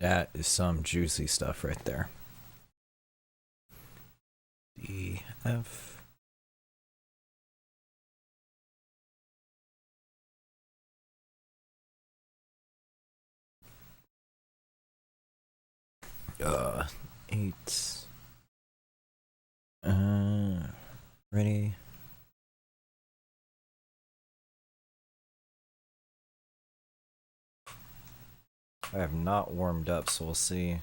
That is some juicy stuff right there. D, F. Uh, 8. Ready? I have not warmed up, so we'll see.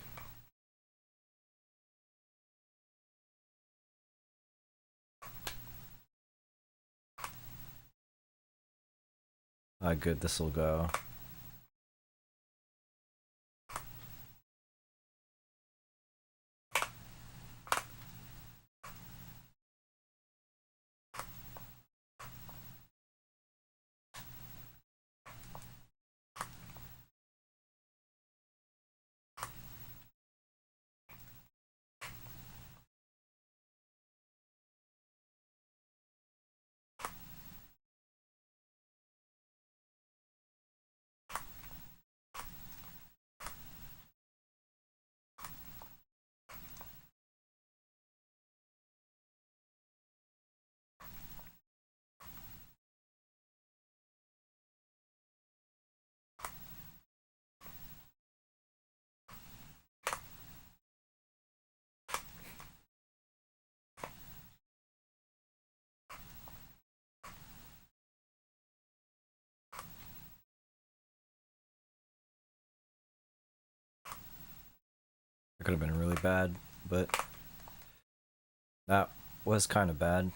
How good this will go. It could have been really bad, but that was kind of bad.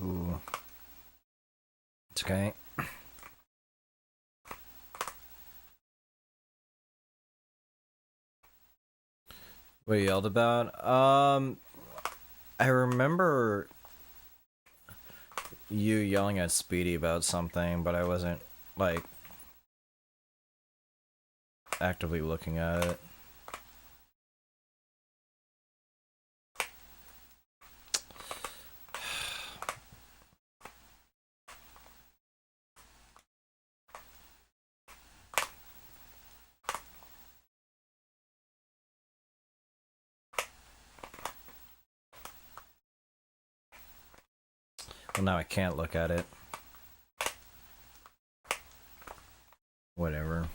Ooh. It's okay. What you yelled about? I remember you yelling at Speedy about something, but I wasn't, like, actively looking at it. Well, now I can't look at it. Whatever.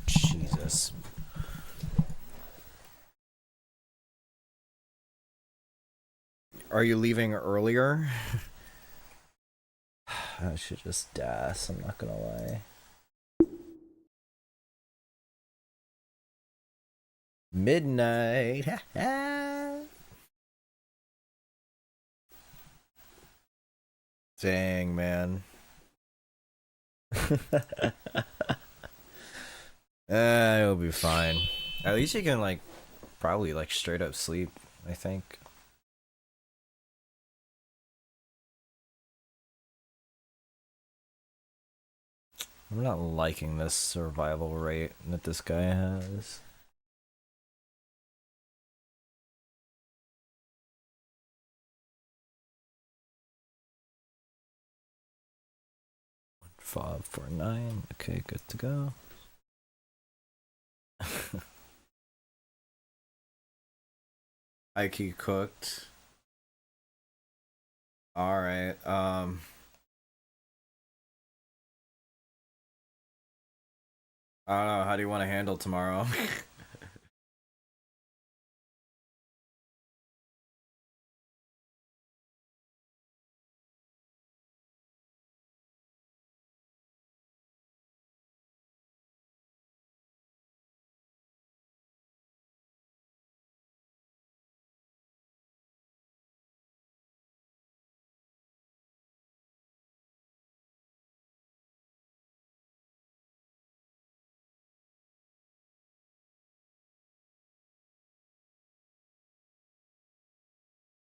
Jesus. Are you leaving earlier? I should just dash, I'm not gonna lie. Midnight. Dang, man. It'll be fine. At least you can, like, probably, like, straight up sleep, I think. I'm not liking this survival rate that this guy has. Fob for 9. Okay, good to go. IQ cooked. Alright, I don't know, how do you want to handle tomorrow?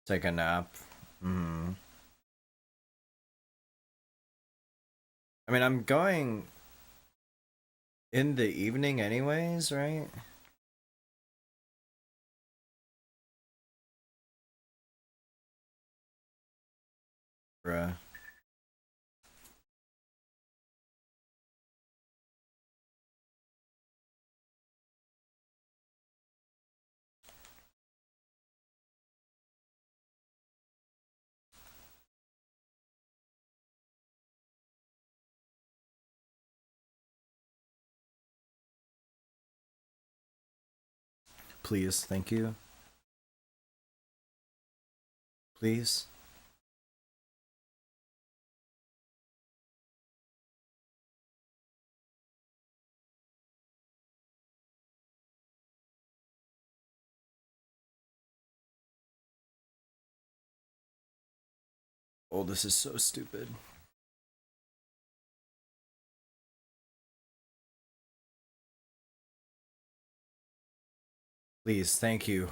Take a nap. I mean, I'm going in the evening anyways, right? Bruh. Please, thank you. Please. Oh, this is so stupid. Please, thank you.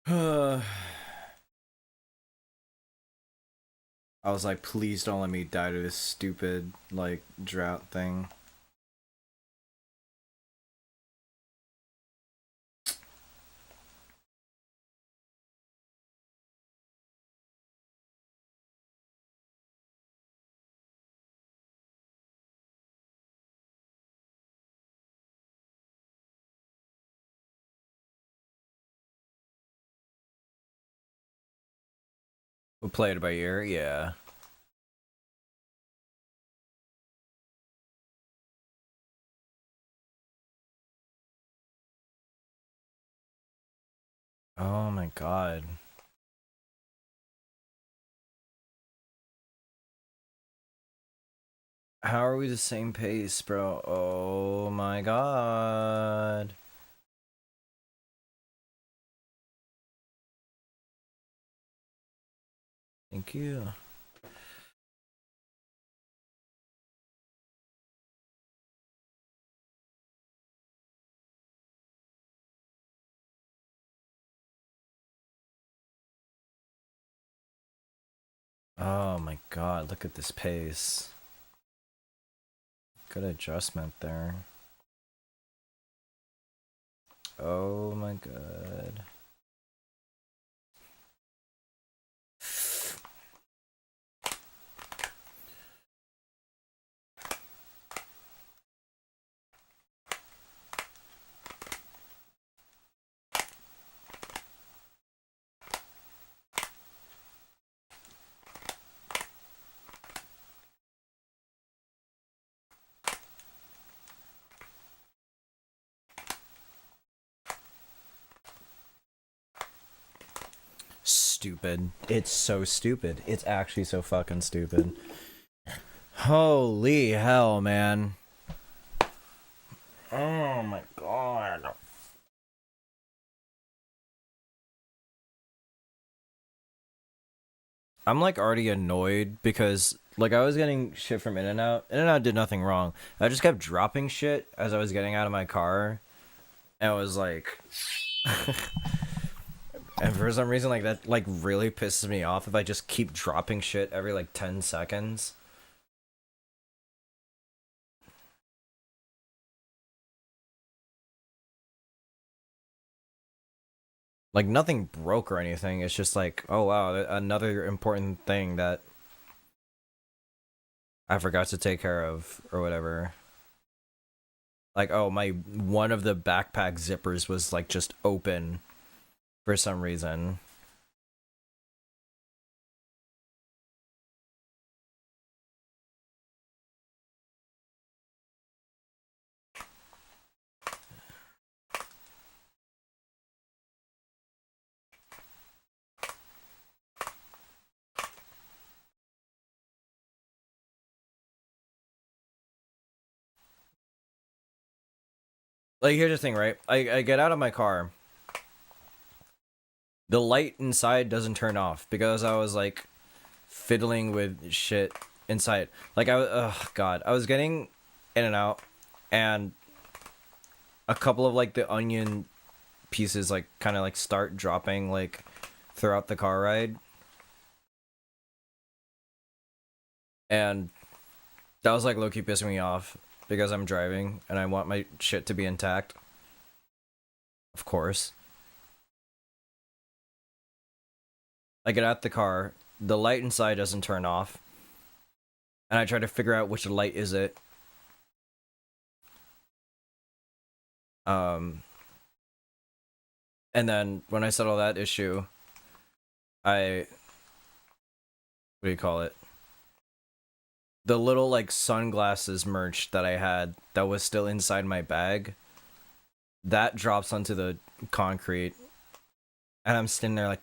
I was like, please don't let me die to this stupid, like, drought thing. We'll play it by ear, yeah. Oh my god. How are we the same pace, bro? Oh my god. Thank you. Oh my god, look at this pace. Good adjustment there. Oh my god. stupid. It's so stupid. It's actually so fucking stupid. Holy hell, man. Oh my god. I'm like already annoyed because like I was getting shit from In-N-Out. In-N-Out did nothing wrong. I just kept dropping shit as I was getting out of my car. And it was like and for some reason like that like really pisses me off if I just keep dropping shit every like 10 seconds. Like nothing broke or anything. It's just like, oh wow, another important thing that I forgot to take care of or whatever. Like, oh, my one of the backpack zippers was like just open for some reason. Like here's the thing, right? I get out of my car. The light inside doesn't turn off because I was like fiddling with shit inside. Like oh god, I was getting in and out, and a couple of like the onion pieces like kind of like start dropping like throughout the car ride, and that was like low-key pissing me off because I'm driving and I want my shit to be intact, of course. I get out the car, the light inside doesn't turn off, and I try to figure out which light is it. Um, and then when I settle that issue, I what do you call it? The little like sunglasses merch that I had that was still inside my bag, that drops onto the concrete, and I'm standing there like,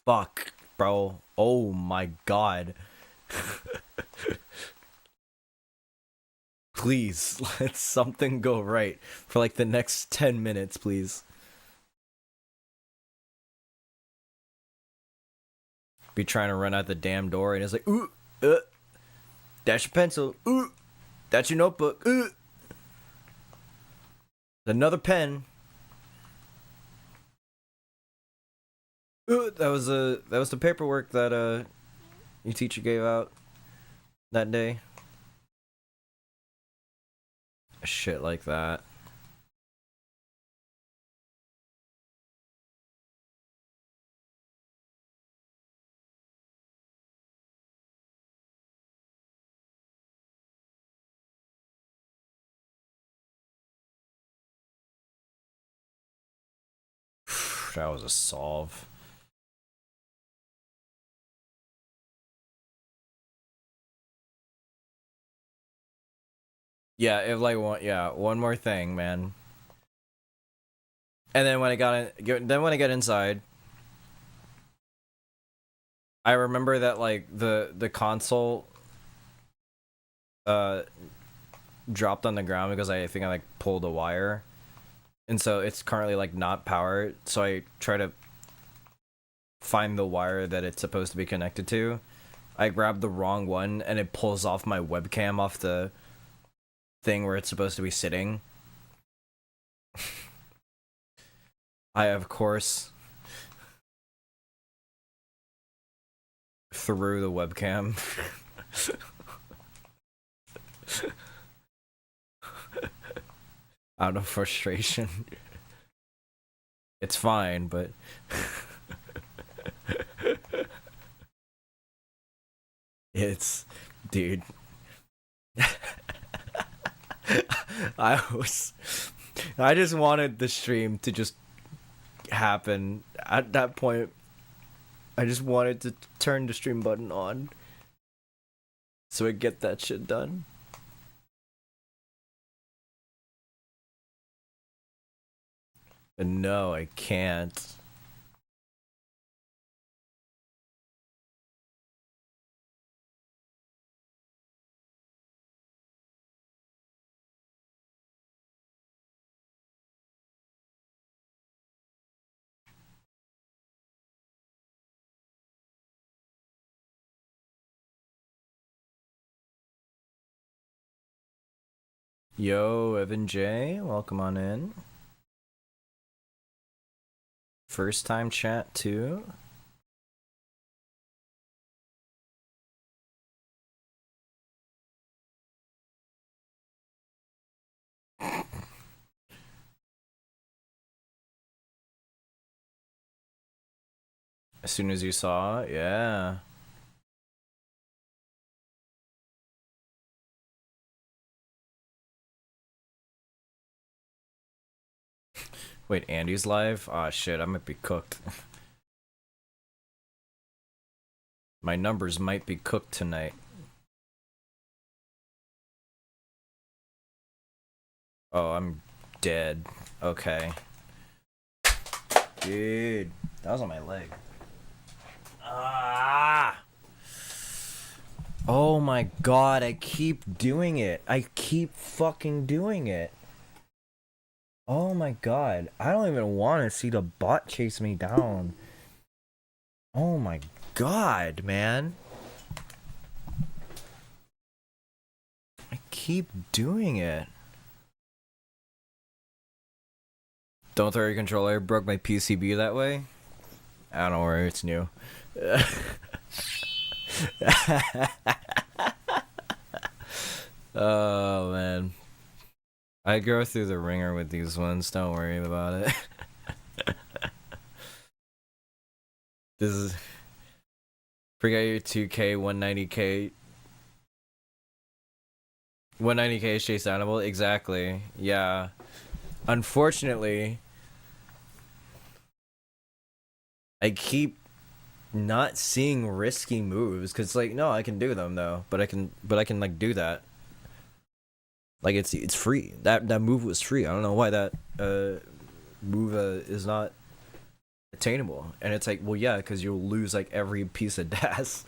fuck, bro. Oh my god. Please, let something go right for like the next 10 minutes, please. Be trying to run out the damn door, and it's like, ooh, that's your pencil, ooh, that's your notebook, ooh, another pen. Ooh, that was the paperwork that your teacher gave out that day. Shit like that. That was a solve. Yeah, if like one more thing, man. And then when I when I got inside, I remember that like the console uh dropped on the ground because I think I like pulled a wire, and so it's currently like not powered. So I try to find the wire that it's supposed to be connected to. I grab the wrong one, and it pulls off my webcam off the thing where it's supposed to be sitting. I of course threw the webcam. Out of frustration. It's fine, but it's, dude. I I just wanted the stream to just happen at that point. I just wanted to turn the stream button on so I get that shit done. But no, I can't. Yo, Evan J, welcome on in. First time chat too. As soon as you saw it, yeah. Wait, Andy's live? Aw, shit, I might be cooked. My numbers might be cooked tonight. Oh, I'm dead. Okay. Dude, that was on my leg. Ah! Oh my god, I keep doing it. I keep fucking doing it. Oh my god. I don't even want to see the bot chase me down. Oh my god, man. I keep doing it. Don't throw your controller. Broke my PCB that way. I don't worry, it's new. Oh man. I go through the ringer with these ones, don't worry about it. This is forget your 2K 190K 190K is chase downable. Exactly. Yeah. Unfortunately, I keep not seeing risky moves because like no, I can do them though, but I can like do that. Like it's free. That move was free. I don't know why that move is not attainable. And it's like, well, yeah, because you'll lose like every piece of DAS.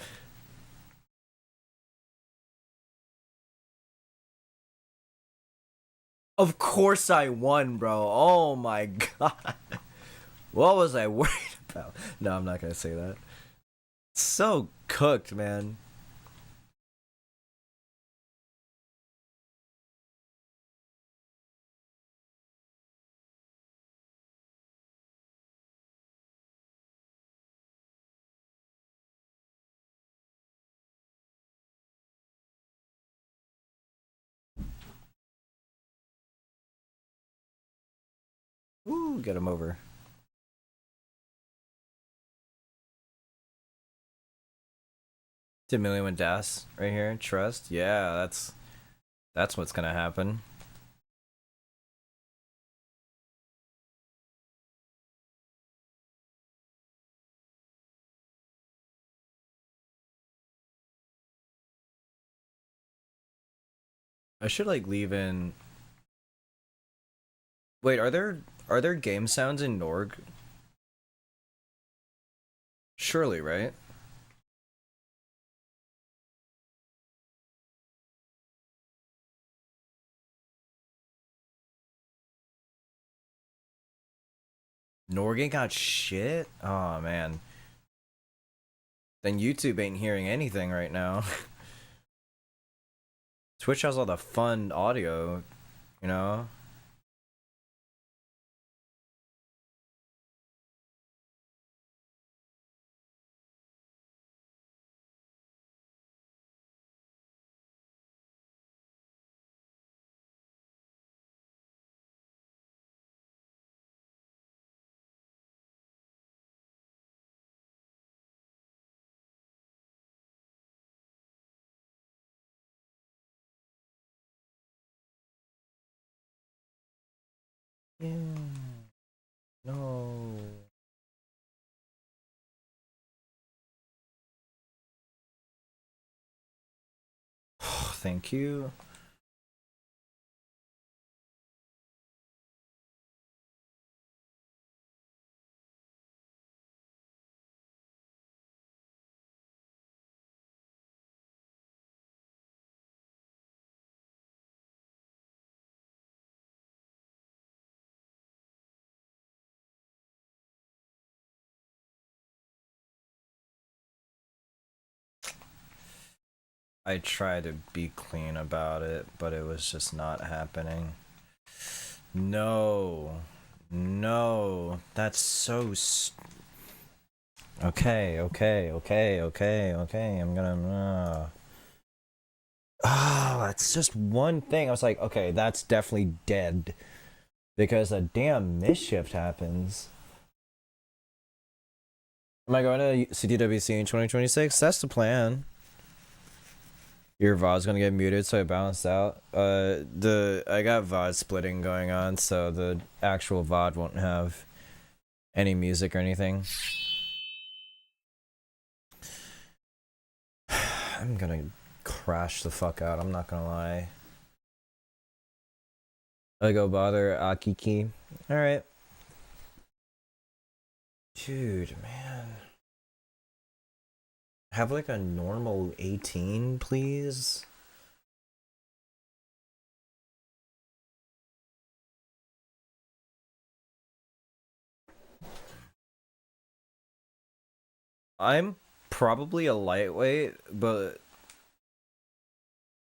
Of course I won, bro. Oh my god. What was I worried about? No, I'm not gonna say that. So cooked, man. Ooh, get him over. $2 million with DAS right here. Trust. Yeah, that's what's gonna happen. I should like leave in. Wait, are there game sounds in Norg? Surely, right? Norg ain't got shit. Oh man. Then YouTube ain't hearing anything right now. Twitch has all the fun audio, you know? Yeah. No. Thank you. I tried to be clean about it, but it was just not happening. No. No. That's so okay, okay. I'm gonna it's just one thing. I was like, okay, that's definitely dead. Because a damn misshift happens. Am I going to CTWC in 2026? That's the plan. Your VOD's gonna get muted, so it balanced out. I got VOD splitting going on, so the actual VOD won't have any music or anything. I'm gonna crash the fuck out. I'm not gonna lie. I go bother Akiki. All right, dude, man. Have like a normal 18, please. I'm probably a lightweight, but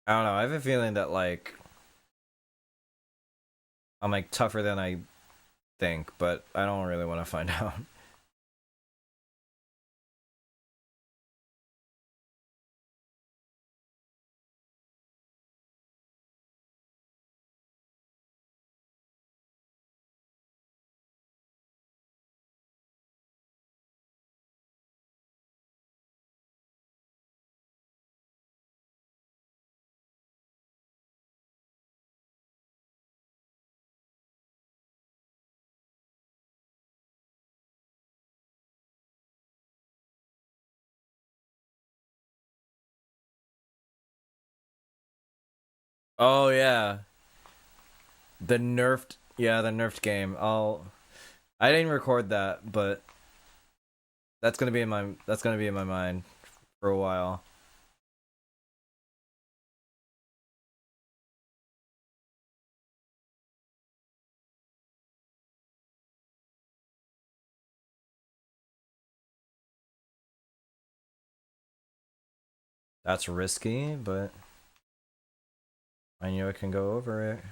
I don't know. I have a feeling that like I'm like tougher than I think, but I don't really want to find out. Oh yeah, the nerfed game. I didn't record that, but that's gonna be in my mind for a while. That's risky, but I knew I can go over it.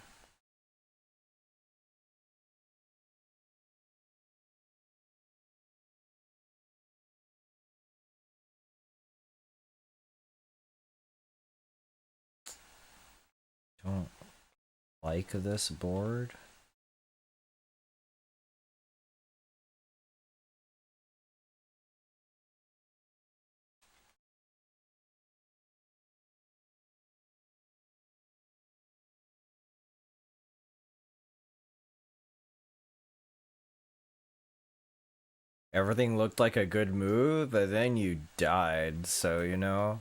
Don't like this board. Everything looked like a good move, but then you died, so you know.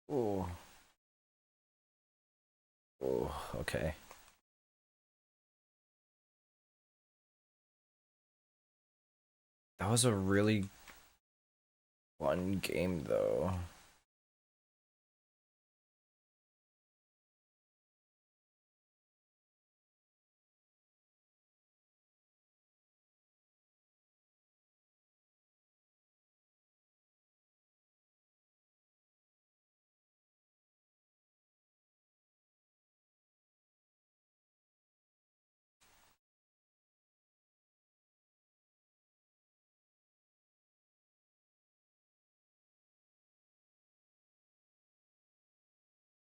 Oh, oh, okay. That was a really fun game, though.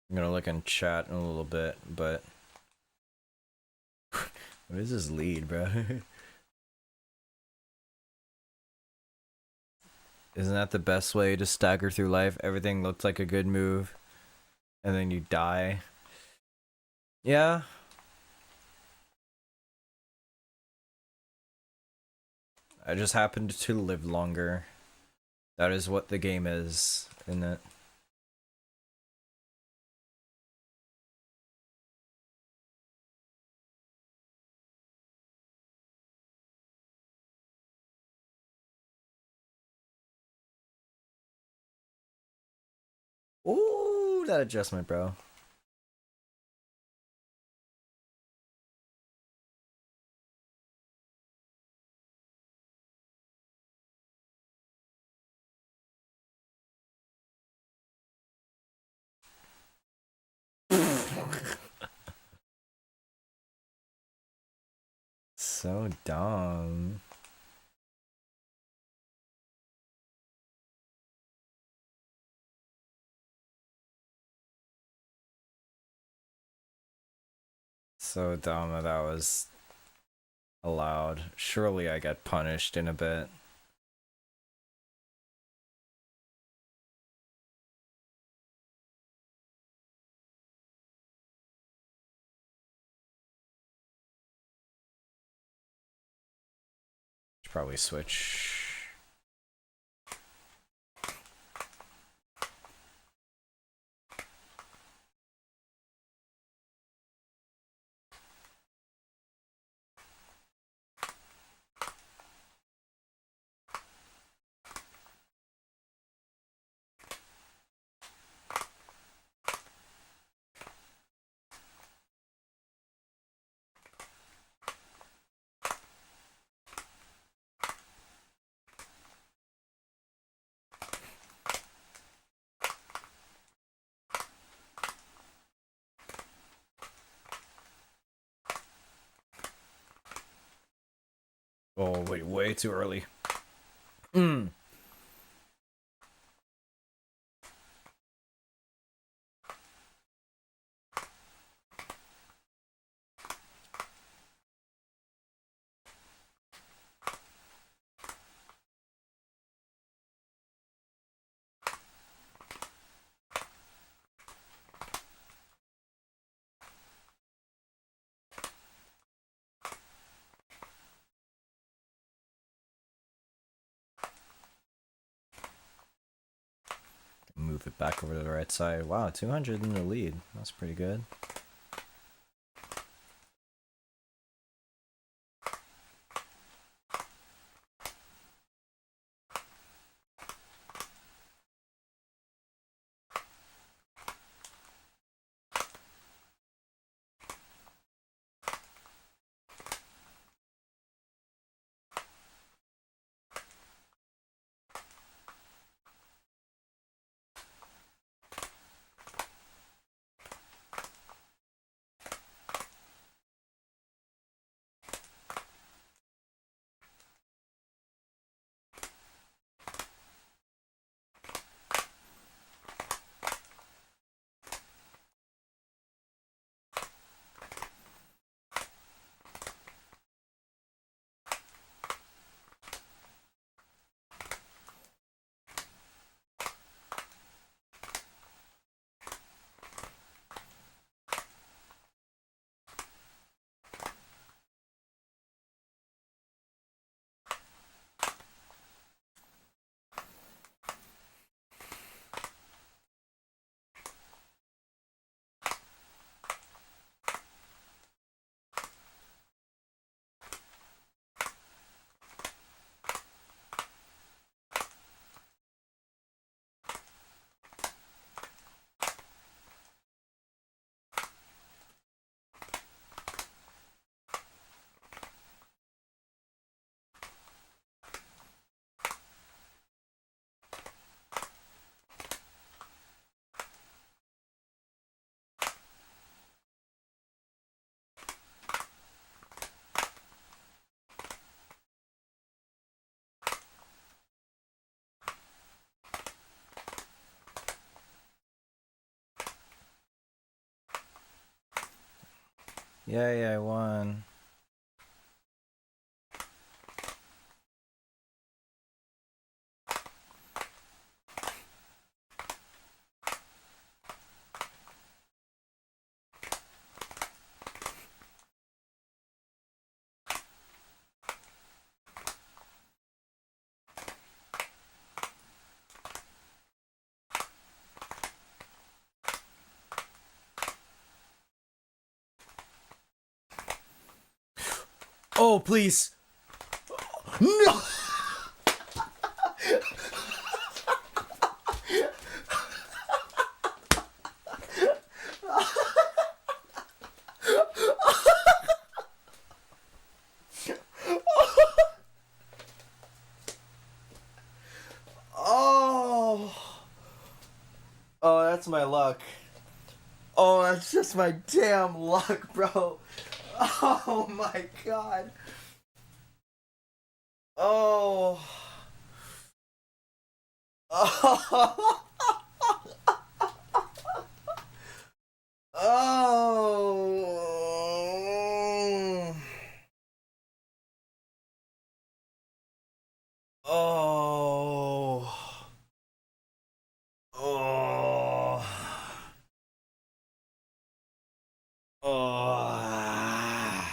I'm gonna look in chat in a little bit, but what is this lead, bro? Isn't that the best way to stagger through life? Everything looks like a good move, and then you die. Yeah. I just happened to live longer. That is what the game is, isn't it? Ooh, that adjustment, bro. So dumb. So dumb that was allowed. Surely I get punished in a bit. Should probably switch. Oh, wait, way too early. Move it back over to the right side. Wow, 200 in the lead. That's pretty good. Yay, I won. Oh, please. No! that's my luck. Oh, that's just my damn luck, bro. Oh my god. Oh. Oh. Oh. Oh. Oh. Oh.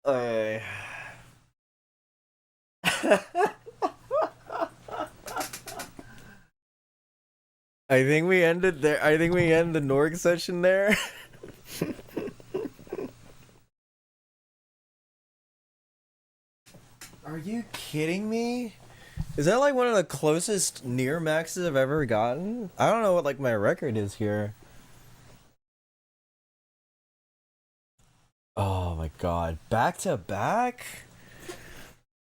Ay. I think we ended there. I think we end the Norg session there. Are you kidding me? Is that like one of the closest near maxes I've ever gotten? I don't know what like my record is here. Oh my god. Back to back?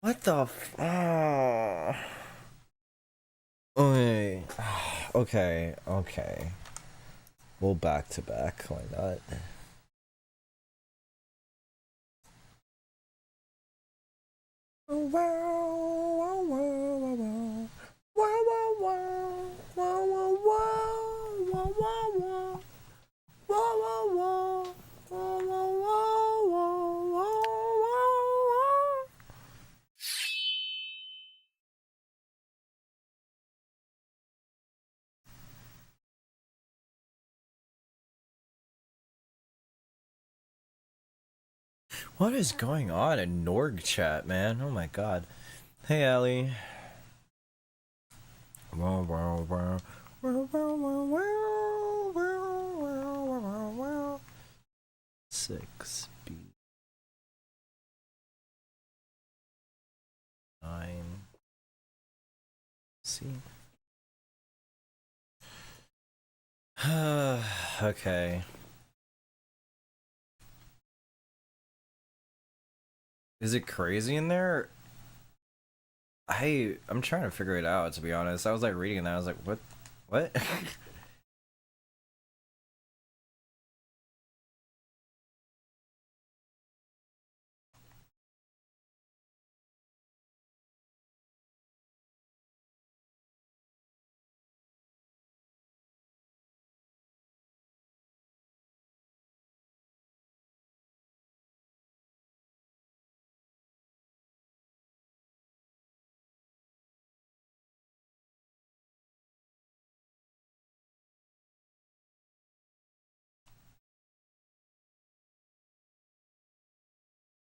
What the oh. Okay. Okay, okay. We'll back to back. Why not? What is going on in Norg chat, man? Oh my god. Hey, Allie. 6B9C. Okay. Is it crazy in there? I'm trying to figure it out, to be honest. I was like reading that, I was like, what? What?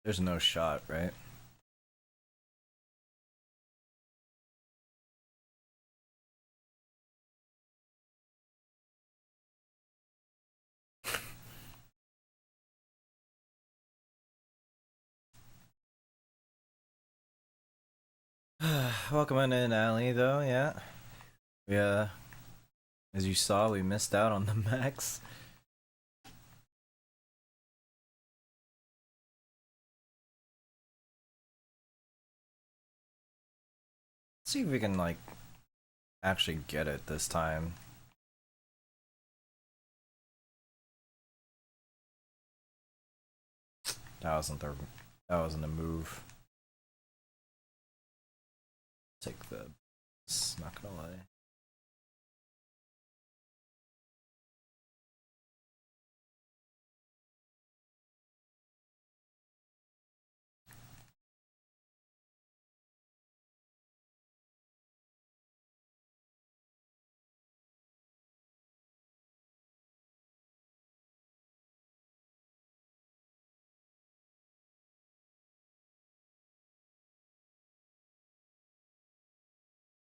There's no shot, right? Welcome on in, Allie, though, yeah. Yeah. As you saw, we missed out on the max. Let's see if we can, like, actually get it this time. That wasn't a move. Take the... Not gonna lie.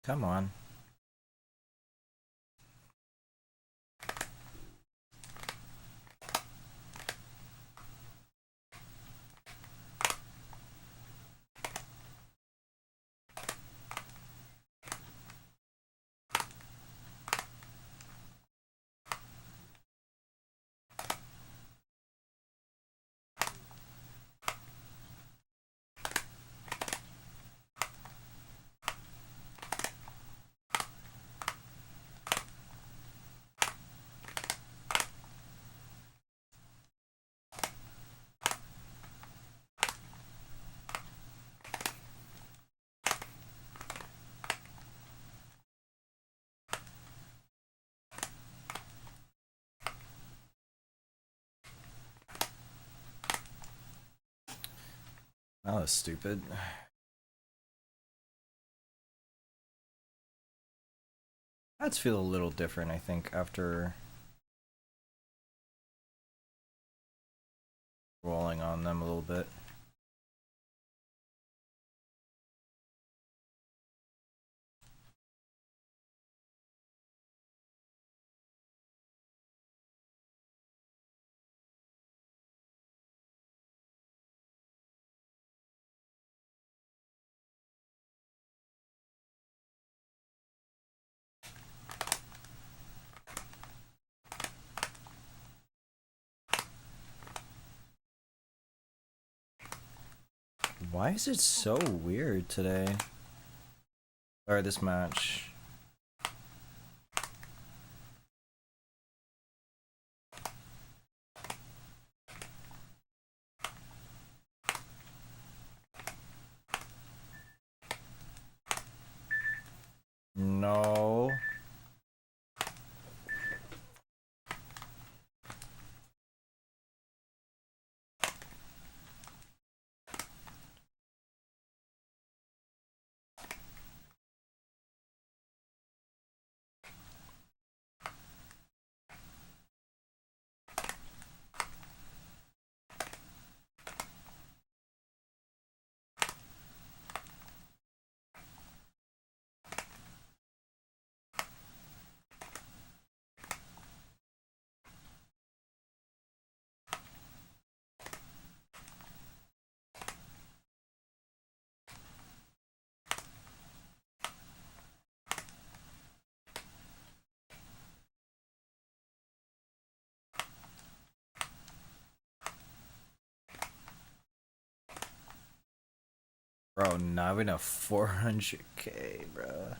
Come on. That was stupid. I'd feel a little different, I think, after rolling on them a little bit. Why is it so weird today? Or this match. No. Bro, not even a 400k, bro.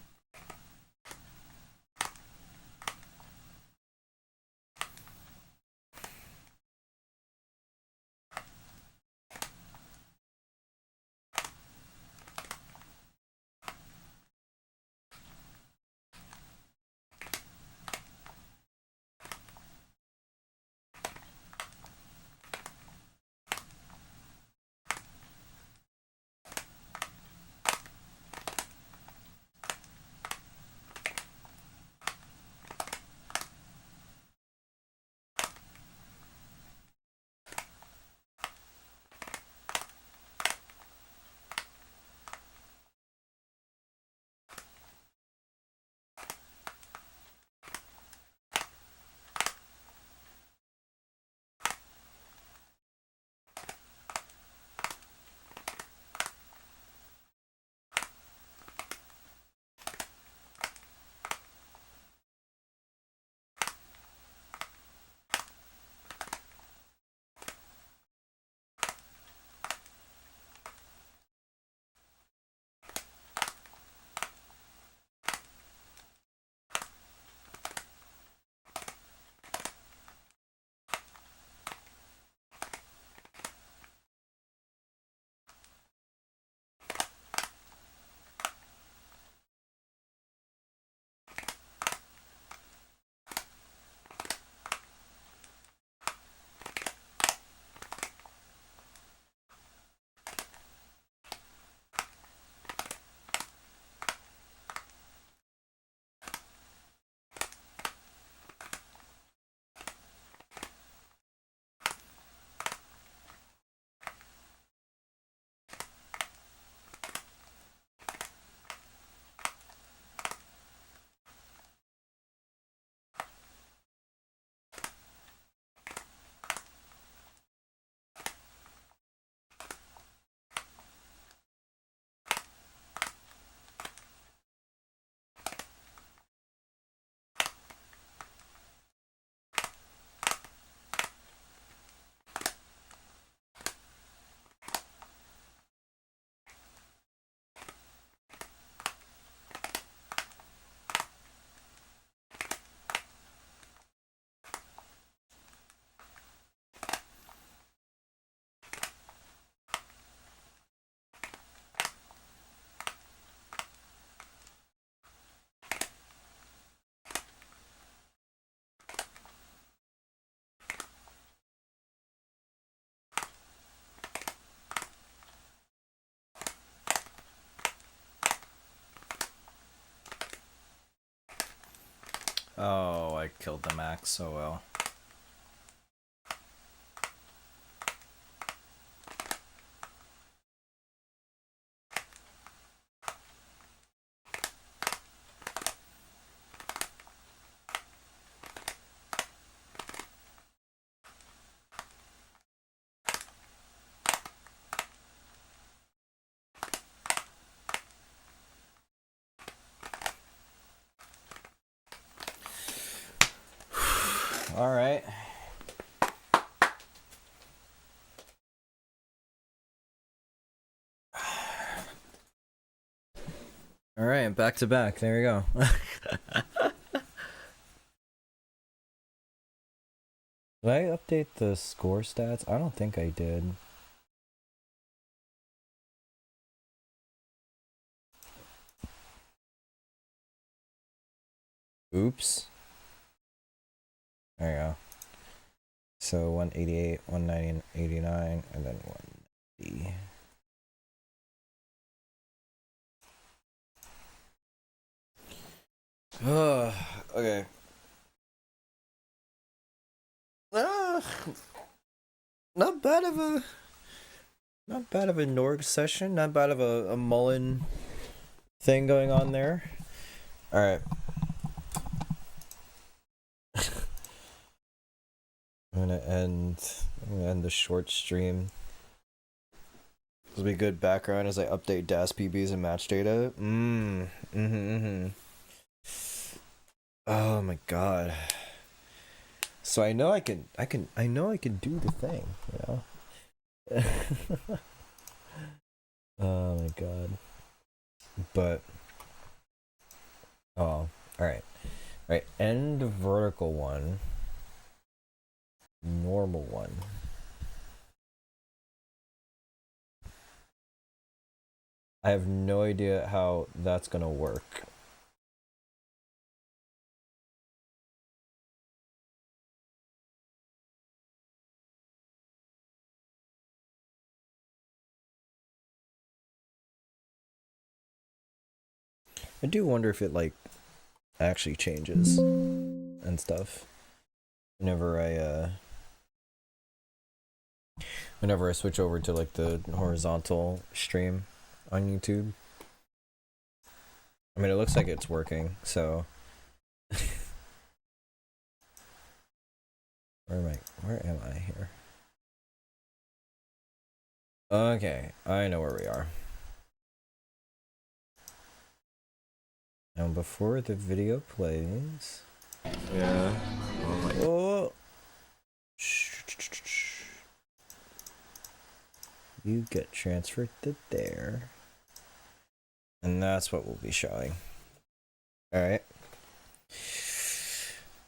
Oh, I killed the max so well. All right. All right, back to back. There we go. Did I update the score stats? I don't think I did. Oops. There you go. So 188, 190, 89, and then 190. Okay. Not bad of a Norg session. Not bad of a Mullen thing going on there. All right. I'm gonna end the short stream. This will be good background as I update DAS PBs and match data. Oh my god. So I know I can do the thing, you know? Oh my god. But oh, alright. Alright, end vertical one. Normal one. I have no idea how that's gonna work. I do wonder if it like actually changes and stuff whenever I switch over to like the horizontal stream on YouTube. I mean, it looks like it's working, so where am I here? Okay, I know where we are. Now before the video plays. Yeah. Oh my god. Oh, you get transferred to there. And that's what we'll be showing. Alright.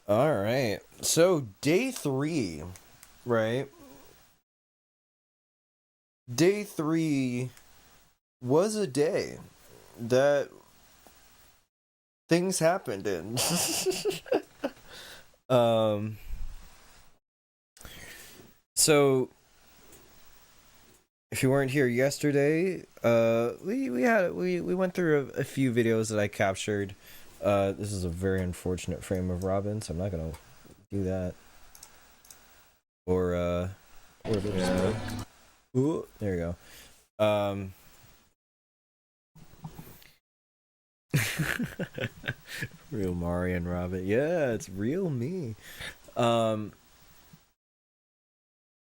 Alright. So day 3, right? Day 3 was a day that things happened in. So if you weren't here yesterday, we went through a few videos that I captured. This is a very unfortunate frame of Robin, so I'm not gonna do that. Or Yeah. ooh, there you go. Real Mari and Robin. Yeah, it's real me.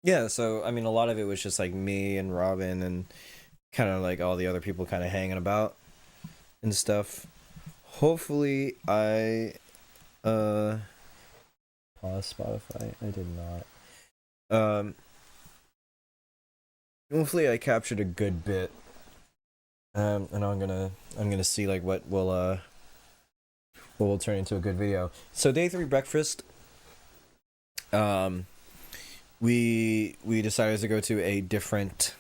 Yeah, so I mean a lot of it was just like me and Robin and kind of like all the other people kind of hanging about and stuff. Hopefully I pause Spotify. I did not. Hopefully I captured a good bit. And I'm gonna see like what will turn into a good video. So day 3 breakfast. We decided to go to a different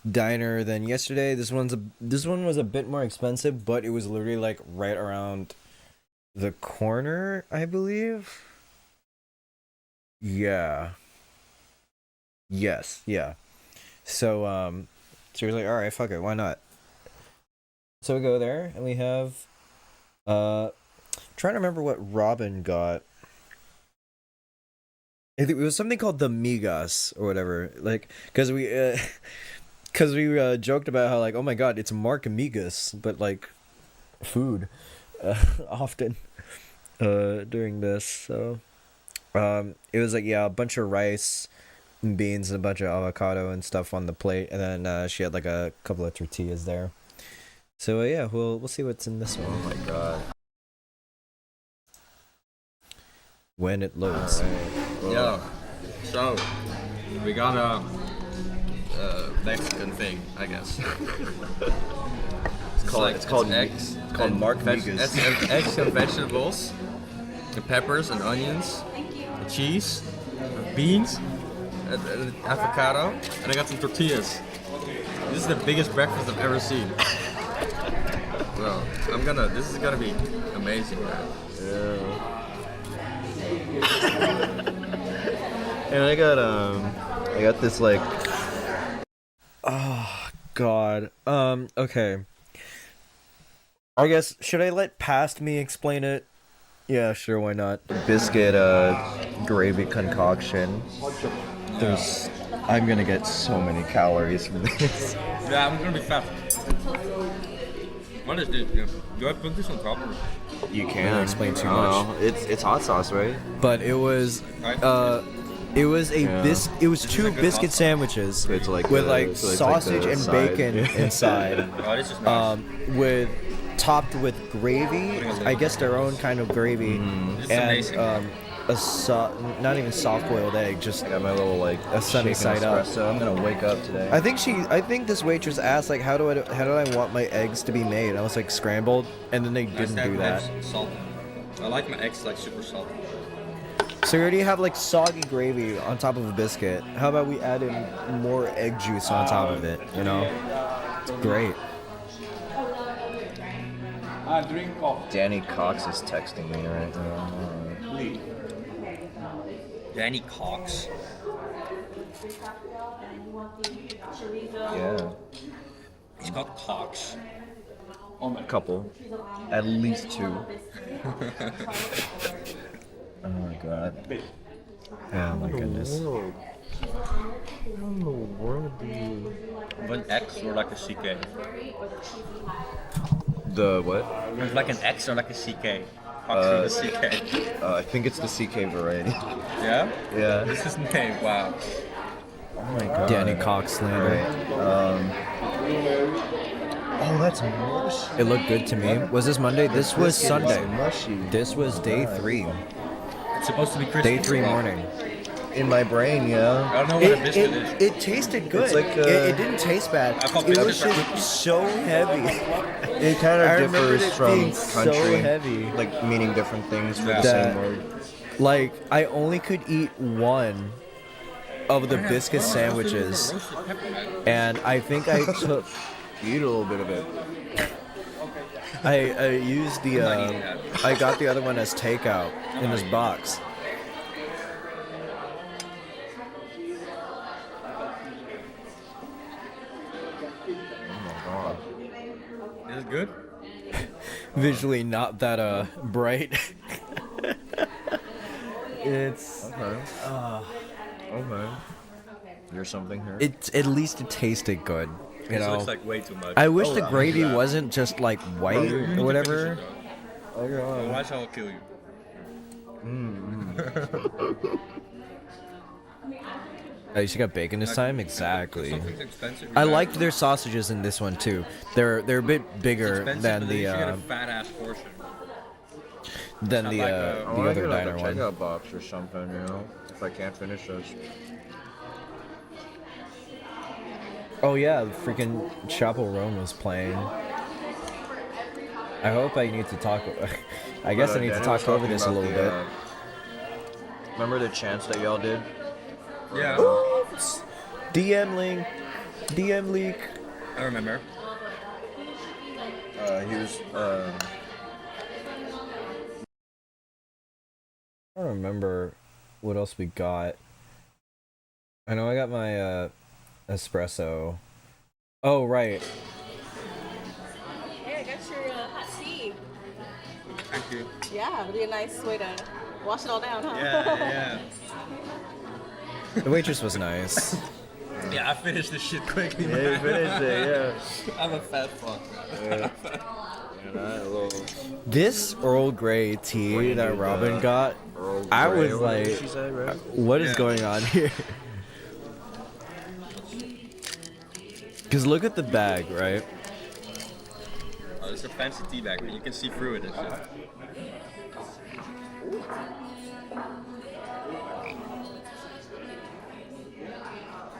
diner than yesterday. This one was a bit more expensive, but it was literally like right around the corner, I believe. Yeah. Yes, yeah. So so we was like, all right, fuck it, why not? So we go there and we have trying to remember what Robin got. I think it was something called the Migas or whatever. Like, because we joked about how like, oh my god, it's Mark Migas, but like food often during this. So it was like, yeah, a bunch of rice and beans and a bunch of avocado and stuff on the plate, and then she had like a couple of tortillas there. So yeah, we'll see what's in this Oh one my god. when it loads. Yeah. So we got a Mexican thing, I guess. It's called eggs. It's called and Mark veg- Migas. Eggs and vegetables, and peppers and onions, and cheese, and beans, and avocado, and I got some tortillas. This is the biggest breakfast I've ever seen. Well, this is gonna be amazing, man. And I got this like Oh god. Okay. I guess should I let past me explain it? Yeah, sure, why not? biscuit gravy concoction. I'm gonna get so many calories from this. Yeah, I'm gonna be fat. What is this? Do I put this on top? You Don't can explain too I don't much. know. It's hot sauce, right? But it was it was it was two good biscuit hot sauce. sandwiches It's like with the- like so it's like sausage the and side. bacon inside. Oh, this is nice. With topped with gravy, I guess their own kind of gravy, This is and amazing. not even soft boiled egg, just I got my little like A sunny shaken side up. espresso. I'm gonna wake up today. I think this waitress asked like how do I want my eggs to be made? I was like scrambled, and then they didn't do that. Salty. I like my eggs like super salty. So you already have like soggy gravy on top of a biscuit. How about we add in more egg juice on top of it? You know, it's great. Danny Cox is texting me right now. Danny Cox. Yeah, He's got Cox. a couple, at least two. Oh my god. Oh my goodness. How in the world do you? An X or like a CK? The what? It's like an X or like a CK? Cox or the CK? I think it's the CK variety. Yeah? Yeah. This is his name, wow. Oh my god. Danny Cox slander. Oh, that's mushy. It looked good to me. Was this Monday? This was Sunday. Mushy. This was day 3. It's supposed to be crispy. Day 3 morning. In my brain, yeah. I don't know what a biscuit is. It tasted good. It's like, it didn't taste bad. I thought It biscuits was are just so heavy. It kind I of remember differs it from being country, so heavy. like meaning different things for Yeah. the That- same word. Like I only could eat one of the biscuit sandwiches, and I think I took. Eat a little bit of it. I used the. not eating that. I got the other one as takeout in this box. Oh my god. Is it good? Visually not that bright. It's Okay. Okay. There's something here. it's at least it tasted good. You This know. looks like way too much. I wish the yeah. gravy wasn't just like white You need or to whatever. finish it, though. Otherwise I'll kill you. Oh, you got bacon this time? Exactly. Something's expensive. I you liked guys. their sausages in this one too. They're a bit bigger Expensive, than but then the you should get a fat ass portion. than the not like uh, a- I the wanna other get like diner a one. checkout box or something, you know, if I can't finish this. Oh yeah, freaking Chapel Rome was playing. I hope I need to talk. I guess I need to Danny talk was over talking this a about little the, bit. Remember the chants that y'all did? Yeah, DM link, DM leak. I remember. He was. I don't remember what else we got. I know I got my espresso. Oh right. get your hot tea. Thank you. Yeah, it'll be a nice way to wash it all down, huh? Yeah. The waitress was nice. Yeah, I finished this shit quickly. Yeah, you finished it, yeah. I'm a fat fuck. Yeah. And a little This Earl Grey tea that Robin got, Earl I Grey, was what like, did she say, right? what is going on here? Because look at the bag, right? Oh, it's a fancy tea bag, but you can see through it and shit.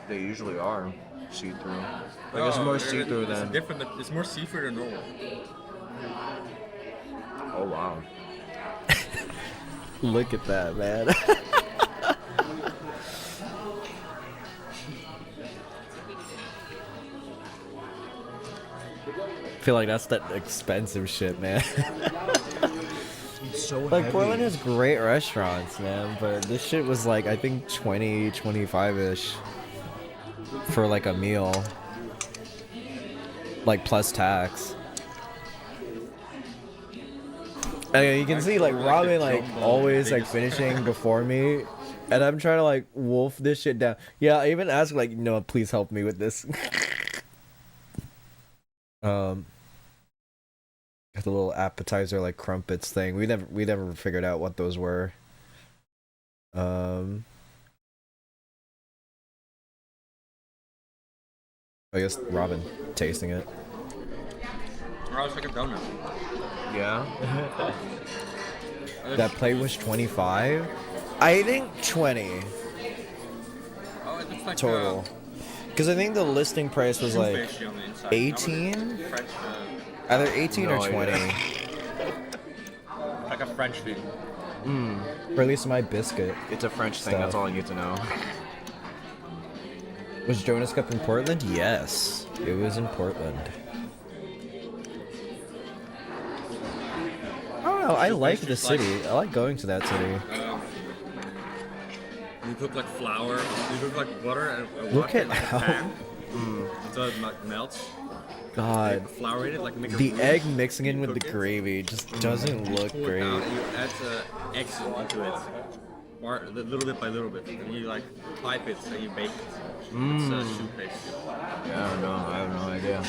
They usually are see-through. Like it's more see-through It's than. different. It's more see-through than normal. Oh wow. Look at that, man. I feel like that's that expensive shit, man. It's so Like heavy. Portland has great restaurants, man, but this shit was like I think 20, 25-ish for like a meal. Like plus tax. And you can see like Robin like always like finishing before me, and I'm trying to like wolf this shit down. Yeah, I even asked like, no, please help me with this. The little appetizer like crumpets thing. We never figured out what those were. I guess Robin tasting it. Oh, it's like a donut. Yeah. That plate was 25. I think 20 Oh, it looks like total. Because I think the listing price was like fish on the inside. 18, French, either 18 or No 20. idea. like a French food. Or at least my biscuit. It's a French thing. Stuff. That's all you need to know. Was Jonas Cup in Portland? Yes, it was in Portland. I don't know. I like the city. I like going to that city. You cook like flour. You cook like butter and Look water at like how- a pan until it melts. God, Flour in it, like make a the roux. egg mixing in You with the cook it, gravy just doesn't look pull it great. down, and you add eggs into it, little bit by little bit, and you like pipe it and you bake it. It's a soup base. Yeah, I don't know. I have no idea.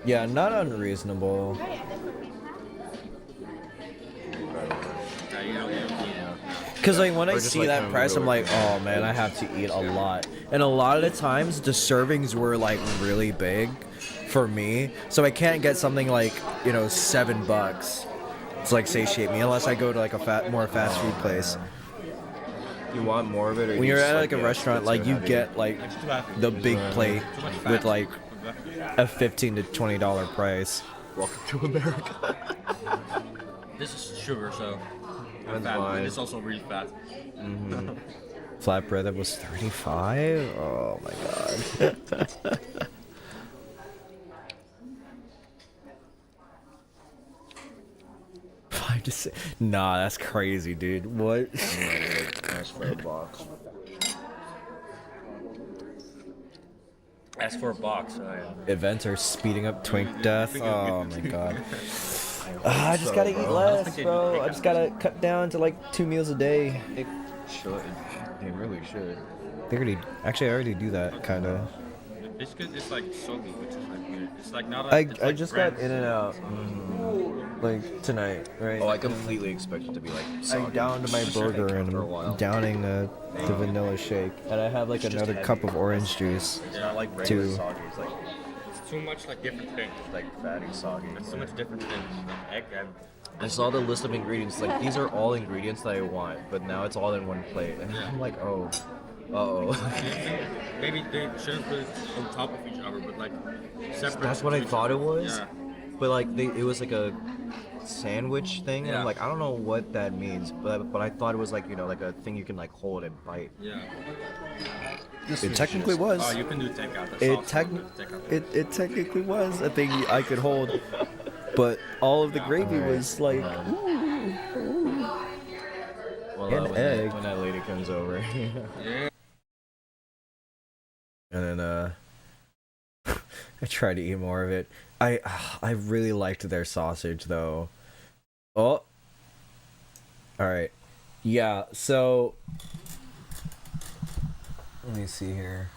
Yeah, not unreasonable. Yeah, you know. Cause like when I Or just, see like, that kind of price, I'm really like, oh man, I have to eat a lot. And a lot of the times, the servings were like really big for me, so I can't get something like $7 to like satiate me unless I go to like a more fast food place. You want more of it, or When you you're just, at like a yeah, restaurant, it's like too you heavy? get like It's too happy. the big plate Too much fat. with like a $15 to $20 price. Welcome to America. This is sugar, so That's fat, fine. but it's also really fat. Flatbread that was 35. Oh my god. Five to six. Nah, that's crazy, dude. What? Ask for a box. Ask for a box. Oh, yeah. Events are speeding up twink death. Oh my god. I just gotta eat less, bro. I just gotta cut down to like 2 meals a day. They should. They really should. I already do that, kind of. The biscuit is like soggy, which is like weird. It's like not. It's I like just bread. got In and Out, like tonight, right? Oh, I completely expect it to be like. I Soggy. downed my burger and After a while. I'm downing the vanilla shake, and I have like It's just another heavy. cup of orange juice. It's not like regular Two. soggy. It's like It's too much like different things. fatty soggy. It's so much different things. Like egg and I saw the list of ingredients. Like these are all ingredients that I want, but now it's all in one plate, and I'm like, oh, maybe they shouldn't put it on top of each other, but like separate. That's what I to each thought it other. was. Yeah. But like it was like a sandwich thing, and Yeah. I'm like, I don't know what that means, but I thought it was like like a thing you can like hold and bite. Yeah. It technically was. Oh, you can do takeout. That's It awesome. Takeout. it technically was a thing I could hold, but all of the gravy was like, Well, An egg. when that lady comes over. Yeah. and then I tried to eat more of it. I really liked their sausage though. Oh. All right. Yeah, so let me see here.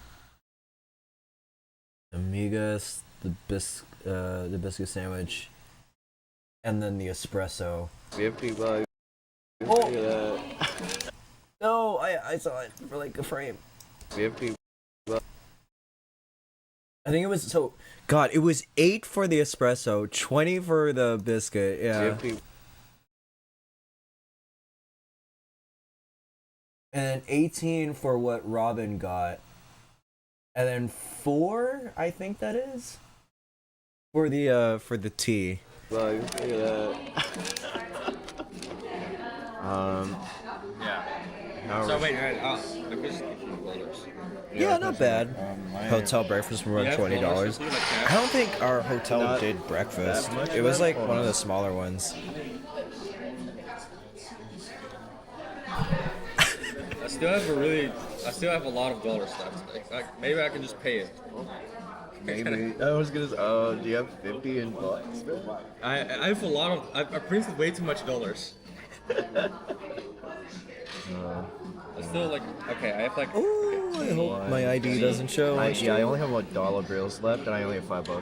Amigas, the biscuit sandwich, and then the espresso. $50. Oh! Look at that. No, I saw it for like a frame. 50. I think it was so. God, it was 8 for the espresso, 20 for the biscuit. Yeah, 50. and 18 for what Robin got, and then 4, I think that is, for the tea. Look at that. Yeah. Now So we're- wait, I guess $50. Yeah, not bad. Hotel breakfast for Yeah, $20. like I cash. don't think our hotel Not did breakfast. that much It was like left? one of the smaller ones. I still have a lot of dollars left. Like, maybe I can just pay it. Maybe. I was gonna say, do you have 50 in bucks? I have a lot of. I printed way too much dollars. I still like. Okay, I have like. Ooh, I hope my ID doesn't show. Yeah, I only have like dollar bills left, and I only have $5.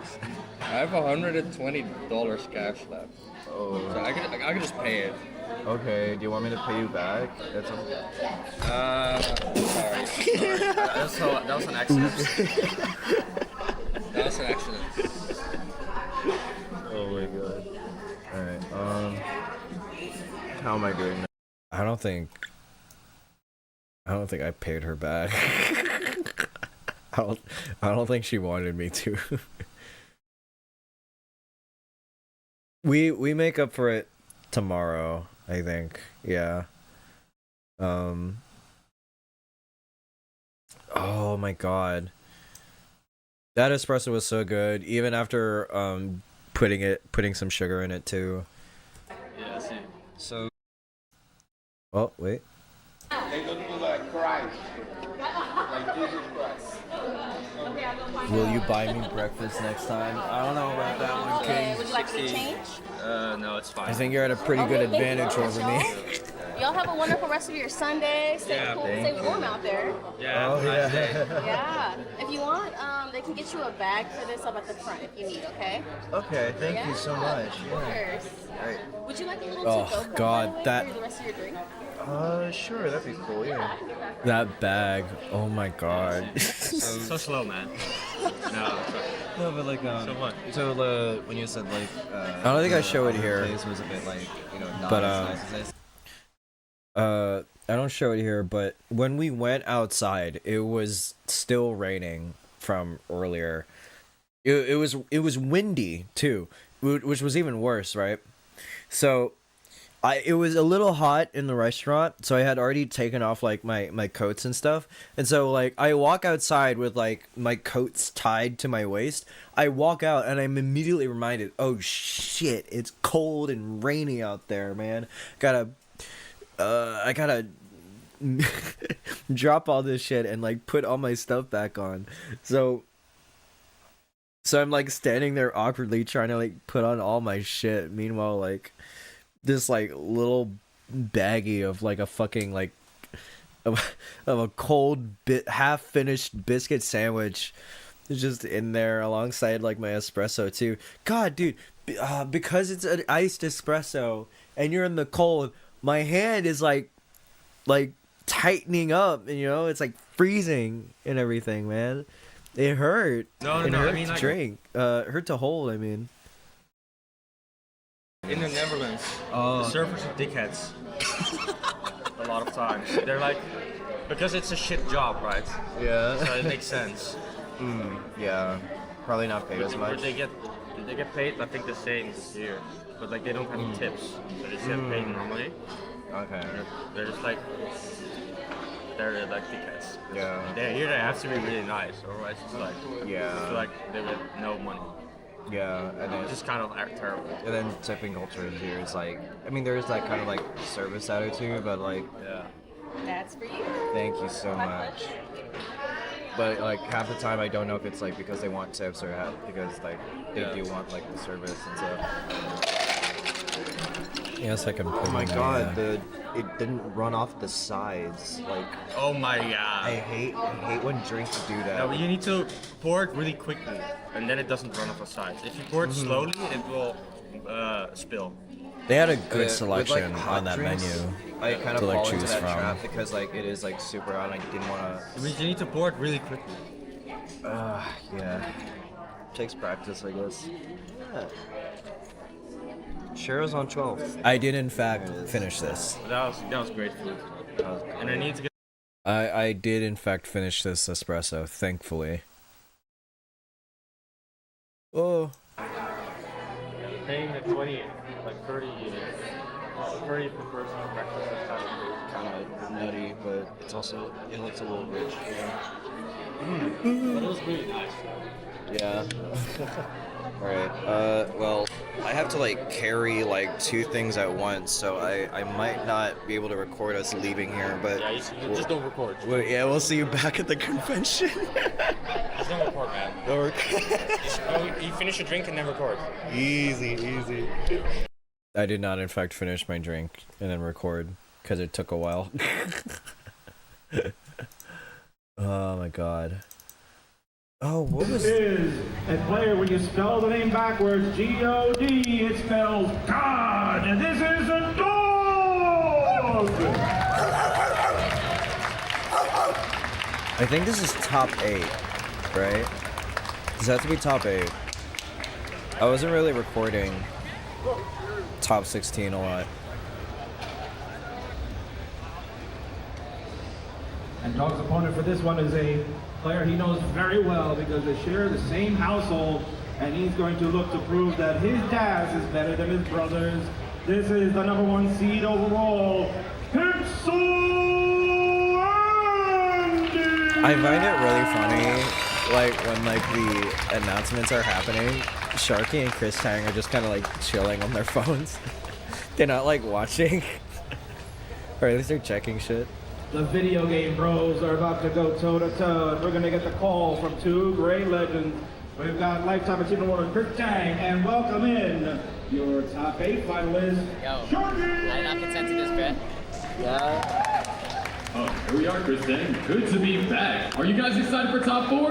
I have $120 cash left. Oh. So I can just pay it. Okay. Do you want me to pay you back? That's okay. Sorry. That was an accident. That was an accident. Oh my god. All right. How am I doing? I don't think I paid her back. I don't think she wanted me to. We make up for it tomorrow, I think. Yeah. Oh my god. That espresso was so good, even after putting some sugar in it too. Yeah, I see. So. Oh, wait. They look like Christ, like Jesus Christ. Will you buy me breakfast next time? I don't know about that one, Okay, King. would you like to change? No, it's fine. I think you're at a pretty good advantage over me. Y'all have a wonderful rest of your Sunday. Stay Yeah, cool, thank stay warm out there. Yeah. Oh nice day. yeah. Yeah. If you want, they can get you a bag for this up at the front if you need, okay? Okay. Thank you so much. Of Yeah. course. Alright. Would you like a little Oh, to-go cup, God, by the way, that- for the rest of your drink? Sure. That'd be cool. Yeah. That bag. Oh my god. So slow, man. No. No, but like So what? So when you said like I don't think I show it here. Place was a bit like not But, as nice as I don't show it here, but when we went outside, it was still raining from earlier. It was windy too, which was even worse, right? So it was a little hot in the restaurant, so I had already taken off like my coats and stuff. And so like I walk outside with like my coats tied to my waist. I walk out and I'm immediately reminded, oh shit, it's cold and rainy out there, man. I gotta drop all this shit and like put all my stuff back on. So I'm like standing there awkwardly trying to like put on all my shit. Meanwhile, like this like little baggie of like a fucking like of a cold half finished biscuit sandwich is just in there alongside like my espresso too. God, dude, because it's an iced espresso and you're in the cold, my hand is like tightening up, and it's like freezing and everything, man. It hurt. No, It no, hurt I mean to like drink. Hurt to hold, I mean. in the Netherlands, Oh. the surfers are dickheads. A lot of times. They're like, because it's a shit job, right? Yeah. So it makes sense. Yeah. Probably not paid as But much. they get paid, I think, the same this year. But like they don't have any tips, so they just get paid normally. Okay. They're just like dickheads. Yeah. They have to be really nice, otherwise it's like Yeah. they get no money. Yeah. And then It's just kind of terrible. and then tipping culture here is like, I mean, there is that kind of like service attitude, but like, Yeah. That's for you. thank you so much. but like half the time I don't know if it's like because they want tips or because like they Yeah. do want like the service and stuff. Yes, I can. Oh my god, it didn't run off the sides. Like Oh my I god. hate when drinks do that. No, you need to pour it really quickly, and then it doesn't run off the sides. If you pour it slowly, it will spill. They had a With, good like, selection hot on that drinks, menu. I kind of to, like, fall into choose that from. trap because like it is like super hot and I didn't want to. It means you need to pour it really quickly. Yeah. Takes practice, I guess. Yeah. Cheryl's on 12. I did in fact finish this. But that was great food. And I need to get I did in fact finish this espresso, thankfully. Oh. paying the 20, like 30 per person for breakfast is Kind of nutty, but it's also, it looks a little rich. But it was really nice. Yeah. Alright, well, I have to like carry like 2 things at once, so I might not be able to record us leaving here, but Yeah, you just don't record. yeah, we'll see you back at the convention. Just don't record, man. You finish your drink and then record. Easy. I did not in fact finish my drink and then record because it took a while. Oh my god. Oh, what was Is a player when you spell the name backwards, G-O-D, it spells God, and this is a dog! I think this is top 8, right? Does that have to be top 8? I wasn't really recording top 16 a lot. And Dog's opponent for this one is a player he knows very well because they share the same household, and he's going to look to prove that his dad is better than his brothers. This is the #1 seed overall, Pixel Andy! I find it really funny, like when like the announcements are happening, Sharky and Chris Tang are just kind of like chilling on their phones. They're not like watching, or at least they're checking shit. The video game bros are about to go toe-to-toe, and we're going to get the call from 2 great legends. We've got Lifetime Achievement Award Chris Tang, and welcome in your top 8 finalists, Sharky! I not consent to this bet. Oh, here we are, Kristen. Good to be back. Are you guys excited for top 4?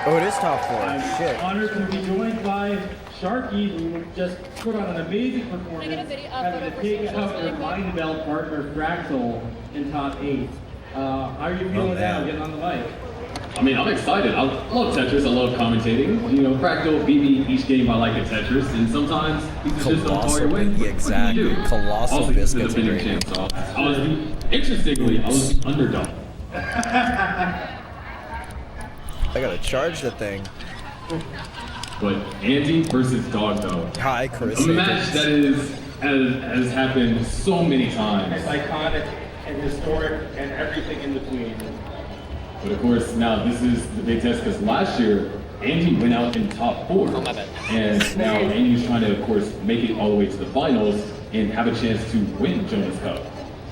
Oh, it is top 4. I'm Shit. honored to be joined by Sharky, who just put on an amazing performance, Can I get a video- having photo to for take socials out really your quick? Mind Belt partner Fractal in top 8. How are you feeling now, man. getting on the mic? I mean, I'm excited. I love Tetris. I love commentating. You know, Fractal beat me each game I like at Tetris, and sometimes pieces just don't fall your way. Colossal, What exactly. can you do? Colossal Also, this is the biscuits defending are great. champ, so I was interestingly, I was the underdog. I gotta charge the thing. But Andy versus Dog, though. Hi, Chris. A match that has happened so many times. It's iconic and historic and everything in between. But of course, now this is the big test because last year, Andy went out in top 4. Oh, my bad. And now Andy's trying to, of course, make it all the way to the finals and have a chance to win Jonas Cup.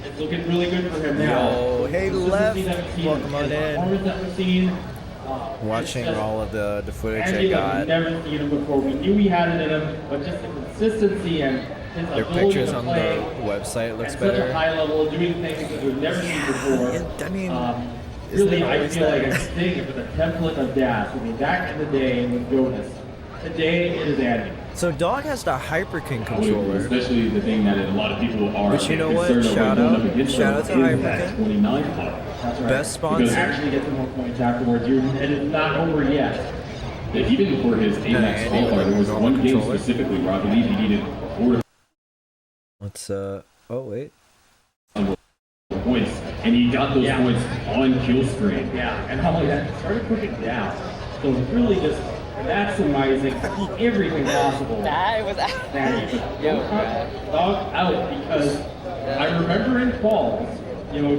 It's looking really good for him now. Yo, hey, Consistency Left. that we've seen, Welcome on the in. performance that we've seen. Watching it's just all of the footage I Andy like got. we've never seen him before. We knew he had it in him, but just the consistency and his Their ability pictures to on the play website looks at such a better. high level, doing things that we've never seen before. I mean, Really, it I always feel like that? I'm singing for the template of death. I mean, back in the day with Jonas. Today it is Andy. So Dog has the Hyperkin I would- controller. Especially the thing that a lot of people are But you know what? concerned over Shout going out- up against shout him out to is that Hyperkin. 29 club. That's right. Best sponsor. Actually get some more points afterwards. And it's not over yet. Yeah, even for his AMAX Andy, qualifier, there was normal one game controller. specifically where I believe he needed 4 Let's oh wait. points, and he got those Yeah. points on kill screen. Yeah, and not only that, started pushing down. So it's really just maximizing everything possible. That was Dog out because I remember in quals,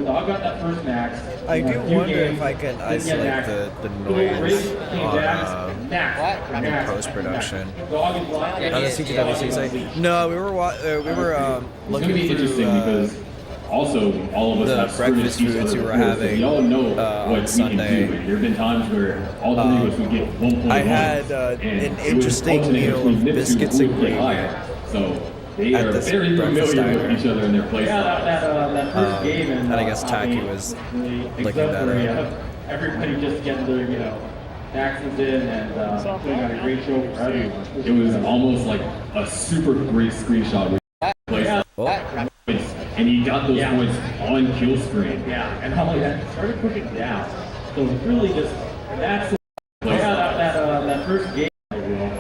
Dog got that first max. I He do won 2 wonder games, if I can didn't get isolate max. the Race noise came on back, max, What? in max, post-production. max. Dog is blind. Yeah, On the he is. CTWC site. No, we were It's looking gonna be through interesting because Also, all of us The have breakfast skirmished each foods other you were before, so having, y'all know on what we Sunday. can do. There have been times where all three of us would get 1.1. I had an interesting meal of biscuits and gravy So they at are this very breakfast familiar diner. with each other in their place. Yeah, that first game, And I guess Tacky was looking that up. Everybody just getting their, taxes in and putting on a great show for everyone. It was almost like a super great screenshot. Oh, And he got those points on kill screen. Yeah, and not only that, it started pushing down. So it's really just, that's that first game, I will.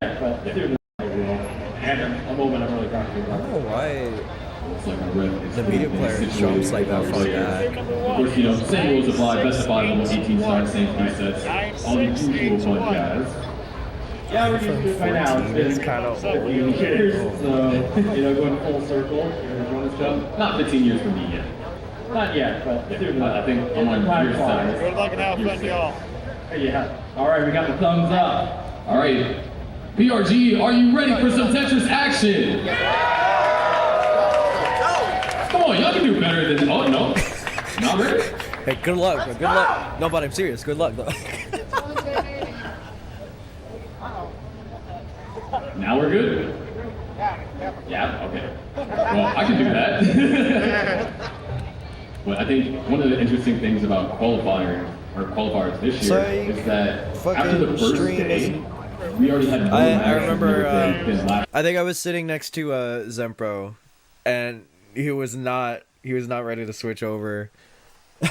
But there's and a moment I'm really talking I about. don't know why It's like a rip. the media player jumps like that far back. Of course, same rules apply. Best of 5 level 18 stars, same presets. All the usual fun guys. Yeah, we're used to it by now. It's been kind of 15 years, so, going full circle. Jonas Cup. Not 15 years for me yet. Not yet, but soon I think I'm on time year flies. 7. Good luck and have fun, y'all. Yeah. All right, we got the thumbs up. All right. PRG, are you ready for some Tetris action? Come on, y'all can do better than. Oh, no. Not ready? Hey, good luck, bro. Good luck. No, but I'm serious. Good luck, though. Now we're good? Yeah, okay. Well, I can do that. But I think one of the interesting things about qualifiers this year is that after the first day, we already had more I matches remember, than last. I think I was sitting next to Zempro, and he was not ready to switch over. I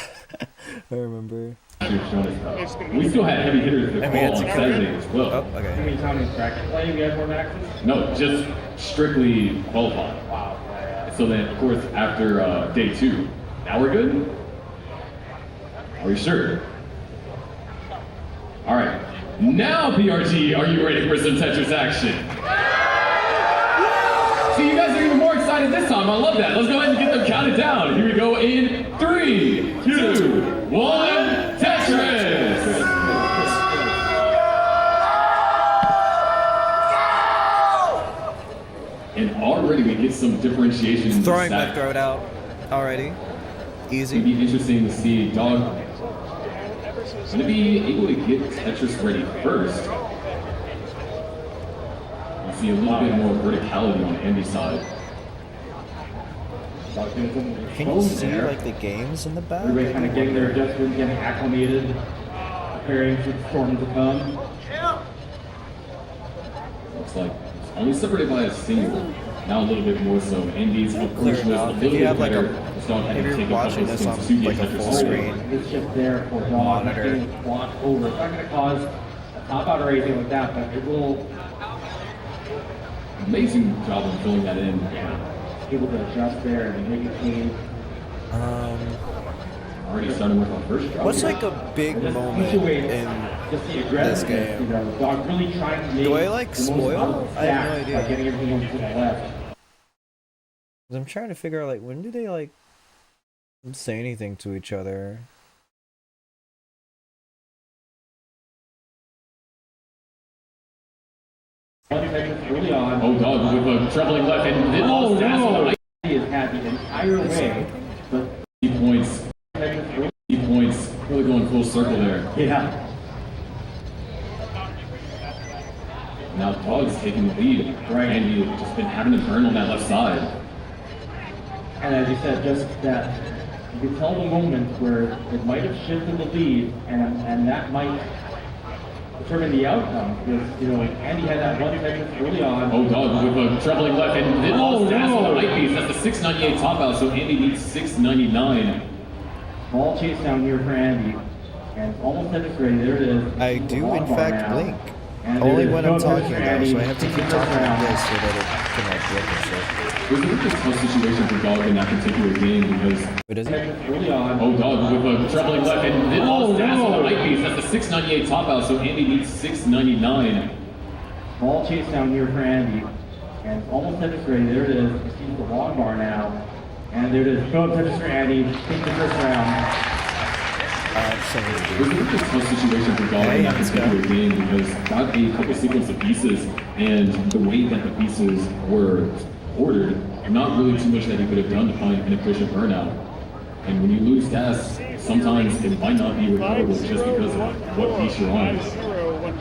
remember. We still had heavy hitters that fall on Saturday as well. Oh, How okay. many times bracket play we had more maxes? No, just strictly qualifying. Wow. So then, of course, after day 2, now we're good? Are you sure? All right. Now, PRG, are you ready for some Tetris action? See, you guys are even more excited this time. I love that. Let's go ahead and get them counted down. Here we go in 3, 2, 1, Tetris! And already we get some differentiation in the Throwing my stack. throat out already. It'd Easy. be interesting to see Dog going to be able to get Tetris ready first. You see a little bit more verticality on Andy's side. Can you see like the games in the back? Everybody kind of getting their adjustment, getting acclimated, preparing for the storm to come. Looks like it's only separated by a single. Now a little bit more so. Andy's approach was Clear a enough. If little you bit have like better. a, Dog had if to you're take a watching couple this on swings to like get a Tetris full ready. screen It's just there for Dog monitor. getting blocked over. It's not going to cause a top out or anything like that, but it will Amazing job of filling that in. be able to adjust there and make it clean. Already starting with our first drop. What's like a big moment in just the this aggressiveness, game? Dog really trying to make Do I like the most spoil? out of the I have no stack idea. by getting everything over to the left. 'Cause I'm trying to figure out like when do they like say anything to each other? Early on. Oh, Dog with a troubling left and then lost stats on the right. He has had the entire way, but 8 points. 8 points. Really going full circle there. yeah. Now Dog's taking the lead. Right. And he's just been having to burn on that left side. And as you said, just that you can tell the moment where it might have shifted the lead, and that might determine the outcome. Because Andy had that one segment early on. Oh, Dog with a troubling left and then lost stats on the right piece. That's the 698 top out, so Andy needs 699. Ball chase down here for Andy, and it's almost Tetris ready. There it is. I The do long in bar fact now. blink. And Only there it when is. I'm No talking Tetris for though, Andy. so I have to keep First talking like round. this so that it can like blink and shit. It was a really tough situation for Dog in that particular game because What is it? Early on. oh, Dog with a troubling left and then lost stats on the right piece. That's the 698 top out, so Andy needs 699. Ball chase down here for Andy, and it's almost Tetris ready. There it is. You see the long bar now, and there it is. Go Tetris for Andy. Take the first round. It was a really tough situation for Dog in that particular game because got a couple sequence of pieces, and the way that the pieces were ordered. Not really too much that he could have done to find an efficient burnout. And when you lose gas, sometimes it might not be recoverable just because of what piece you're on.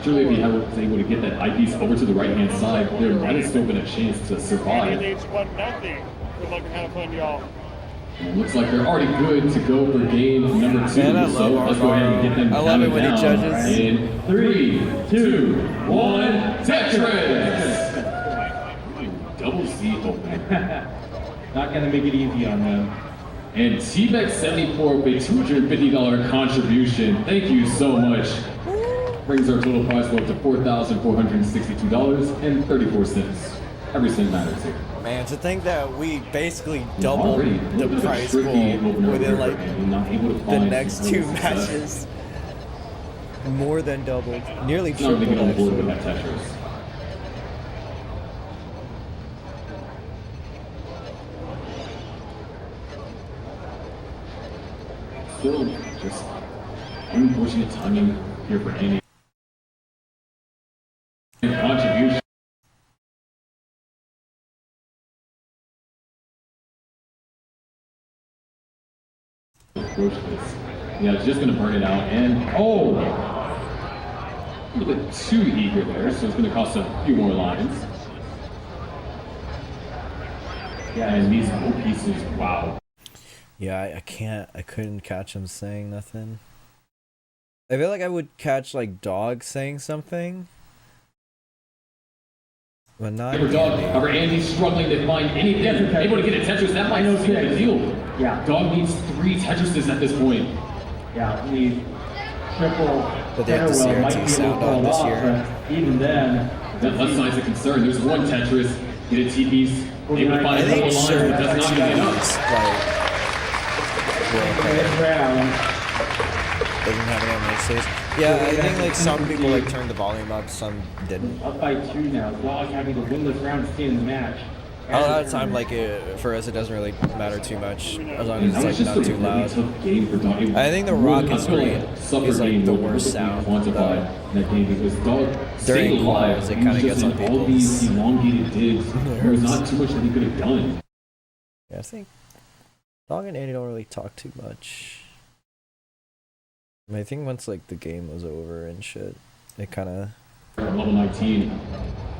Surely if he was able to get that eyepiece over to the right-hand side, there might have still been a chance to survive. It's 1-0. Good luck and have fun, y'all. And it looks like they're already good to go for game number 2. Man, I so love let's go ahead and get them I love it when he counted down. judges. In 3, 2, 1, Tetris! Double Z open. Not gonna make it easy on them. And T-Beck74 with a $250 contribution. Thank you so much. Brings our total prize up to $4,462.34. Every cent matters here. Man, to think that we basically doubled Already, the prize pool within like the next 2 matches. More than doubled. Nearly Not really tripled, get on board with actually. that Tetris. Still, just unfortunate timing here for Andy. Contribution. Approach this. Yeah, it's just gonna burn it out, and oh, a little bit too eager there, so it's gonna cost a few more lines. Yeah, and these gold pieces, wow. Yeah, I couldn't catch him saying nothing. I feel like I would catch like Dog saying something. But not For Dog, Andy. however, Andy's struggling to find anything. Able to get a Tetris, that might not be a deal. Yeah. Dog needs 3 Tetrises at this point. Yeah, the triple. But they have the Tetherwell might CRT be sound able to on this pull year. off, but even then, That left side's a concern. There's 1 Tetris, get a T-piece, able to find I a couple think lines, sure but that's not good enough. this round, Doesn't have any mistakes. Yeah, I think like some people like turned the volume up, some didn't. up by 2 now. Dog having to win this round to stay in the match. A lot of the time, like for us, it doesn't really matter too much as long as That was it's like just not a too really loud. tough game for Dog. I think the rock is like the worst sound. Quantified in that game because Dog During stayed alive. calls, it He was kinda just gets on in all people's these elongated digs. There was not too much that he could have done. Yeah, I think Dog and Andy don't really talk too much. I mean, I think once like the game was over and shit, it kind of. Level 19.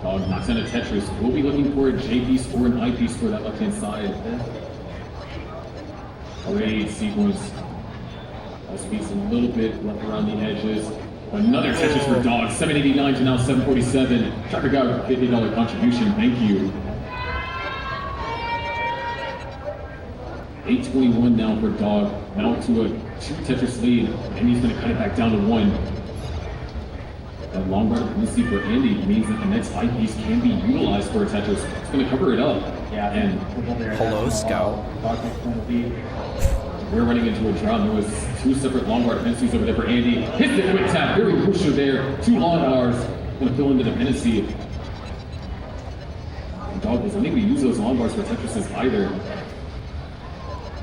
Dog knocks down a Tetris. We'll be looking for a J piece or an I piece for that left hand side. Great sequence. Speeds a little bit left around the edges. Another Tetris for Dog. 789 to now 747. Tracker got a $50 contribution. Thank you. 821 now for Dog. Now to a 2 Tetris lead. And he's going to cut it back down to 1. That long run dependency for Andy means that the next eyepiece can be utilized for a Tetris. It's going to cover it up. Yeah, And Hello, Scout. we're running into a drought. There was 2 separate long bar dependencies over there for Andy. Hits the quick tap. Very crucial there. 2 long bars. Going to fill in the dependency. And Dog was unable to use those long bars for Tetrises either.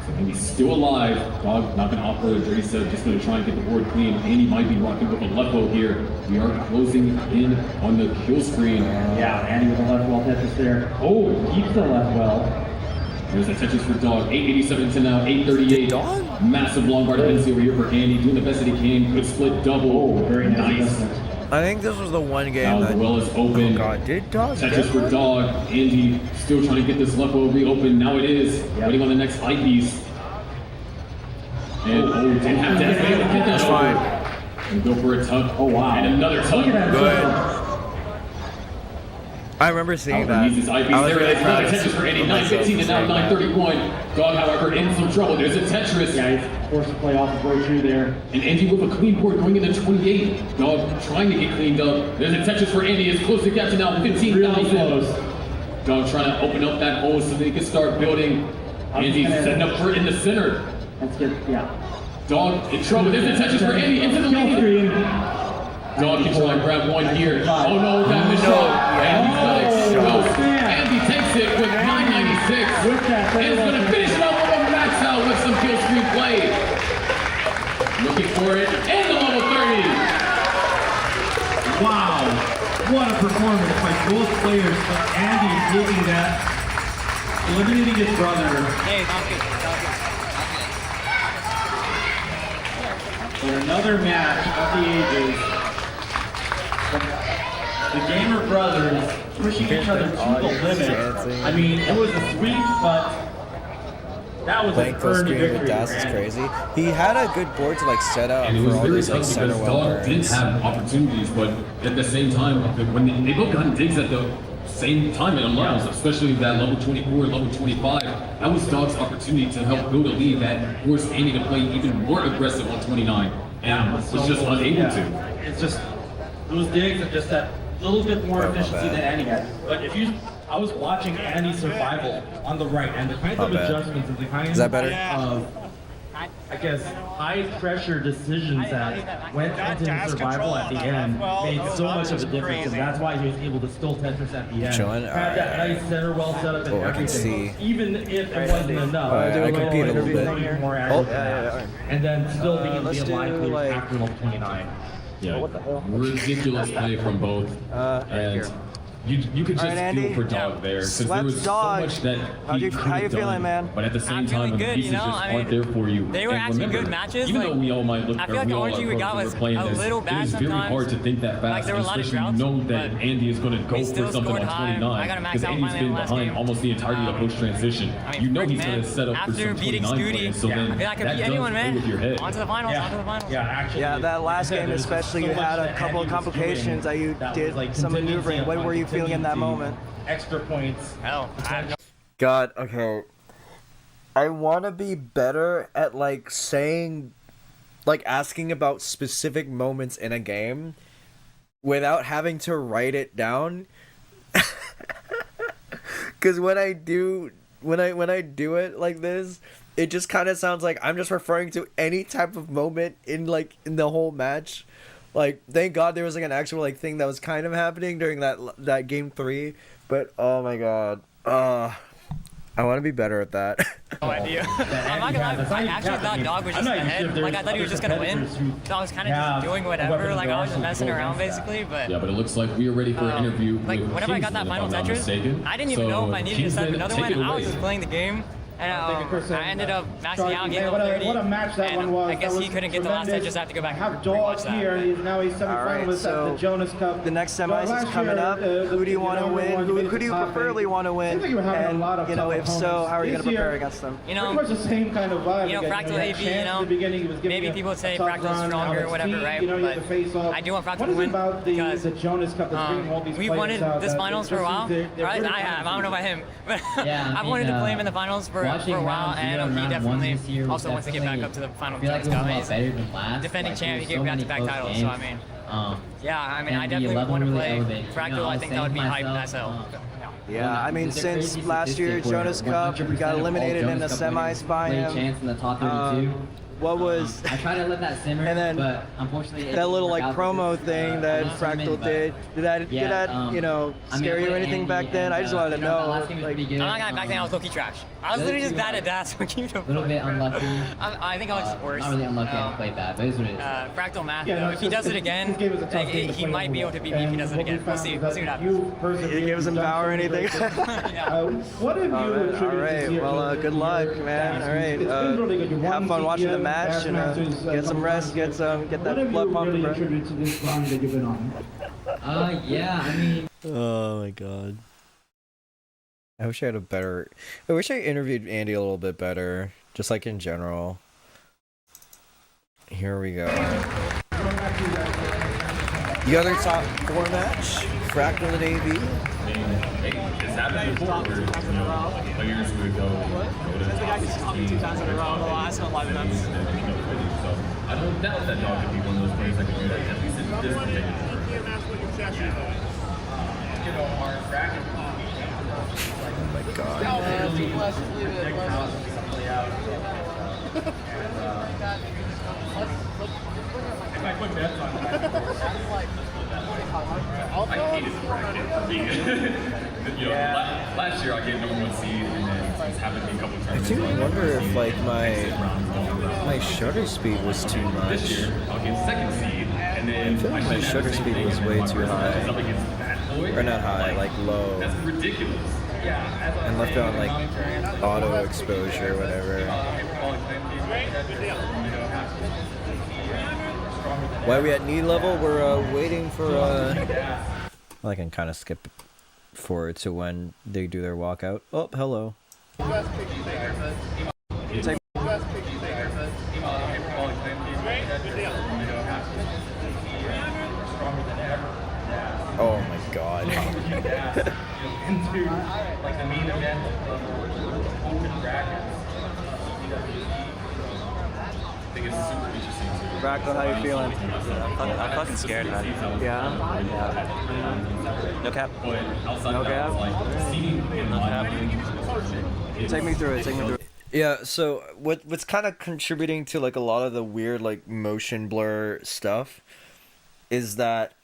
So Andy's still alive. Dog not going to offer a dirty set, just going to try and get the board clean. Andy might be rocking with a left low here. We are closing in on the kill screen. Yeah, Andy with the left well Tetris there. Oh, keeps the left well. There's a Tetris for Dog. 887 to now 838. Dog? Massive long bar dependency over here for Andy, doing the best that he can. Good split double. Oh, very nice. I think this was the one game Now the that. well is open. Oh God, did Dog Tetris get for one? Dog. Andy still trying to get this left well reopened. Now it is. Yep. Waiting on the next eyepiece. And didn't have to get that. That's fine. And go for a tug. Oh, wow. And another tug. Look at that. Good. I remember seeing Albert that. needs his eyepiece. I was There it really is. proud Another of Tetris for Andy. myself 915 to for now saying that. 931. Dog, however, in some trouble. There's a Tetris. Yeah, he's forced to play off the board 2 there. And Andy with a clean board going into 28. Dog trying to get cleaned up. There's a Tetris for Andy. It's close to gap to now 15,000. Really close. Dog trying to open up that hole so that he can start building. Andy's setting up for it in the center. Let's get, yeah. Dog in trouble. There's a Tetris for Andy into the Kill lead. screen. Dog can try and grab one here. Oh no, that missed No. shot. Andy's got it. Oh, Close. man. Andy takes it with 996. With that, And he's going to finish it off with a max out with some kill screen play. Looking for it. And the level 30. Wow, what a performance by both players. But Andy taking that eliminating his brother. Hey, sounds good. For another match of the ages. The Gamer Brothers pushing each other to the limit. I mean, it was a sweep, but that was Playing an full earned screen victory. with Das is crazy. He had a good board to like set up And it for was all very these like tough center because well Dog did turns. have opportunities, but at the same time, when they both got digs at the same time in levels, especially that level 24, level 25, that was Dog's opportunity to help build a lead that forced Andy to play even more aggressive on 29, and was just unable to. It's just those digs are just that little bit more efficiency than Andy had. But if you, I was watching Andy's survival on the right, and the kinds of adjustments and the kinds Is that better? of, I guess, high pressure decisions that went into his survival at the end made so much of a difference, and that's why he was able to still Tetris at the end. Chilling? Had that Alright. nice center well set up and Oh, I can everything. see. Even if it wasn't enough, Alright, I do compete a little interview bit. something more Oh, accurate than yeah, that. And then still being able to let's be alive do, like- after level 29. Yeah, ridiculous play from both, and you could just Alright, feel Andy. for Dog there because there Swept was Dog. so much that How he you could have done, feeling, man? but at the same I'm feeling time, the good, pieces you know? just I aren't mean, there for you. they were And actually remember, good matches, even like, though we all might look, I feel or like we the all energy we are got was playing a this, little bad it is very sometimes. hard to think that Like, fast, there were a lot of especially droughts, know that but Andy is going to go we for still something scored on high. 29 I got a max because out Andy's finally been in the last behind game. almost the entirety of the post transition. I mean, You know he's man, going to set up for after some beating 29 Scooty, plans, so then I feel like I could that beat does anyone, play man. with your head. On to the finals, on to the finals. Yeah, actually. Yeah, that last like I game said, there's especially, so you much had a that couple of Andy was complications doing that you that did was, like, some contingency maneuvering. What upon were you feeling in that contingency, moment? Extra points. Hell, God, okay. I want to be better at like saying, like asking about specific moments in a game without having to write it down. Because when I do it like this, it just kind of sounds like I'm just referring to any type of moment in the whole match. Like, thank God there was like an actual like thing that was kind of happening during that game 3. But oh my God, I want to be better at that. no idea. I'm not gonna lie, I actually thought Dog was just ahead. Like, I thought he was just gonna win. So I was kind of just doing whatever. Like, I was just messing around basically, but. Yeah, but it looks like we are ready for an interview Like, with whenever I got that Kingsman, final if I'm not Tetris, mistaken. I didn't even know if I needed to set up Kingsman, another take one. it I was away. just playing the game. And I ended up maxing out, getting what level a, 30. what a match that and one was. I guess That he was couldn't get the last tremendous. Tetris. I have to go back Have and Dog rewatch that. here. He's now a semifinalist Alright, at so the Jonas Cup. The next So semis last is coming year, up. Who do you want to win? Who do you preferably want to win? Seems like you were having a And lot of you know, tough if so, opponents. how are you This gonna prepare year, against them? You Pretty know, much the same kind of vibe. you know, again. Fractal had AV, you Chance know, at the beginning, he was giving maybe you people would say a tough Fractal's run, stronger, Alex whatever, Pete, right? You know, you had But to face off. I do want Fractal What to is win it about because, the Jonas Cup that's bringing all these we players wanted out this that finals for a just while. seems they're Right? really I have. I don't know about him, but Yeah, I wanted to play him in the finals for a while, and he definitely also wants to get back up to the final Jonas Cup. He's defending champ. He gave back-to-back titles, so I mean, yeah, I mean, I definitely want to play Fractal. I think that would be hype as hell. Yeah, I mean, since last year, Jonas Cup, we got eliminated in the semis by him. What was I tried to let that simmer, and then but unfortunately that little like out promo because, thing that Fractal did? Did that you know, scare you or anything back then? I just wanted to know. Like, I'm not gonna back then. I was low-key trash. I was literally just bad at that, so keep it. a little bit unlucky. I think I was worse. Not really unlucky. I played bad, but it's what it is. Fractal math. Yeah, no, If he does it again, he might be able to beat me if he does it again. We'll see. We'll see what happens. he gives him power or anything? What have you attributed All right. Well, good luck, man. All right. Have fun watching the match and get some rest. Get that blood pumping. Really attributed to this run that you've been on? Yeah, I mean. Oh my God. I wish I had a better. I wish I interviewed Andy a little bit better, just like in general. Here we go. The other top 4 match, Fractal and AV. It's happened before. Players would go to the guy just caught me 2 times in a row in the last 11 months. So I don't doubt that Dog could be one of those players that could do that, at least in this particular. Oh my God. I hated the bracket for being you know, last year I gave number 1 seed and then it's happened to me a couple of I times. do wonder if like my shutter speed was too This much. year I'll get 2nd seed and then I feel like my shutter speed was way too high. It's not like it's that low. Or not high, like low. That's ridiculous. and left it on like auto exposure, whatever. Why are we at knee level? We're waiting for. Well, I can kind of skip forward to when they do their walkout. Oh, hello. Oh my god. Into like the main event of open brackets. I think it's super interesting too. Racco, how you feeling? I'm fucking scared, man. Yeah? No cap. No cap? Take me through it, take me through it. Yeah, so what's kind of contributing to like a lot of the weird like motion blur stuff is that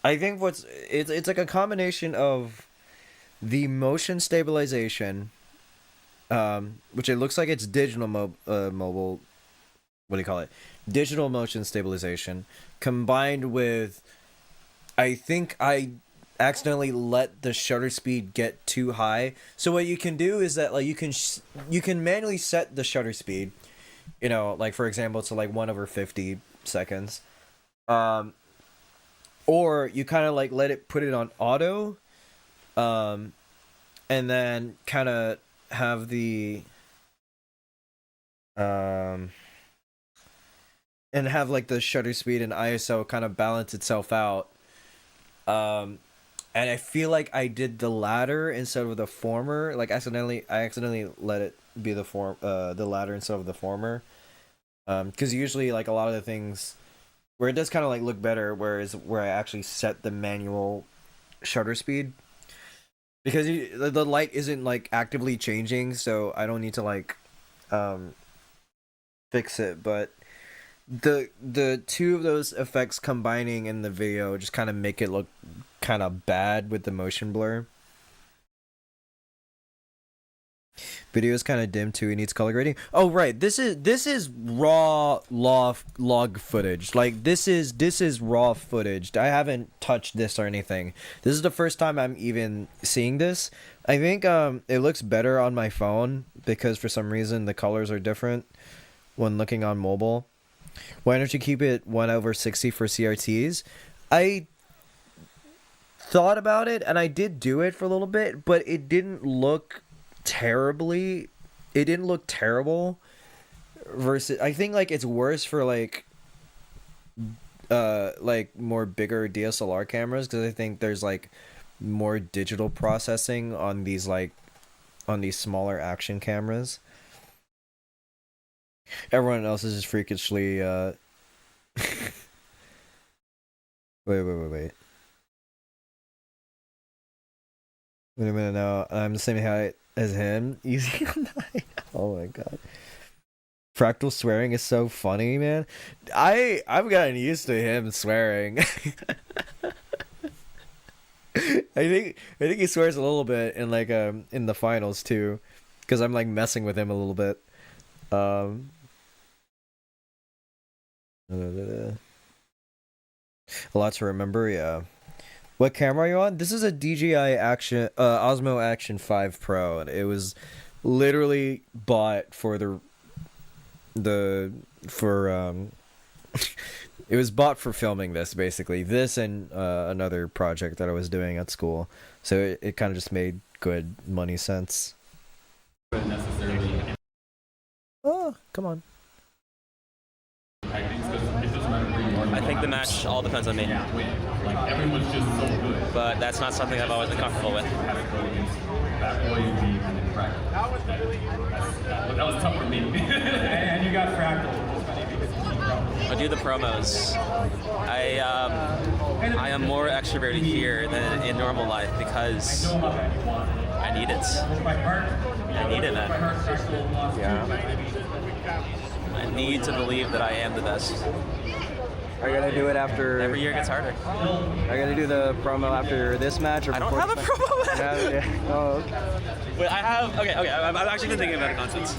I think it's like a combination of the motion stabilization, which it looks like it's digital mobile. What do you call it? Digital motion stabilization, combined with, I think I accidentally let the shutter speed get too high. So what you can do is that like you can manually set the shutter speed, you know, like for example to like 1/50 seconds, or you kind of like put it on auto, and then kind of have the and have like the shutter speed and ISO kind of balance itself out. And I feel like I did the latter instead of the former. Like I accidentally let it be the latter instead of the former. Because usually like a lot of the things where it does kind of like look better, where I actually set the manual shutter speed. Because the light isn't like actively changing, so I don't need to like fix it, but the two of those effects combining in the video just kind of make it look kind of bad with the motion blur. Video is kind of dim too. It needs color grading. Oh right, this is raw log footage. Like this is raw footage. I haven't touched this or anything. This is the first time I'm even seeing this. I think it looks better on my phone because for some reason the colors are different when looking on mobile. Why don't you keep it 1/60 for CRTs? I thought about it and I did do it for a little bit, but it didn't look terrible. Versus I think like it's worse for like more bigger DSLR cameras, because I think there's like more digital processing on these smaller action cameras. Everyone else is just freakishly wait. Wait a minute now. I'm the same height as him. Easy on 9. Oh my god. Fractal swearing is so funny, man. I've gotten used to him swearing. I think he swears a little bit in like in the finals too, because I'm like messing with him a little bit. A lot to remember, yeah. What camera are you on? This is a DJI Osmo Action 5 Pro. It was literally bought for it was bought for filming this, basically. This and another project that I was doing at school. So it kind of just made good money sense. Oh, come on. I think the match all depends on me. Like everyone's just so good. But that's not something I've always been comfortable with. That was tough for me. And you got Fractal. I do the promos. I am more extroverted here than in normal life because I need it. I need it, man. Yeah. I need to believe that I am the best. Are you gonna do it after? Every year gets harder. Are you gonna do the promo after this match or? I don't have a promo match. Yeah. Oh, okay. Wait, I have. Okay. I've actually been thinking about a concept.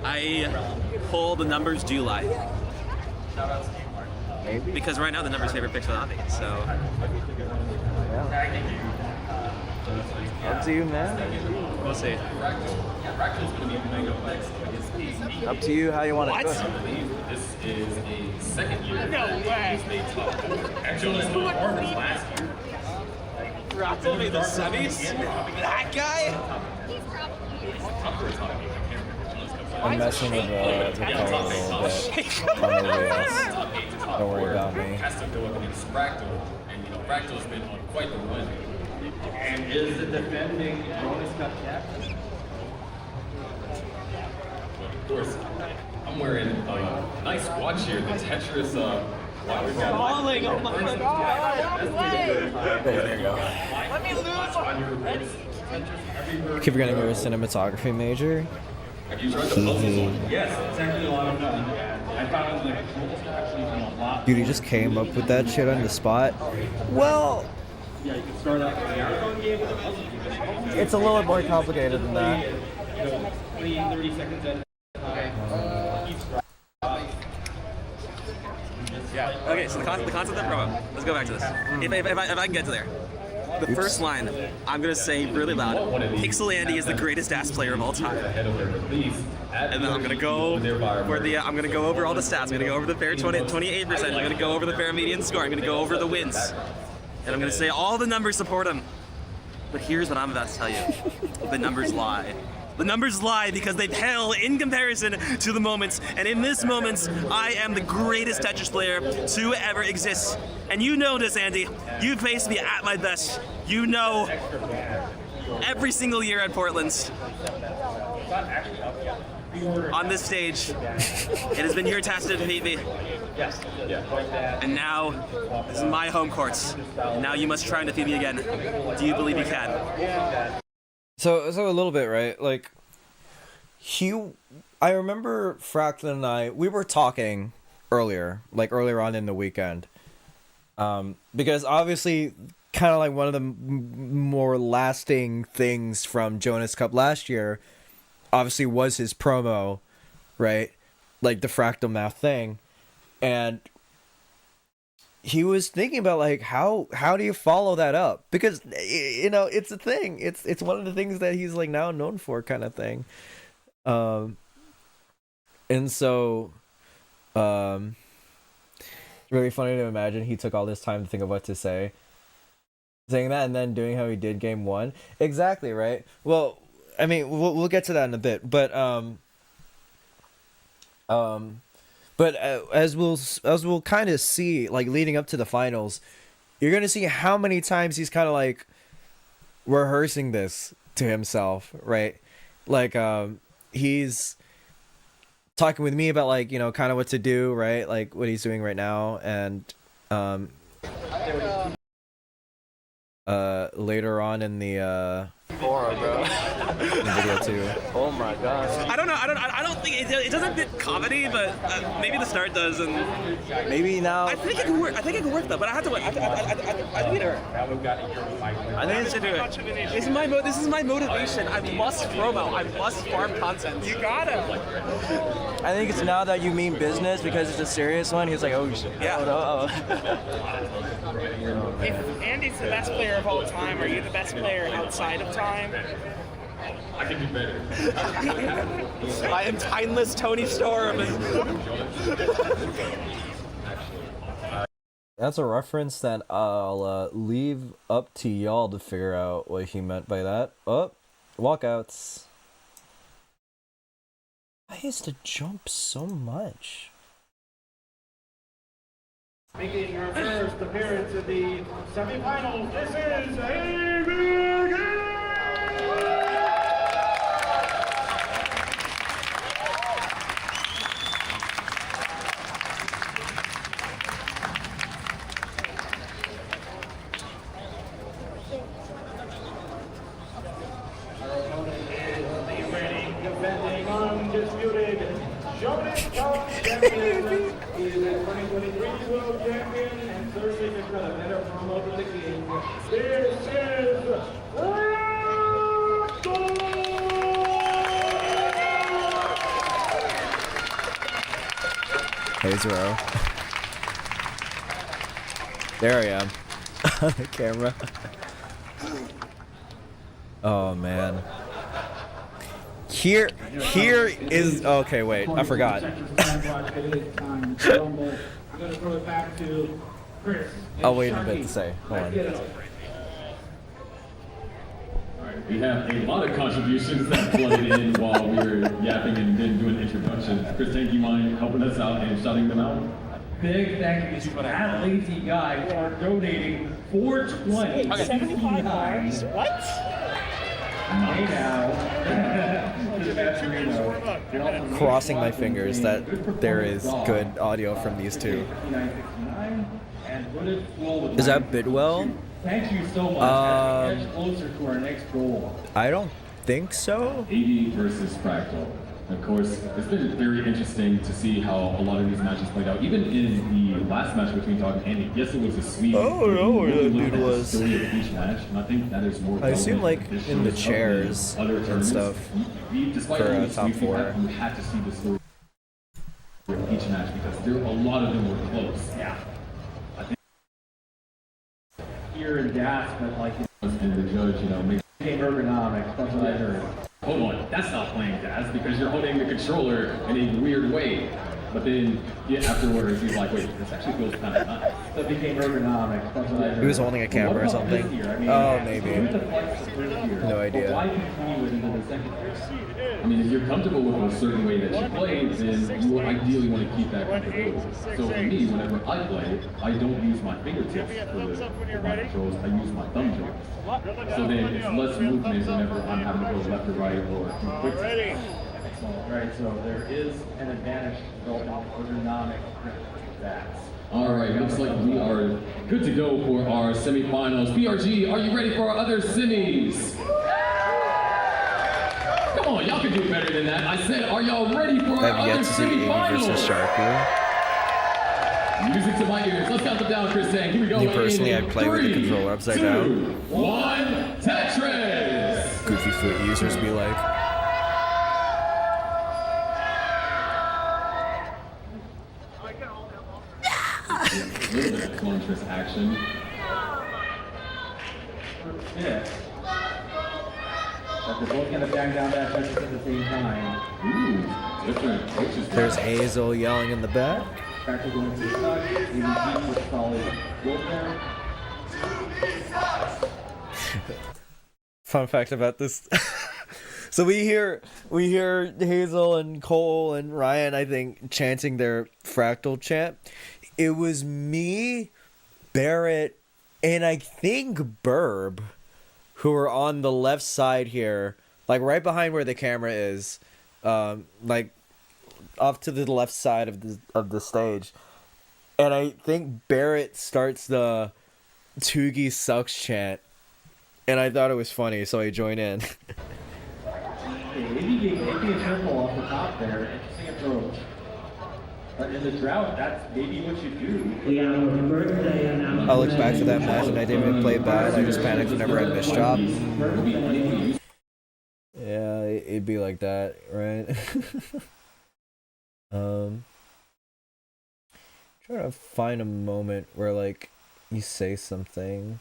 I pull the numbers do lie. Maybe. Because right now the numbers favor Pixel on me. So. Yeah. to you, man. We'll see. Up to you how you want to do it. This is a second year. No way. Jonas Cup last year. Fractal made the semis? That guy? I'm messing with the code a little bit on OBS. Don't worry about me. Has to go up against Fractal, and Fractal's been on quite the run. And is the defending Jonas Cup captain? Of course, I'm wearing a nice watch here, the Tetris Falling, oh my god! There you go. Let me lose! Keep forgetting we were a cinematography major. Have you tried the puzzles? Yes, it's actually a lot of fun. I found the controls are actually a lot. Dude, he just came up with that shit on the spot. Well, Yeah, you can start out with the Aragon game with a puzzle. it's a little more complicated than that. 30 seconds in. Yeah, okay, so the concept of the promo. Let's go back to this. If I can get to there. The first line, I'm gonna say really loud, Pixel Andy is the greatest ass player of all time. And then I'm gonna go over I'm gonna go over all the stats. I'm gonna go over the fair 28%. I'm gonna go over the fair median score. I'm gonna go over the wins. And I'm gonna say all the numbers support him. But here's what I'm about to tell you. The numbers lie. The numbers lie because they pale in comparison to the moments. And in this moment, I am the greatest Tetris player to ever exist. And you know this, Andy. You faced me at my best. You know, every single year at Portland's. On this stage, it has been your task to defeat me. And now, this is my home courts. And now you must try and defeat me again. Do you believe you can? So a little bit, right? Like, I remember Fractal and we were talking earlier on in the weekend. Because obviously, kind of like one of the more lasting things from Jonas Cup last year, obviously was his promo, right? Like the Fractal Math thing. And he was thinking about like how do you follow that up, because it's a thing, it's one of the things that he's like now known for, kind of thing. And so really funny to imagine he took all this time to think of what to say, saying that and then doing how he did game one. Exactly, right? Well, I mean, we'll get to that in a bit, but as we'll kind of see, like leading up to the finals, you're gonna see how many times he's kind of like rehearsing this to himself, right? Like he's talking with me about like kind of what to do, right? Like what he's doing right now, and later on in the Aura, bro. video too. Oh my gosh. I don't know. I don't think it doesn't fit comedy, but maybe the start does, and Maybe now. I think it could work. I think it could work though, but I have to. I need her. I think it's to do it. This is my motivation. I must promo. I must farm content. You gotta. I think it's now that you mean business, because it's a serious one. He's like, oh shit. Yeah. If Andy's the best player of all time, are you the best player outside of time? I can do better. I am timeless Tony Storm. That's a reference that I'll leave up to y'all to figure out what he meant by that. Oh, walkouts. Why is to jump so much? Making her first appearance in the semifinals, this is defending undisputed Jonas Cup champion. He is a 2023 world champion, and certainly can cut a better promo than the king. This is Hey, Zero. There I am. On the camera. Oh man. Here is okay. Wait, I forgot. I'll wait a bit to say. Hold on. We have a lot of contributions that flooded in while we were yapping and didn't do an introduction. Chris, do you mind helping us out and shouting them out? Big thank you to that lazy guy for donating 420. Okay. 75 bars. What? Hey now. Crossing my fingers that there is good audio from these two. Is that Bidwell? Thank you so much. Edge closer to our next goal. I don't think so. AD versus Fractal. Of course, it's been very interesting to see how a lot of these matches played out. Even in the last match between Dog and Andy, yes, it was a sweep. Oh, no, where that dude was. Story of each match, and I think that is more. I assume like in the chairs and stuff Despite for all the top sweeps we 4. had, you had to see the story of each match because there a lot of them were close. Yeah. I think here in gas, but like and the judge, makes ergonomics. That's what I heard. hold on, that's not playing Daz because you're holding the controller in a weird way. But then afterwards, he's like, wait, this actually feels kind of nice. So it became ergonomics. That's what I heard. He was holding a camera or something. Oh, maybe. No idea. Why continue it into the second year? I mean, if you're comfortable with a certain way that you play, then you ideally want to keep that comfortability. So for me, whenever I play, I don't use my fingertips for my controls. I use my thumb joints. So then it's less movement whenever I'm having to go left or right or quick. Right, so there is an advantage built in ergonomic bats. All right, looks like we are good to go for our semifinals. PRG, are you ready for our other semis? Come on, y'all can do better than that. I said, are y'all ready for our I've other yet to see Amy versus semifinals? Sharky. Music to my ears. Let's count them down, Chris. Here we go. Me personally, I play with the controller upside down. 1, Tetris. Goofy foot users be like. A little bit of cluntrous action. Yeah. But they're both going to bang down that Tetris at the same time. Ooh, different approaches. There's Hazel yelling in the back. Fractal going to the side. ABG with solid gold there. Fun fact about this. So we hear Hazel and Cole and Ryan, I think, chanting their Fractal chant. It was me, Barrett, and I think Burb, who were on the left side here, like right behind where the camera is, like off to the left side of the stage. And I think Barrett starts the Toogie sucks chant, and I thought it was funny, so I joined in. Maybe a triple off the top there. Interesting approach. But in the drought, that's maybe what you do. I looked back to that match and I didn't even play bad. I just panicked whenever I missed drop. Yeah, it'd be like that, right? Trying to find a moment where like you say something.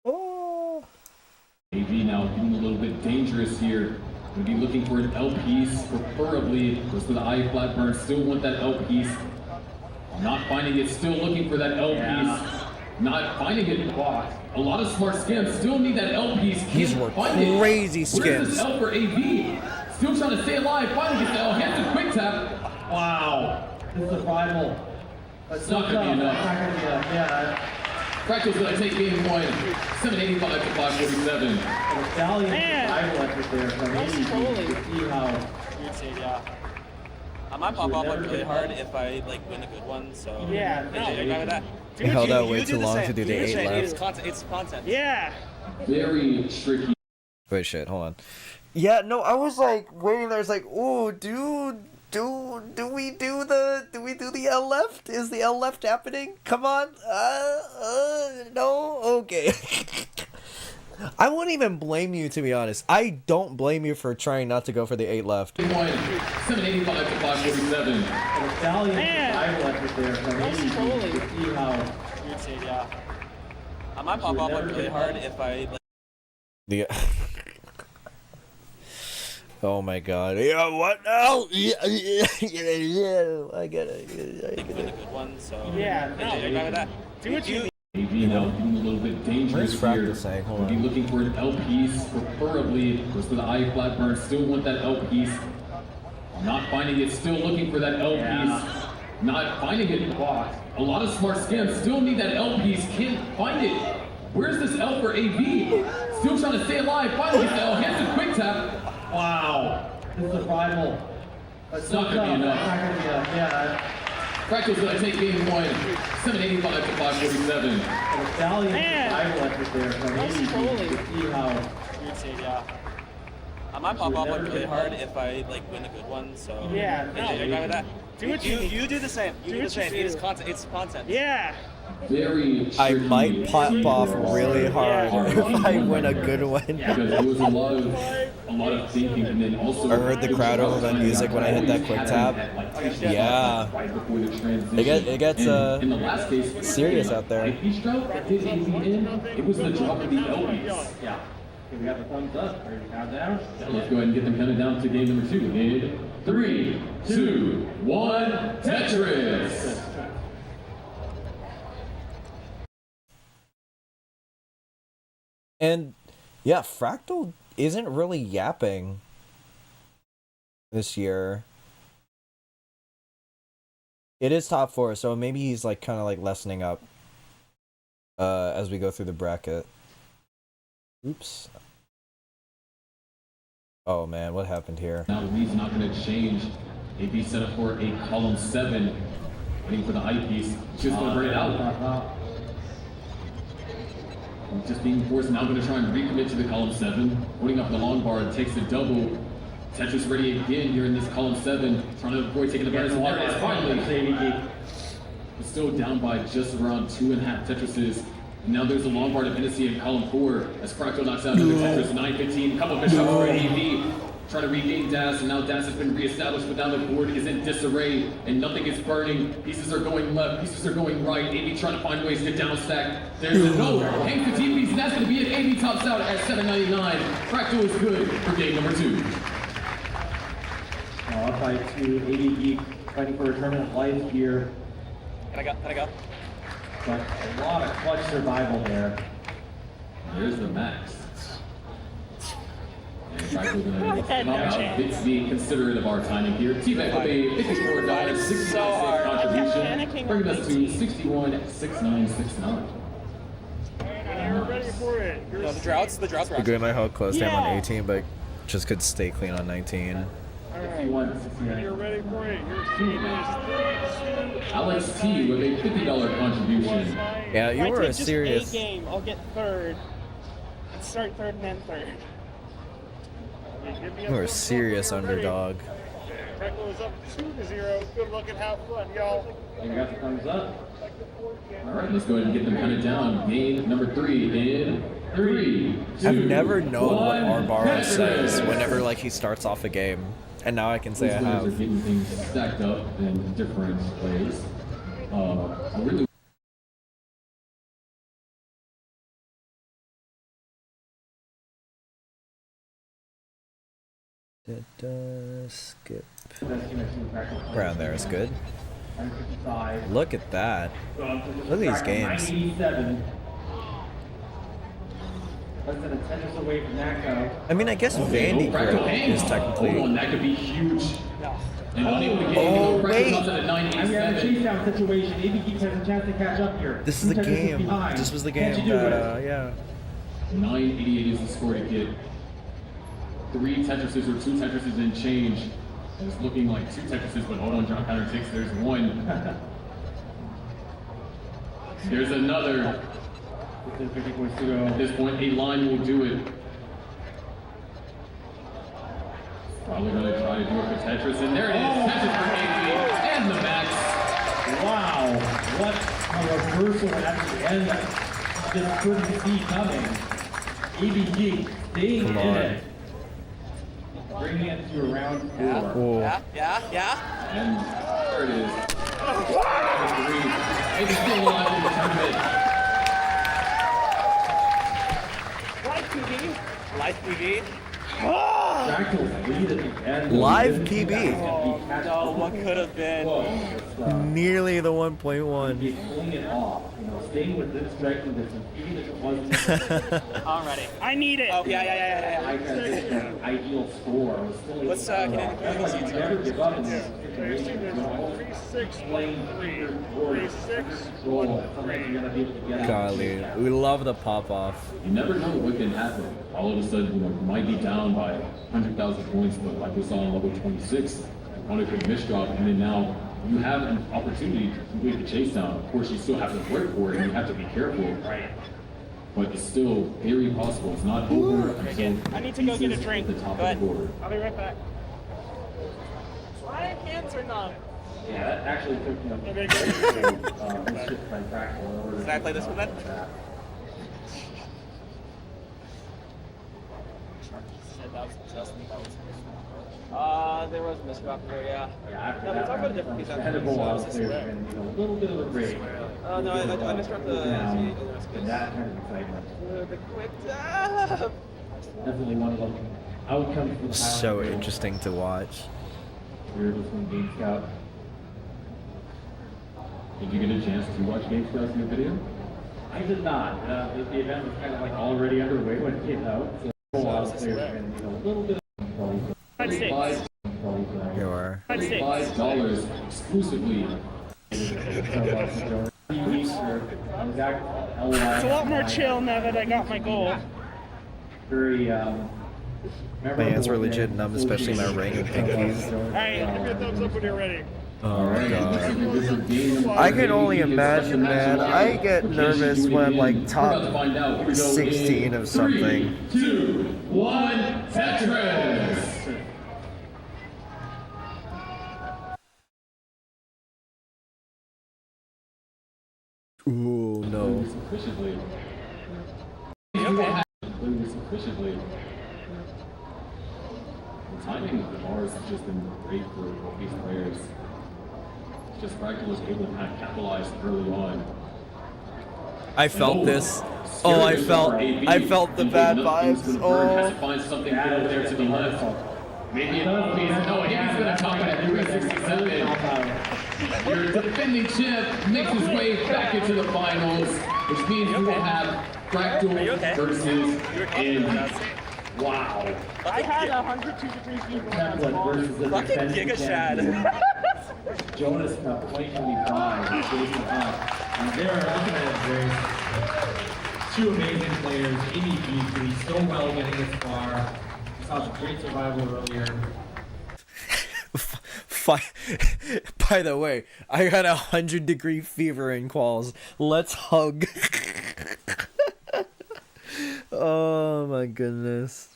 Oh. AV now getting a little bit dangerous here. Gonna be looking for an L piece, preferably goes for the eye flat burn. Still want that L piece. Not finding it, still looking for that L piece. Not finding it. A lot of smart skims still need that L piece. These were crazy skims. Where's this L for AV? Still trying to stay alive. Finally gets the L. Hits the quick tap. Wow. This is survival. It's not gonna be enough. Yeah. Fractal's gonna take game one, 785 to 547. The Stallion survival effort there from ABG to see how. Yeah. I might pop off like really hard if I like win a good one. So Yeah, no. I that. He held out way too long to do the 8 left. It's content. Yeah. Very tricky. Wait, shit, hold on. Yeah, no, I was like waiting there. I was like, oh, dude, do we do the L left? Is the L left happening? Come on. No, okay. I wouldn't even blame you, to be honest. I don't blame you for trying not to go for the 8 left. 785 to 547. The Stallion survival effort there from ABG to see how. Yeah. I might pop off like really hard if I. The. Oh my god. Yeah, what now? Yeah, I get it. Like win a good one, so. Yeah, no. You're fine with that? Do what you need. Maybe now being a little bit dangerous Where's here. Fractal saying? Hold We'll be on. looking for an L piece, preferably goes for the eye flat burn. Still want that L piece. Not finding it. Still looking for that L piece. Not finding it. A lot of smart scams still need that L piece. Can't find it. Where's this L for AV? Still trying to stay alive. Finally gets the L. Hands a quick tap. Wow. This is survival. It's not gonna be enough. Yeah. Fractal's gonna take game one. 785 to 547. Valiant survival effort there from AV. See how. Yeah. I might pop off like really hard if I like win a good one, so. Yeah, no. You're fine with that? Do what you need. You do the same. You do the same. It is content. It's content. Yeah. Very I tricky. might pop off really hard if I win a good one. Because there was a lot of thinking, and then also I heard the crowd over the music when I hit that quick tap. Yeah. Right before the transition. It gets in the last case, serious out there. IP stroke that did AV in, it was the drop of the Elvis. Yeah. Okay, we got the thumbs up. Ready to count down? Let's go ahead and get them counted down to game number 2. In 3, 2, 1, Tetris. And yeah, Fractal isn't really yapping this year. It is top 4, so maybe he's like kind of like lessening up as we go through the bracket. Oops. Oh man, what happened here? Now the lead's not going to change. AB set up for a column 7, waiting for the eyepiece. Just going to bring it out. Just being forced, now going to try and recommit to the column 7. Putting up the long bar, takes the double. Tetris ready again here in this column 7. Trying to avoid taking the bonus, and there it is, finally. It's still down by just around 2.5 Tetrises. And now there's a long bar dependency in column 4 as Fractal knocks out another Tetris. 9:15, couple of missions for AV. Trying to regain Das, and now Das has been reestablished, but now the board is in disarray, and nothing is burning. Pieces are going left, pieces are going right. AV trying to find ways to down stack. There's a no. Hangs the team piece, and that's going to be it. AV tops out at 799. Fractal is good for game number 2. Up by 2, 80 Geek fighting for a tournament life here. Can I go? But a lot of clutch survival there. There's the max. And Fractal's going to come out. It's being considerate of our timing here. T-Vet with a $54.60 contribution, bringing us to 616969. You're ready for it. No, the droughts. We're good. My whole close time on 18, but just could stay clean on 19. You're ready for it. Your team is Alex T with a $50 contribution. Yeah, you were a just serious. a game, I'll get third. Let's start third and then third. You were a serious underdog. Fractal is up 2-0. Good luck and have fun, y'all. You got the thumbs up. All right, let's go ahead and get them counted down. Game number 3 in 3, 2, I've never known what 1, Arbaro says Tetris. whenever like he starts off a game, and now I can say These I players are have. getting things stacked up in different ways. I really Skip. Around there is good. Look at that. Look at these games. 97. Less than a Tetris away from that guy. I mean, I guess Vandy is technically. Hold on, that could be huge. And unable to get Oh, wait. comes at a I mean, a 987. chase down situation. AB Geeks has a chance to catch up here. This is the 2 Tetrises game. behind. This was the Can't game you do it? that, yeah. 988 is the score to get. 3 Tetrises or 2 Tetrises in change. And it's looking like 2 Tetrises, but hold on, John counter 6. There's 1. There's another. At this point, a line will do it. Probably going to try to do it for Tetris, and there it is. Tetris for AV and the max. Wow, what a reversal at the end that just couldn't see coming. EBG staying in it. Bringing it to round 4. Yeah. And there it is. It's still alive in the tournament. PB. Live PB. No, what could have been? Nearly the 1.1. I'm ready. I need it. Oh, yeah. Ideal score. What's, can you see it? Never give up in this. 3-6-1-3. Golly, we love the pop off. You never know what can happen. All of a sudden, you might be down by 100,000 points, but like we saw on level 26, on a good miss drop, and then now you have an opportunity to complete the chase down. Of course, you still have to work for it, and you have to be careful. Right. But it's still very possible. It's not over until I need to go get a drink. at the top Go ahead. of the board. I'll be right back. Why hands are not? Yeah, that actually took Okay, Can I play this one then? There was a misdrop there, yeah. No, we're talking about a different piece after this. a little bit of a break. No, I misdropped the That kind of excitement. the quick tap. Definitely one of the outcomes from So interesting to watch. We're listening to Game Scout. Did you get a chance to watch Game Scouts in the video? I did not. The event was kind of like already underway when it came out. So a lot of players been a little bit. Here are. $5 exclusively. It's a lot more chill now that I got my goal. Very My hands were legit numb, especially my ring and pinkies. Alright, give me a thumbs up when you're ready. Oh my god. I can only imagine, man. I get nervous when I'm like top 16 of something. 3, 2, 1, Tetris! Ooh, no. Sufficiently. Sufficiently. The timing of the bars has just been great for both these players. It's just Fractal was able to kind of capitalize early on. I felt this. Oh, I felt the bad vibes. Has Oh. to find something good over there to the left. Maybe no, he's gonna top it at 367. Your defending champ makes his way back into the finals, which means we will have Fractal versus in. Wow. I had 102 degrees fever when I was versus the Fucking Giga Shad. Jonas Cup 2025 is facing up. And there, looking at it, there's two amazing players. ADG doing so well getting this far. We saw some great survival earlier. By the way, I got 100-degree fever in quals. Let's hug. Oh my goodness.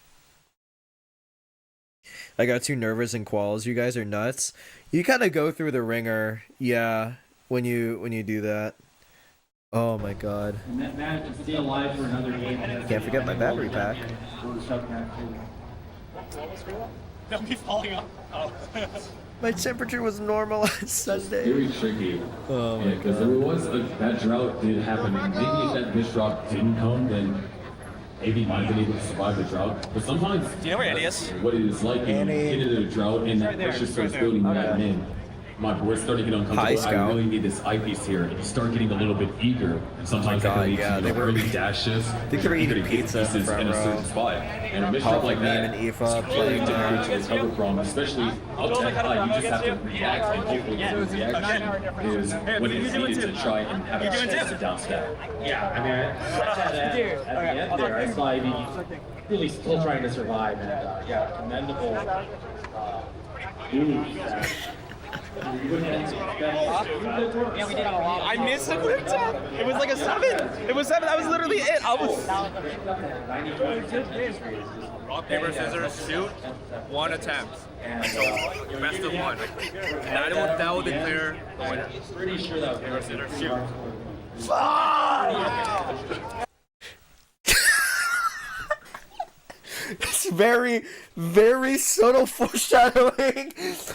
I got too nervous in quals. You guys are nuts. You kind of go through the ringer, yeah, when you do that. Oh my god. Matt can stay alive for another game. Can't forget my battery pack. Don't be falling off. Oh. My temperature was normal on Sunday. Very tricky. Oh my Because god. there was that drought did happen. Maybe if that this drop didn't come, then maybe might have been able to survive the drought. But sometimes Do you know where Andy is? what it is like when you get into a drought and that pressure starts building that in. My board's starting to get uncomfortable. Hi, Scout. I really need this eyepiece here. And you start getting a little bit eager. And sometimes that God, can lead yeah, to they were- early dashes. I think they were eating pizza in the pieces front in a row. certain spot. And a mission Half like of me that, and Aoife it's really playing difficult to recover from, especially up that high. You just have to react and hopefully the reaction is when it's needed to try and have a chance to downstep. Yeah, I mean, at the end there, I saw ABG really still trying to survive, and yeah, commendable move that you wouldn't expect. Yeah, we did have a lot. I missed a quick tap. It was like a 7. It was 7. That was literally it. I was. Rock, paper, scissors, shoot. 1 attempt. So, best of 1. That will declare the winner. Pretty sure that Paper, scissors, shoot. This very, very subtle foreshadowing.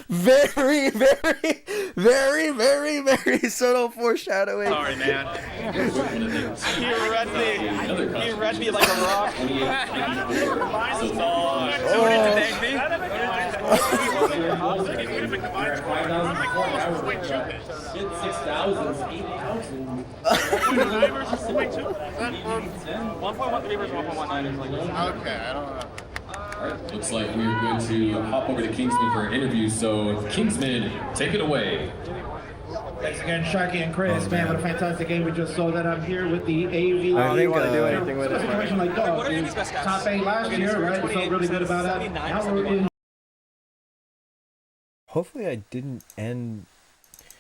Very, very, very, very, very subtle foreshadowing. Sorry, man. He read me like a rock. Don't need to thank me. Okay, I don't know. Alright, looks like we're going to hop over to Kingsman for an interview, so Kingsman, take it away. Thanks again, Sharky and Chris, man, what a fantastic game we just saw. That I'm here with the AV. I think want to do anything with it. Situation like that. Top 8 last year, right? We felt really good about that. Now we're in. Hopefully I didn't end...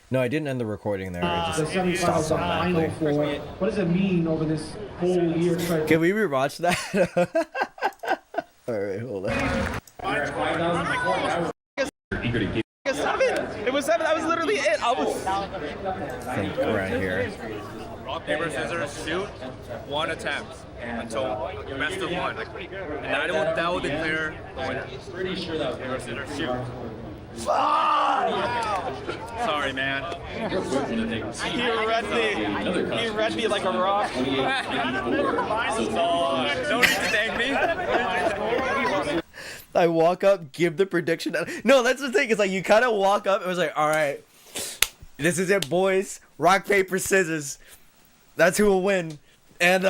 No, I didn't end the recording there. I The just semifinals, stopped the final automatically. four. What does it mean over this whole year? Can we rewatch that? Alright, hold on. It was 7. That was literally it. I was. I think around here. Rock, paper, scissors, shoot. 1 attempt until best of 1. And that will declare the winner. Pretty sure that was paper, scissors, shoot. Sorry, man. He read me like a rock. Don't need to thank me. I walk up, give the prediction. No, that's the thing. It's like you kind of walk up and was like, all right, this is it, boys. Rock, paper, scissors. That's who will win. And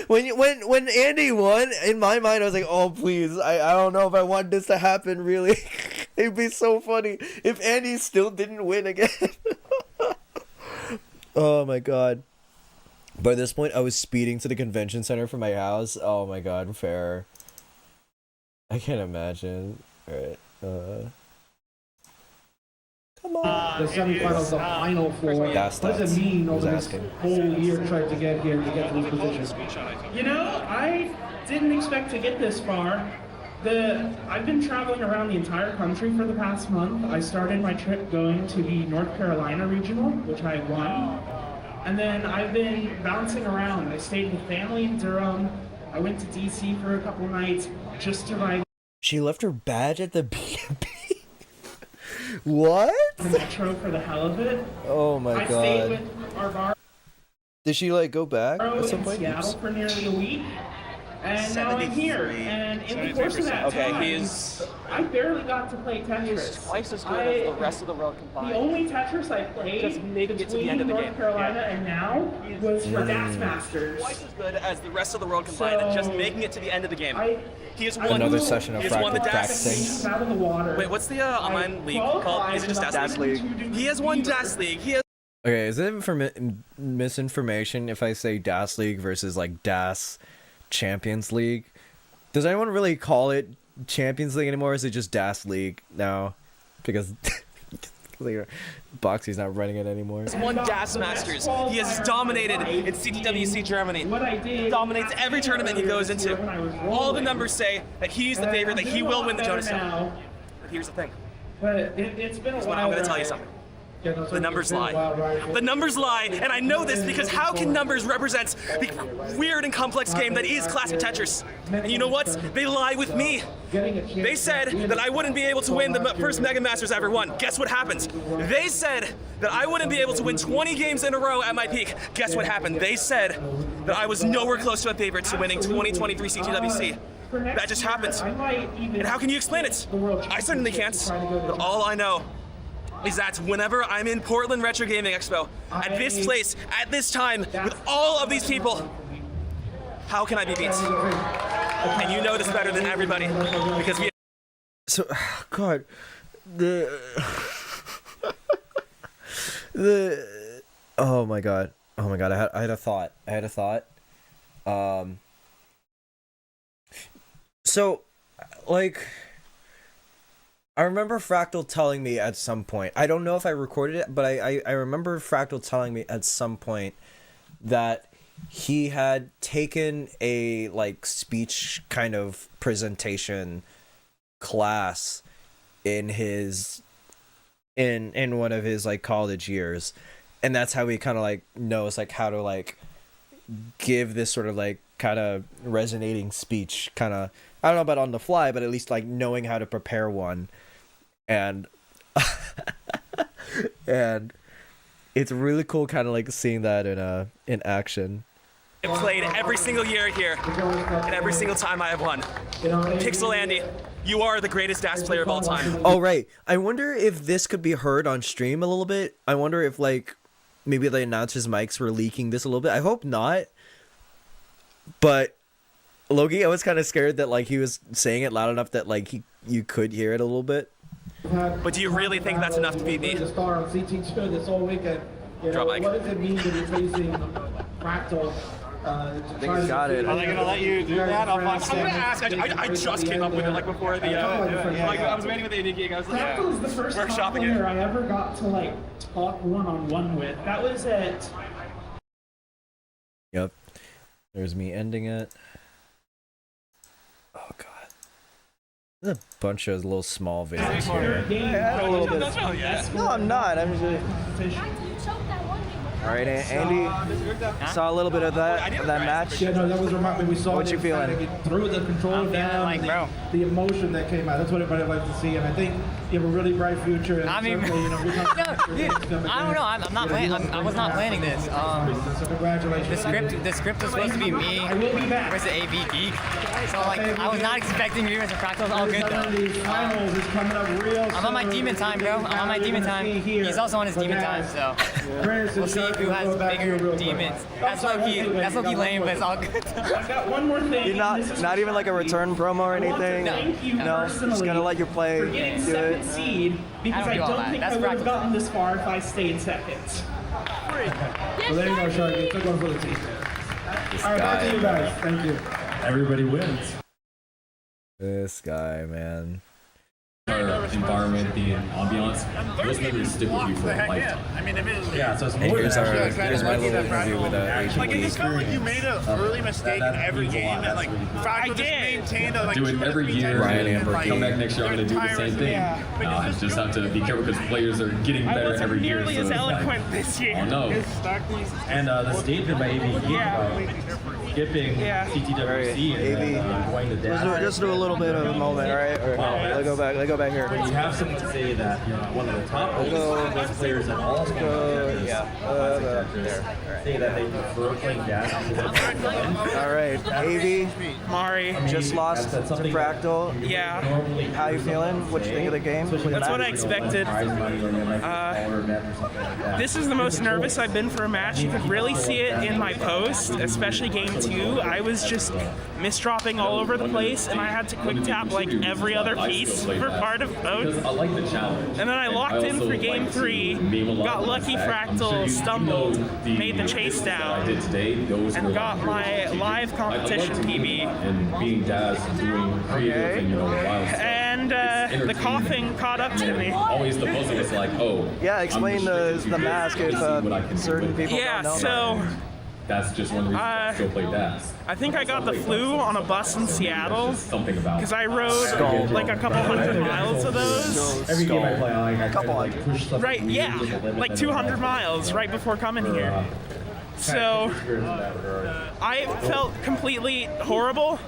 when Andy won, in my mind, I was like, oh, please. I don't know if I want this to happen, really. It'd be so funny if Andy still didn't win again. Oh, my God. By this point, I was speeding to the convention center from my house. Oh, my God, fair. I can't imagine. All right. Come on. The semifinals, the final four. What does it mean over this whole year trying to get here, to get to this position? You know, I didn't expect to get this far. I've been traveling around the entire country for the past month. I started my trip going to the North Carolina regional, which I won. And then I've been bouncing around. I stayed with family in Durham. I went to DC for a couple nights just to ride. She left her badge at the B&B? What? The metro for the hell of it. Oh my I God. stayed with our bar Did she like go back at some in point? Seattle for nearly a week. And now I'm here, and in the course of that time, I barely got to play Tetris. He's twice as good as the rest of the world combined. The only Tetris I played Just making it to the end of the North game. Carolina and now was for Gas Masters. Twice as good as the rest of the world combined, and just making it to the end of the game. He has won. Another session of he has won the fractal DAS. practicing. Out of the water. Wait, what's the online league called? Is it just DAS League? He has won DAS League. He has. Okay, is it misinformation if I say DAS League versus like DAS Champions League? Does anyone really call it Champions League anymore, or is it just DAS League now? Because Boxy's not running it anymore. He's won DAS Masters. He has dominated in CTWC Germany. He dominates every tournament he goes into. All the numbers say that he's the favorite, that he will win the Jonas Cup. But here's the thing. But it's been a while. I'm going to tell you something. The numbers lie. The numbers lie, and I know this because how can numbers represent the weird and complex game that is Classic Tetris? And you know what? They lie with me. They said that I wouldn't be able to win the first Mega Masters I ever won. Guess what happened? They said that I wouldn't be able to win 20 games in a row at my peak. Guess what happened? They said that I was nowhere close to a favorite to winning 2023 CTWC. That just happened. And how can you explain it? I certainly can't. But all I know is that whenever I'm in Portland Retro Gaming Expo, at this place, at this time, with all of these people, how can I be beat? And you know this better than everybody, because we. So, God, the oh my God, I had a thought. So, like, I remember Fractal telling me at some point, I don't know if I recorded it, but I remember Fractal telling me at some point that he had taken a like speech kind of presentation class in his in one of his like college years, and that's how he kind of like knows like how to like give this sort of like kind of resonating speech, kind of, I don't know about on the fly, but at least like knowing how to prepare one. And and it's really cool kind of like seeing that in action. I played every single year here, and every single time I have won. Pixel Andy, you are the greatest DAS player of all time. Oh, right. I wonder if this could be heard on stream a little bit. I wonder if, like, maybe the announcers' mics were leaking this a little bit. I hope not. But, Loki, I was kind of scared that, like, he was saying it loud enough that, like, you could hear it a little bit. But do you really think that's enough to beat me? Star on CT2 this whole weekend. Drop mic. What does it mean to be facing Fractal? I think he's got it. Are they gonna let you do that? I'm gonna ask. I just came up with it like before the. Like I was waiting with the AD gig. I was like, Fractal was the first top player I ever got to like talk one-on-one with. That was at. Yep. There's me ending it. Oh god. There's a bunch of little small videos here. Yeah, a little bit. No, I'm not. I'm just. All right, Andy, saw a little bit of that match. Yeah, no, that was remarkable. We saw what you feeling? Through the controller down, like, bro, the emotion that came out. That's what everybody likes to see, and I think you have a really bright future. And I mean, certainly, you know, dude, I don't know. I'm not planning. I was not planning this. So congratulations. The script was supposed to be me versus AV Geek. So like, I was not expecting me versus Fractal. All good though. I'm on my demon time, bro. I'm on my demon time. He's also on his demon time, so we'll see who has bigger demons. That's low-key lame, but it's all good. I've got one more thing. You're not even like a return promo or anything. No, just gonna let you play. For getting second seed, because I don't think I would have gotten this far if I stayed second. Well, there you go, Sharky. You took one for the team. All right, back to you guys. Thank you. Everybody wins. This guy, man. Our environment, the ambiance, those memories stick with you for a lifetime. I mean, Yeah, so it's And more here's my little interview with like it just felt like you made an early mistake in every game, and like Fractal just maintained a like. do it every year. Ryan Amber. Come back next year, I'm going to do the same thing. Just have to be careful because players are getting better every year. Nearly as eloquent this year. Oh no. And the statement by AV about skipping CTWC and going to DAS. Just do a little bit of a moment, all right? Let's go back. Let's go back here. You have something to say that you're one of the top best players in all Tetris. Say that they prefer playing DAS. All right, AV. Mari. Just lost to Fractal. Yeah. How you feeling? What you think of the game? That's what I expected. This is the most nervous I've been for a match. You could really see it in my post, especially game 2. I was just misdropping all over the place, and I had to quick tap like every other piece for part of post. I like the challenge. And then I locked in for game 3, got lucky Fractal, stumbled, made the chase down, and got my live competition PB. And being DAS and doing creative and wild stuff. And the coughing caught up to me. Always the puzzle is like, oh. Yeah, explain the mask if certain people don't know. So that's just one reason to still play DAS. I think I got the flu on a bus in Seattle because I rode like a couple hundred miles of those. Every game I play, I push stuff. Right, yeah, like 200 miles right before coming here. So I felt completely horrible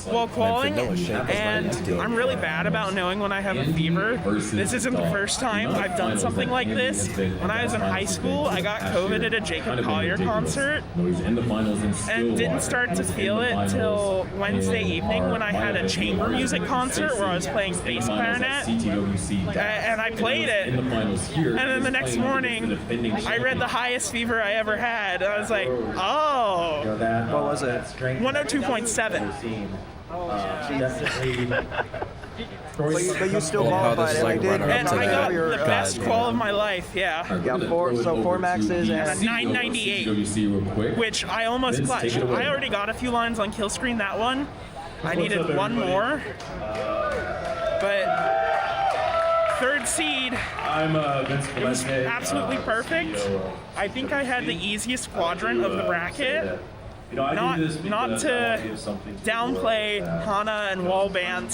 while qualling, and I'm really bad about knowing when I have a fever. This isn't the first time I've done something like this. When I was in high school, I got COVID at a Jacob Collier concert and didn't start to feel it till Wednesday evening when I had a chamber music concert where I was playing bass clarinet, and I played it. And then the next morning, I read the highest fever I ever had. I was like, oh. What was it? 102.7. But you still qualified and you did. And I got the best qual of my life, yeah. Yeah, four maxes and 998, which I almost clutched. I already got a few lines on kill screen that one. I needed one more, but third seed was absolutely perfect. I think I had the easiest quadrant of the bracket. Not to downplay Hana and Wallband.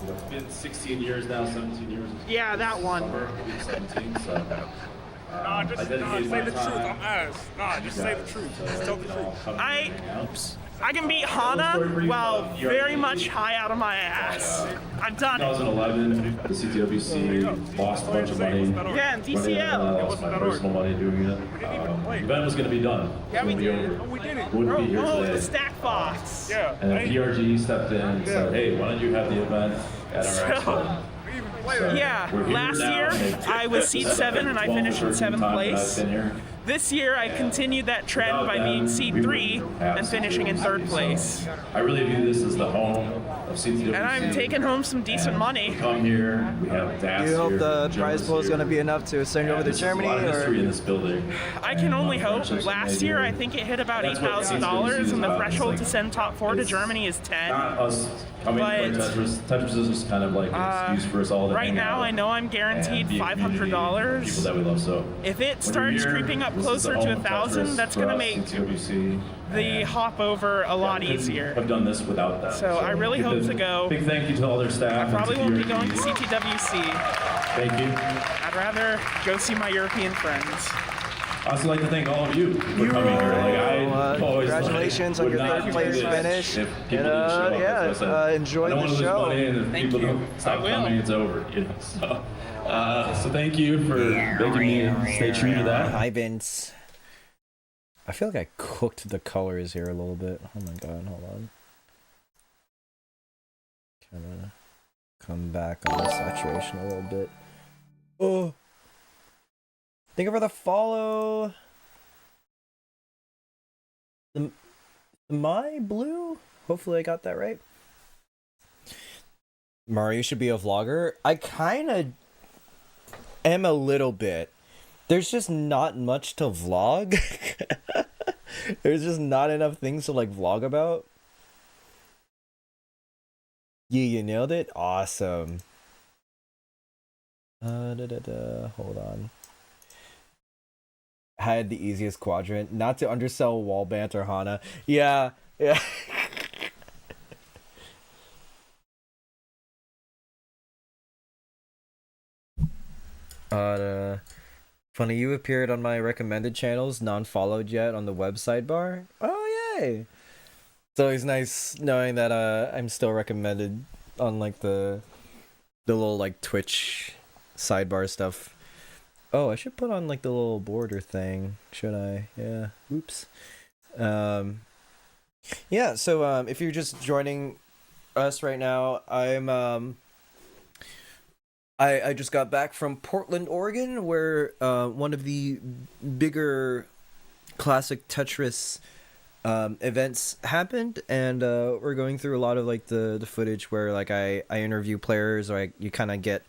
It's been 16 years now, 17 years. Yeah, that one. Nah, just say the truth. I'm ass. Nah, just say the truth. Just tell the truth. I can beat Hana while very much high out of my ass. I'm done. 2011, the CTWC lost a bunch of money. Yeah, and DCL. Lost my personal money doing it. The event was going to be done. Yeah, we did it. We did it. Wouldn't be here Oh, the today. Stack Fox. Yeah. And then PRG stepped in and said, hey, why don't you have the event at our expo? Yeah, last year I was seed 7 and I finished in 7th place. This year I continued that trend by being seed 3 and finishing in 3rd place. I really view this as the home of CTWC. And I'm taking home some decent money. Come here, we have DAS Do you hope here, the Jonas prize pool is here. going to be enough to send you over to There's a Germany? lot of history in Or this building. I can only hope. Last year I think it hit about $8,000 and the threshold to send top 4 to Germany is 10. Not us coming to play Tetris. Tetris is just kind of like an excuse for us all to Right hang now out I know I'm guaranteed and be a community of people that we $500. love. So If it when starts you're here, creeping up this is closer the to home of 1,000, Tetris that's for gonna us, make CTWC. the hop over a lot couldn't easier. have done this without them. So I really give hope a to go. Big thank you to all their staff. I probably and won't be PRG. going to CTWC. Thank you. I'd rather go see my European friends. I also like to thank all of you for coming here. Like I always congratulations on would your not 3rd place do this finish. if And, people didn't show up. yeah, That's what I said. enjoy I don't the want to show. lose money, and if people don't stop coming, it's over. You know. So thank you for making me stay true to that. Hi, Vince. I feel like I cooked the colors here a little bit. Oh my god, hold on. Kind of come back on the saturation a little bit. Oh. Thank you for the follow. The My Blue? Hopefully I got that right. Mario should be a vlogger. I kind of am a little bit. There's just not much to vlog. There's just not enough things to like vlog about. Yeah, you nailed it. Awesome. Hold on. Had the easiest quadrant. Not to undersell wall banter Hana. Yeah. Funny, you appeared on my recommended channels, non-followed yet on the web sidebar. Oh yay! It's always nice knowing that I'm still recommended on like the little like Twitch sidebar stuff. Oh, I should put on like the little border thing, should I? Yeah. Oops. Yeah. So if you're just joining us right now, I just got back from Portland, Oregon, where one of the bigger classic Tetris events happened, and we're going through a lot of like the footage where like I interview players, or you kind of get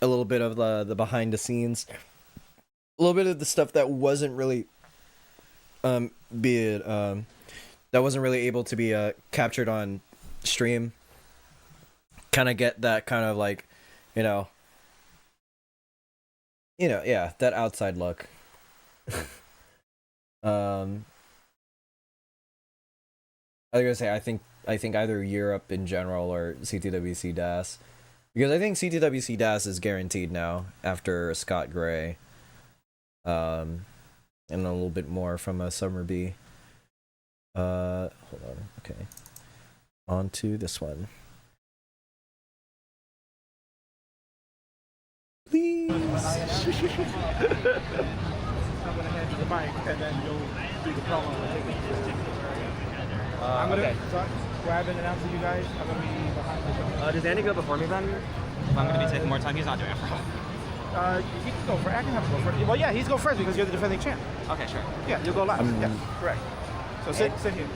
a little bit of the behind the scenes, a little bit of the stuff that wasn't really that wasn't really able to be captured on stream. Kind of get that kind of like, yeah, that outside look. I was gonna say I think either Europe in general or CTWC DAS, because I think CTWC DAS is guaranteed now after Scott Gray, and a little bit more from a Summer B. Hold on, okay, on to this one. Please. I'm gonna hand you the mic, and then you'll do the promo. I'm gonna grab and announce to you guys. I'm gonna be behind the show. Does Andy go before me then? If I'm gonna be taking more time, he's not doing it for me. He can go first. I can have him go first. Well, yeah, he's go first because you're the defending champ. Okay, sure. Yeah, you'll go last. Yeah, correct. So sit here.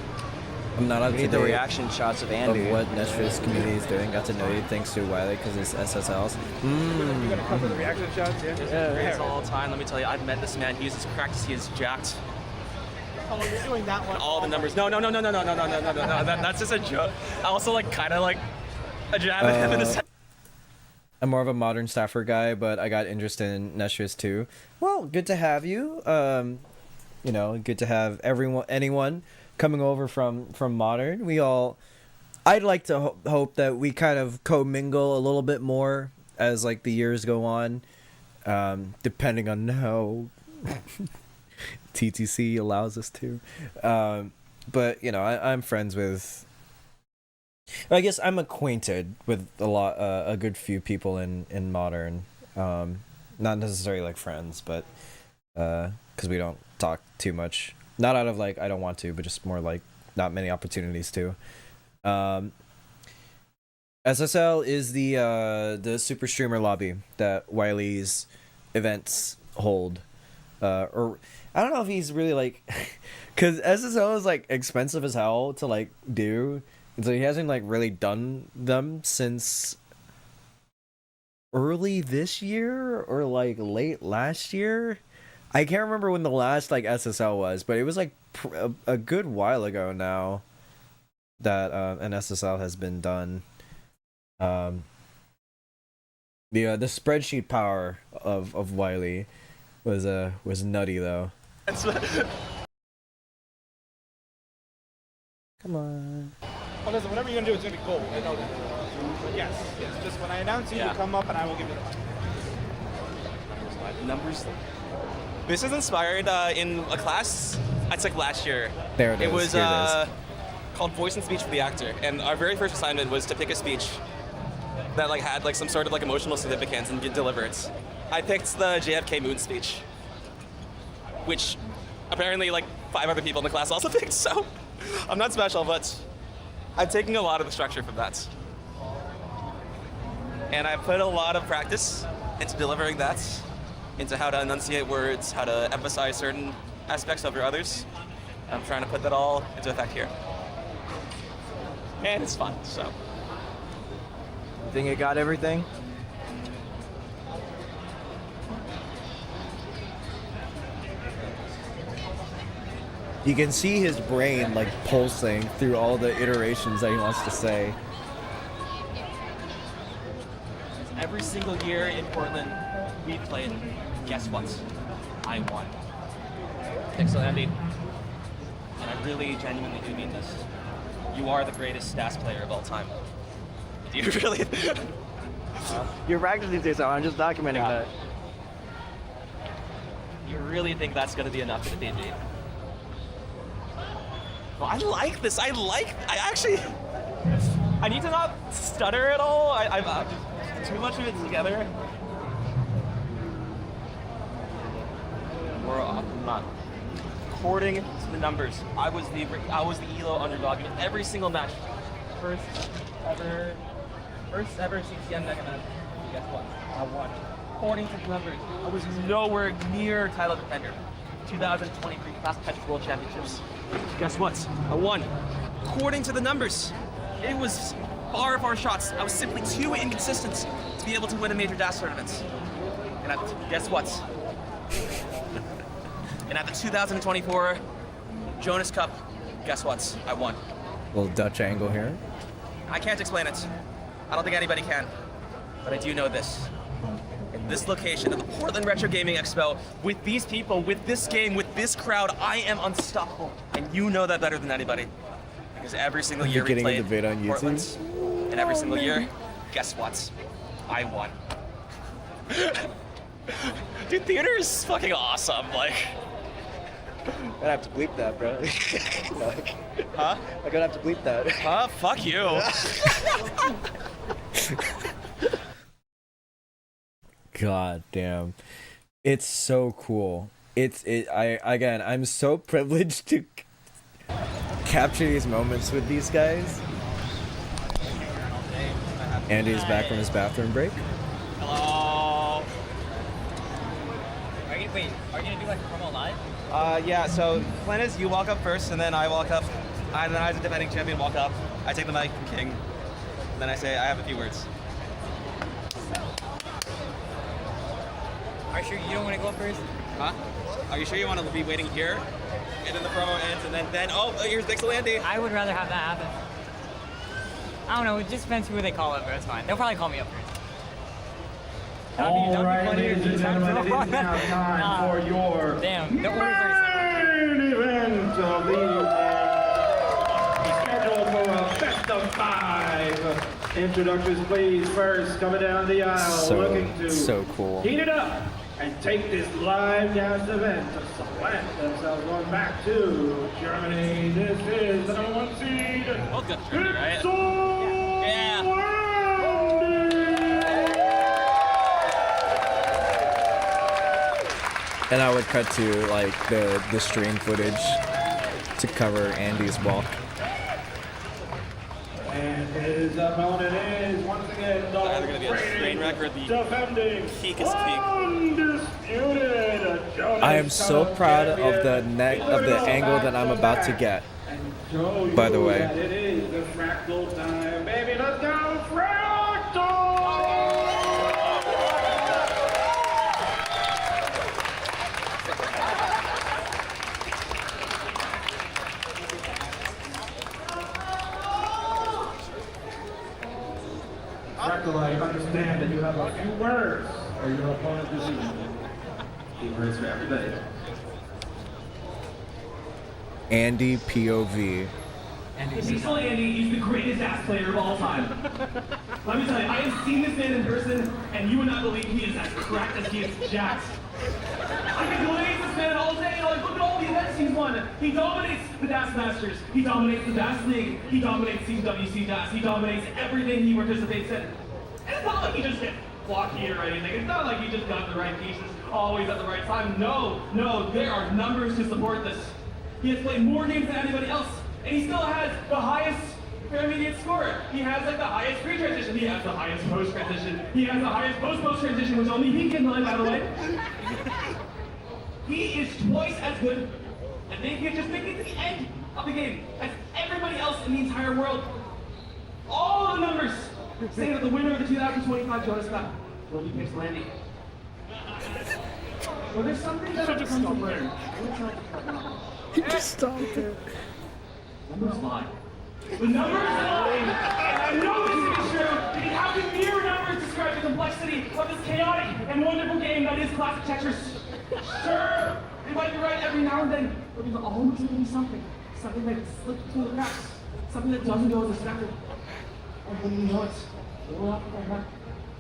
I'm not up We to need the date reaction shots of Andy. of what Nesh's community is doing. Got to know you thanks to Wiley because it's SSLs. You're gonna cover the reaction shots, yeah? Greatest of all time. Let me tell you, I've met this man. He uses practice. He is jacked. Oh, you're doing that one. All the numbers. No. That's just a joke. I also like kind of like a jab at him in the sense. I'm more of a modern staffer guy, but I got interested in Nesh's too. Well, good to have you. Good to have anyone coming over from modern. I'd like to hope that we kind of commingle a little bit more as like the years go on, depending on how TTC allows us to. But you know, I'm friends with. I guess I'm acquainted with a good few people in Modern. Not necessarily like friends, but because we don't talk too much. Not out of like I don't want to, but just more like not many opportunities to. SSL is the super streamer lobby that Wiley's events hold. Or I don't know if he's really like, because SSL is like expensive as hell to like do, and so he hasn't like really done them since early this year or like late last year. I can't remember when the last like SSL was, but it was like a good while ago now that an SSL has been done. The spreadsheet power of Wiley was nutty though. Come on. Well, listen, whatever you're gonna do, it's gonna be cool. I know that. But yes. Just when I announce you, you come up and I will give you the mic. Numbers. This is inspired in a class I took last year. There it is. It was Here it is. called Voice and Speech for the Actor, and our very first assignment was to pick a speech that like had like some sort of like emotional significance and deliver it. I picked the JFK Moon speech, which apparently like 5 other people in the class also picked. So I'm not special, but I'm taking a lot of the structure from that, and I put a lot of practice into delivering that, into how to enunciate words, how to emphasize certain aspects over others. I'm trying to put that all into effect here, and it's fun. So. You think it got everything? You can see his brain like pulsing through all the iterations that he wants to say. Every single year in Portland, we played. Guess what? I won. Pixel Andy. And I really genuinely do mean this. You are the greatest stats player of all time. Do you really? You're practicing this, so I'm just documenting that. You really think that's going to be enough to defeat me? Well, I like this. I actually. I need to not stutter at all. I've too much of it together. We're off the month. According to the numbers, I was the ELO underdog in every single match. First ever CCN Mega Man. Guess what? I won. According to the numbers, I was nowhere near title defender. 2023 Class Tetris World Championships. Guess what? I won. According to the numbers, it was far shots. I was simply too inconsistent to be able to win a major DAS tournament. And guess what? And at the 2024 Jonas Cup, guess what? I won. Little Dutch angle here. I can't explain it. I don't think anybody can. But I do know this. In this location, at the Portland Retro Gaming Expo, with these people, with this game, with this crowd, I am unstoppable. And you know that better than anybody. Because every single year we play on Portland, and every single year, guess what? I won. Dude, theater is fucking awesome. Like, I'm gonna have to bleep that, bro. huh? I'm gonna have to bleep that. Huh? Fuck you. God damn. It's so cool. I'm so privileged to capture these moments with these guys. Andy's back from his bathroom break. Hello. Are you gonna do like a promo live? Yeah, so plan is you walk up first, and then I walk up, and then I, as a defending champion, walk up. I take the mic from King, and then I say, I have a few words. Are you sure you don't want to go first? Huh? Are you sure you want to be waiting here? And then the promo ends, and then oh, here's Pixel Andy. I would rather have that happen. I don't know, it just depends who they call up, but it's fine. They'll probably call me up first. All right, ladies and gentlemen, it is now time for your Damn, the order's already main event of the evening. Scheduled for a best of 5. Introductions, please. First, coming down the aisle, looking to So cool. heat it up and take this live gas event to select themselves going back to Germany. This is the #1 seed. Both got Germany, right? Yeah. And I would cut to like the stream footage to cover Andy's walk. And his opponent is once again the Either gonna be a train wreck or the defending peak is peak. Undisputed Jonas I am so Cup proud of champion. the angle that I'm about to get. Show By the you way. that it is the fractal time, baby. Let's go, fractal! Fractal, I understand that you have a few words for your opponent this evening. Few words for everybody. Andy POV. He's still Andy, he's the greatest ass player of all time. Let me tell you, I have seen this man in person, and you would not believe he is as cracked as he is jacked. I can glaze this man all day, like look at all the events he's won. He dominates the DAS Masters, he dominates the DAS League, he dominates CWC DAS, he dominates everything he participates in. And it's not like he just hit blocky or anything, it's not like he just got the right pieces always at the right time. No, there are numbers to support this. He has played more games than anybody else, and he still has the highest intermediate score. He has like the highest pre-transition, he has the highest post-transition, he has the highest post-transition, which only he can play, by the way. He is twice as good, and they can just make it to the end of the game as everybody else in the entire world. All the numbers say that the winner of the 2025 Jonas Cup will be Pixel Andy. Well, there's something that I've come to learn. He just stopped it. Numbers lie. The numbers lie! And I know this to be true because how can mere numbers describe the complexity of this chaotic and wonderful game that is classic Tetris? Sure, they might be right every now and then, but there's always going to be something that slips between the cracks, something that doesn't go as expected. And when you know it,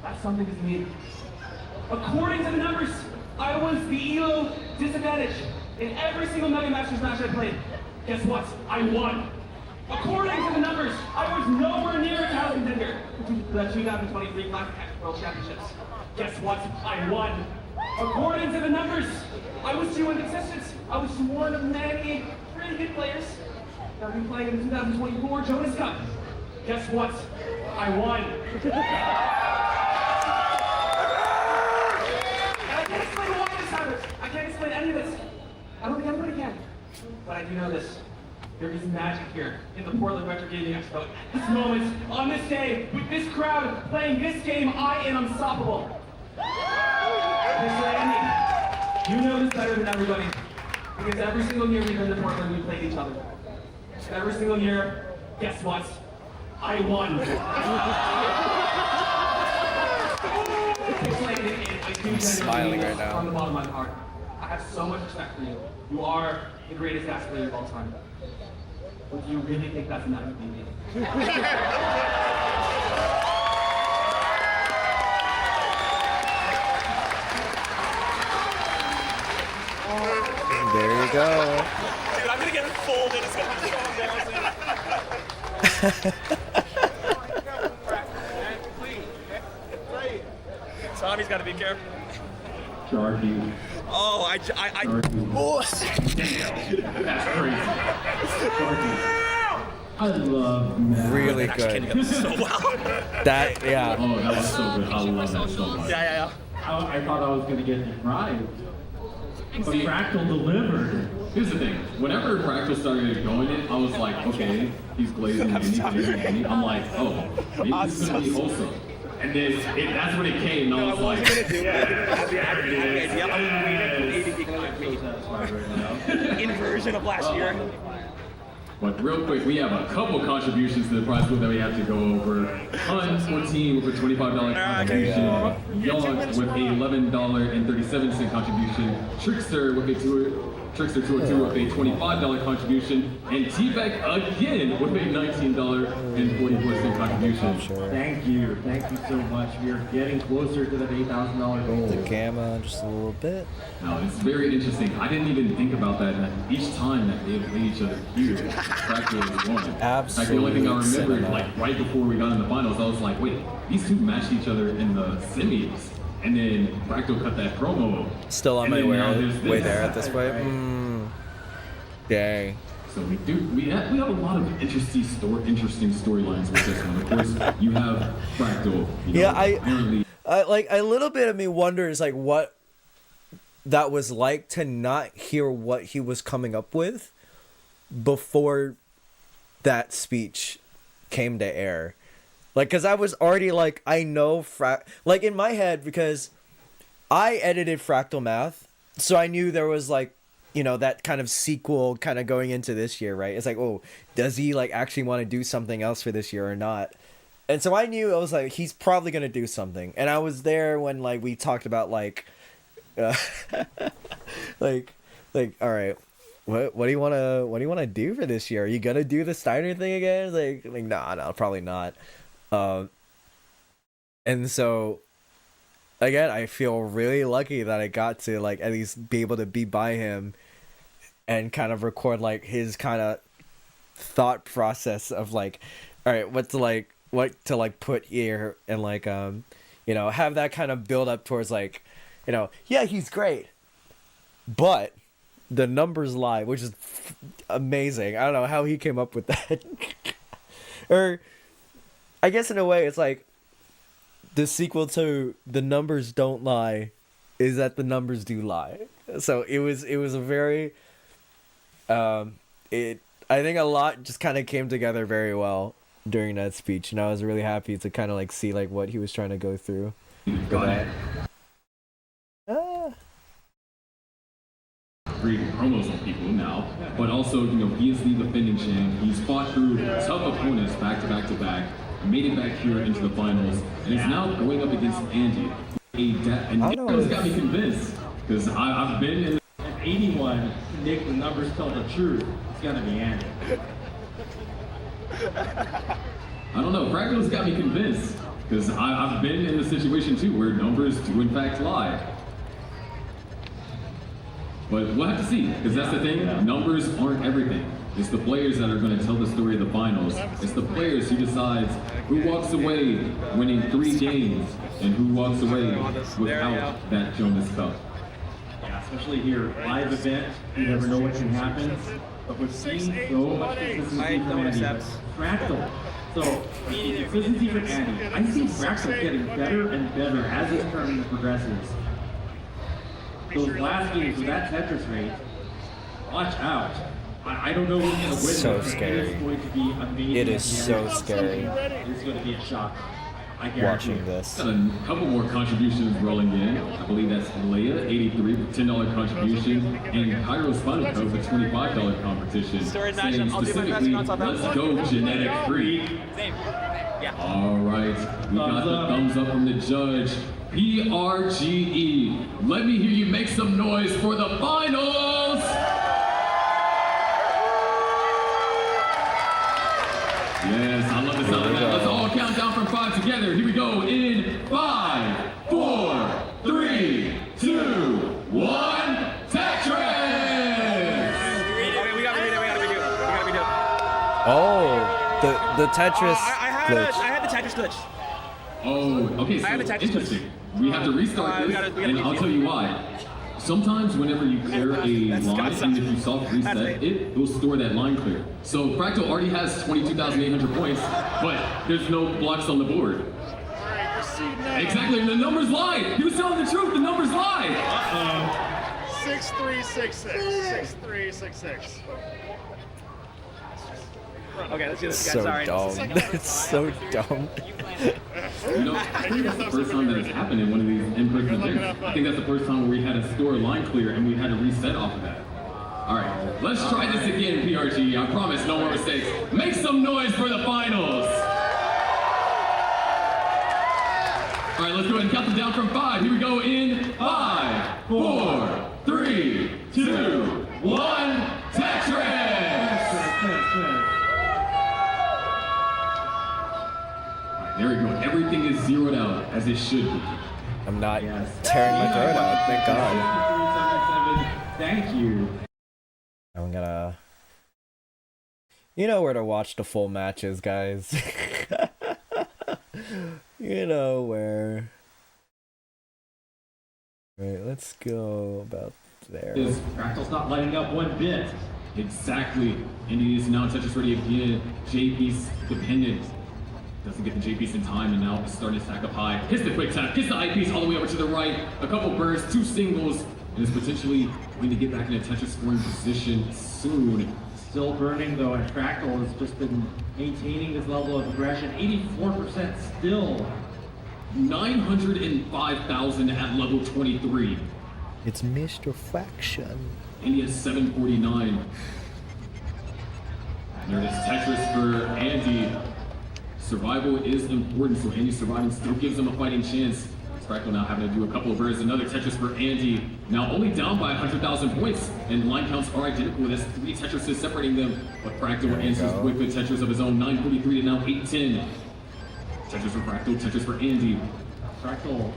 that something is me. According to the numbers, I was the ELO disadvantage in every single Mega Masters match I played. Guess what? I won. According to the numbers, I was nowhere near a title contender for the 2023 Classic World Championships. Guess what? I won. According to the numbers, I was too inconsistent. I was one of many pretty good players that will be playing in the 2024 Jonas Cup. Guess what? I won. And I can't explain why this happened. I can't explain any of this. I don't think anybody can. But I do know this. There is magic here in the Portland Retro Gaming Expo. At this moment, on this day, with this crowd playing this game, I am unstoppable. Mr. Andy, you know this better than everybody. Because every single year we've been to Portland, we played each other. Every single year, guess what? I won. I'm smiling right now. From the bottom of my heart. I have so much respect for you. You are the greatest gas player of all time. But do you really think that's enough to be me? There you go. Dude, I'm gonna get folded. It's gonna be so embarrassing. Tommy's gotta be careful. Charge you. Oh, Oh. That's crazy. I love Matt. Really good. So well. That, yeah. Oh, that was so good. I love that so much. Yeah. I thought I was going to get deprived. But Fractal delivered. Here's the thing. Whenever Fractal started going in, I was like, okay, he's glazing Andy. I'm like, oh, maybe this is going to be wholesome. And then that's when it came, and I was like, Inversion of last year. But real quick, we have a couple contributions to the prize pool that we have to go over. Hun 14 with a $25 contribution. Yawn with a $11.37 contribution. Trickster with a Trickster 202 with a $25 contribution, and T-Beck again with a $19.44 contribution. Thank you so much. We are getting closer to that $8,000 goal. The gamma just a little bit. Now it's very interesting. I didn't even think about that. Each time that they play each other here, Fractal has won. Absolutely. Like the only thing I remembered, like right before we got in the finals, I was like, wait, these two matched each other in the semis. And then Fractal cut that promo. Still on my way there at this point. Dang. So we have a lot of interesting storylines with this one. Of course, you have Fractal. I a little bit of me wonders like what that was like to not hear what he was coming up with before that speech came to air. Like, because I was already like, I know like in my head, because I edited Fractal Math, so I knew there was like, you know, that kind of sequel kind of going into this year, right? It's like, oh, does he like actually want to do something else for this year or not? And so I knew, I was like, he's probably going to do something. And I was there when like we talked about like, like, all right, what do you want to do for this year? Are you going to do the Steiner thing again? Like no, probably not. And so again, I feel really lucky that I got to like at least be able to be by him and kind of record like his kind of thought process of like, all right, what to put here and like you know, have that kind of build up towards like, you know, yeah, he's great, but the numbers lie, which is amazing. I don't know how he came up with that. Or I guess in a way it's like the sequel to The Numbers Don't Lie is that the numbers do lie. So it was a very I think a lot just kind of came together very well during that speech, and I was really happy to kind of like see like what he was trying to go through for that. Creating promos on people now, but also, you know, he is the defending champ. He's fought through tough opponents back to back to back, made it back here into the finals, and is now going up against Andy. And Nick's got me convinced, because I've been in 81, Nick, the numbers tell the truth. It's gonna be Andy. I don't know, Fractal's got me convinced, because I've been in the situation too where numbers do in fact lie. But we'll have to see, because that's the thing, numbers aren't everything. It's the players that are going to tell the story of the finals. It's the players who decides who walks away winning 3 games and who walks away without that Jonas Cup. Yeah, especially here, live event, you never know what can happen. But we've seen so much consistency from Andy. Fractal. So, the consistency from Andy. I see Fractal getting better and better as this tournament progresses. Those last games with that Tetris rate, watch out. I don't know who's going to win. So scary. It is going to be amazing. It is so scary. It's going to be a shock. I guarantee watching this. Got a couple more contributions rolling in. I believe that's Leia, 83 with $10 contribution, and Kairos Final Code with $25 competition. Saying specifically, let's go genetic freak. All right, we got the thumbs up from the judge. PRGE. Let me hear you make some noise for the finals. Yes, I love the sound of that. Let's all count down from 5 together. Here we go in 5, 4, 3, 2, 1. Tetris! Okay, we gotta redo. Oh, the Tetris glitch. I had the Tetris glitch. Oh, okay, so interesting. We have to restart this, and I'll tell you why. Sometimes whenever you clear a line, and if you soft reset it will store that line clear. So Fractal already has 22,800 points, but there's no blocks on the board. Exactly, and the numbers lie. He was telling the truth, the numbers lie. 6366. 6366. Okay, let's do this, guys. So Sorry. dumb. That's so dumb. You know, I think that's the first time that it's happened in one of these in-person events. I think that's the first time where we had a store line clear and we had to reset off of that. All right, let's try this again, PRG. I promise, no more mistakes. Make some noise for the finals. All right, let's go ahead and count them down from 5. Here we go in 5, 4, 3, 2, 1. Tetris! There we go. Everything is zeroed out as it should be. I'm not tearing my throat out. Thank God. Thank you. I'm gonna. You know where to watch the full matches, guys. You know where. Right, let's go about there. Fractal's not lighting up one bit. Exactly. And he is now Tetris ready again. J-piece dependent. Doesn't get the J-piece in time, and now is starting to stack up high. Hits the quick tap, hits the I-piece all the way over to the right. A couple bursts, 2 singles, and is potentially going to get back in a Tetris scoring position soon. Still burning though, and Fractal has just been maintaining this level of aggression. 84% still. 905,000 at level 23. It's Mr. Fraction. And he has 749. There it is, Tetris for Andy. Survival is important, so Andy surviving still gives him a fighting chance. Fractal now having to do a couple of bursts. Another Tetris for Andy. Now only down by 100,000 points, and line counts are identical. There's 3 Tetrises separating them, but Fractal answers with a Tetris of his own, 943 to now 810. Tetris for Fractal, Tetris for Andy. Fractal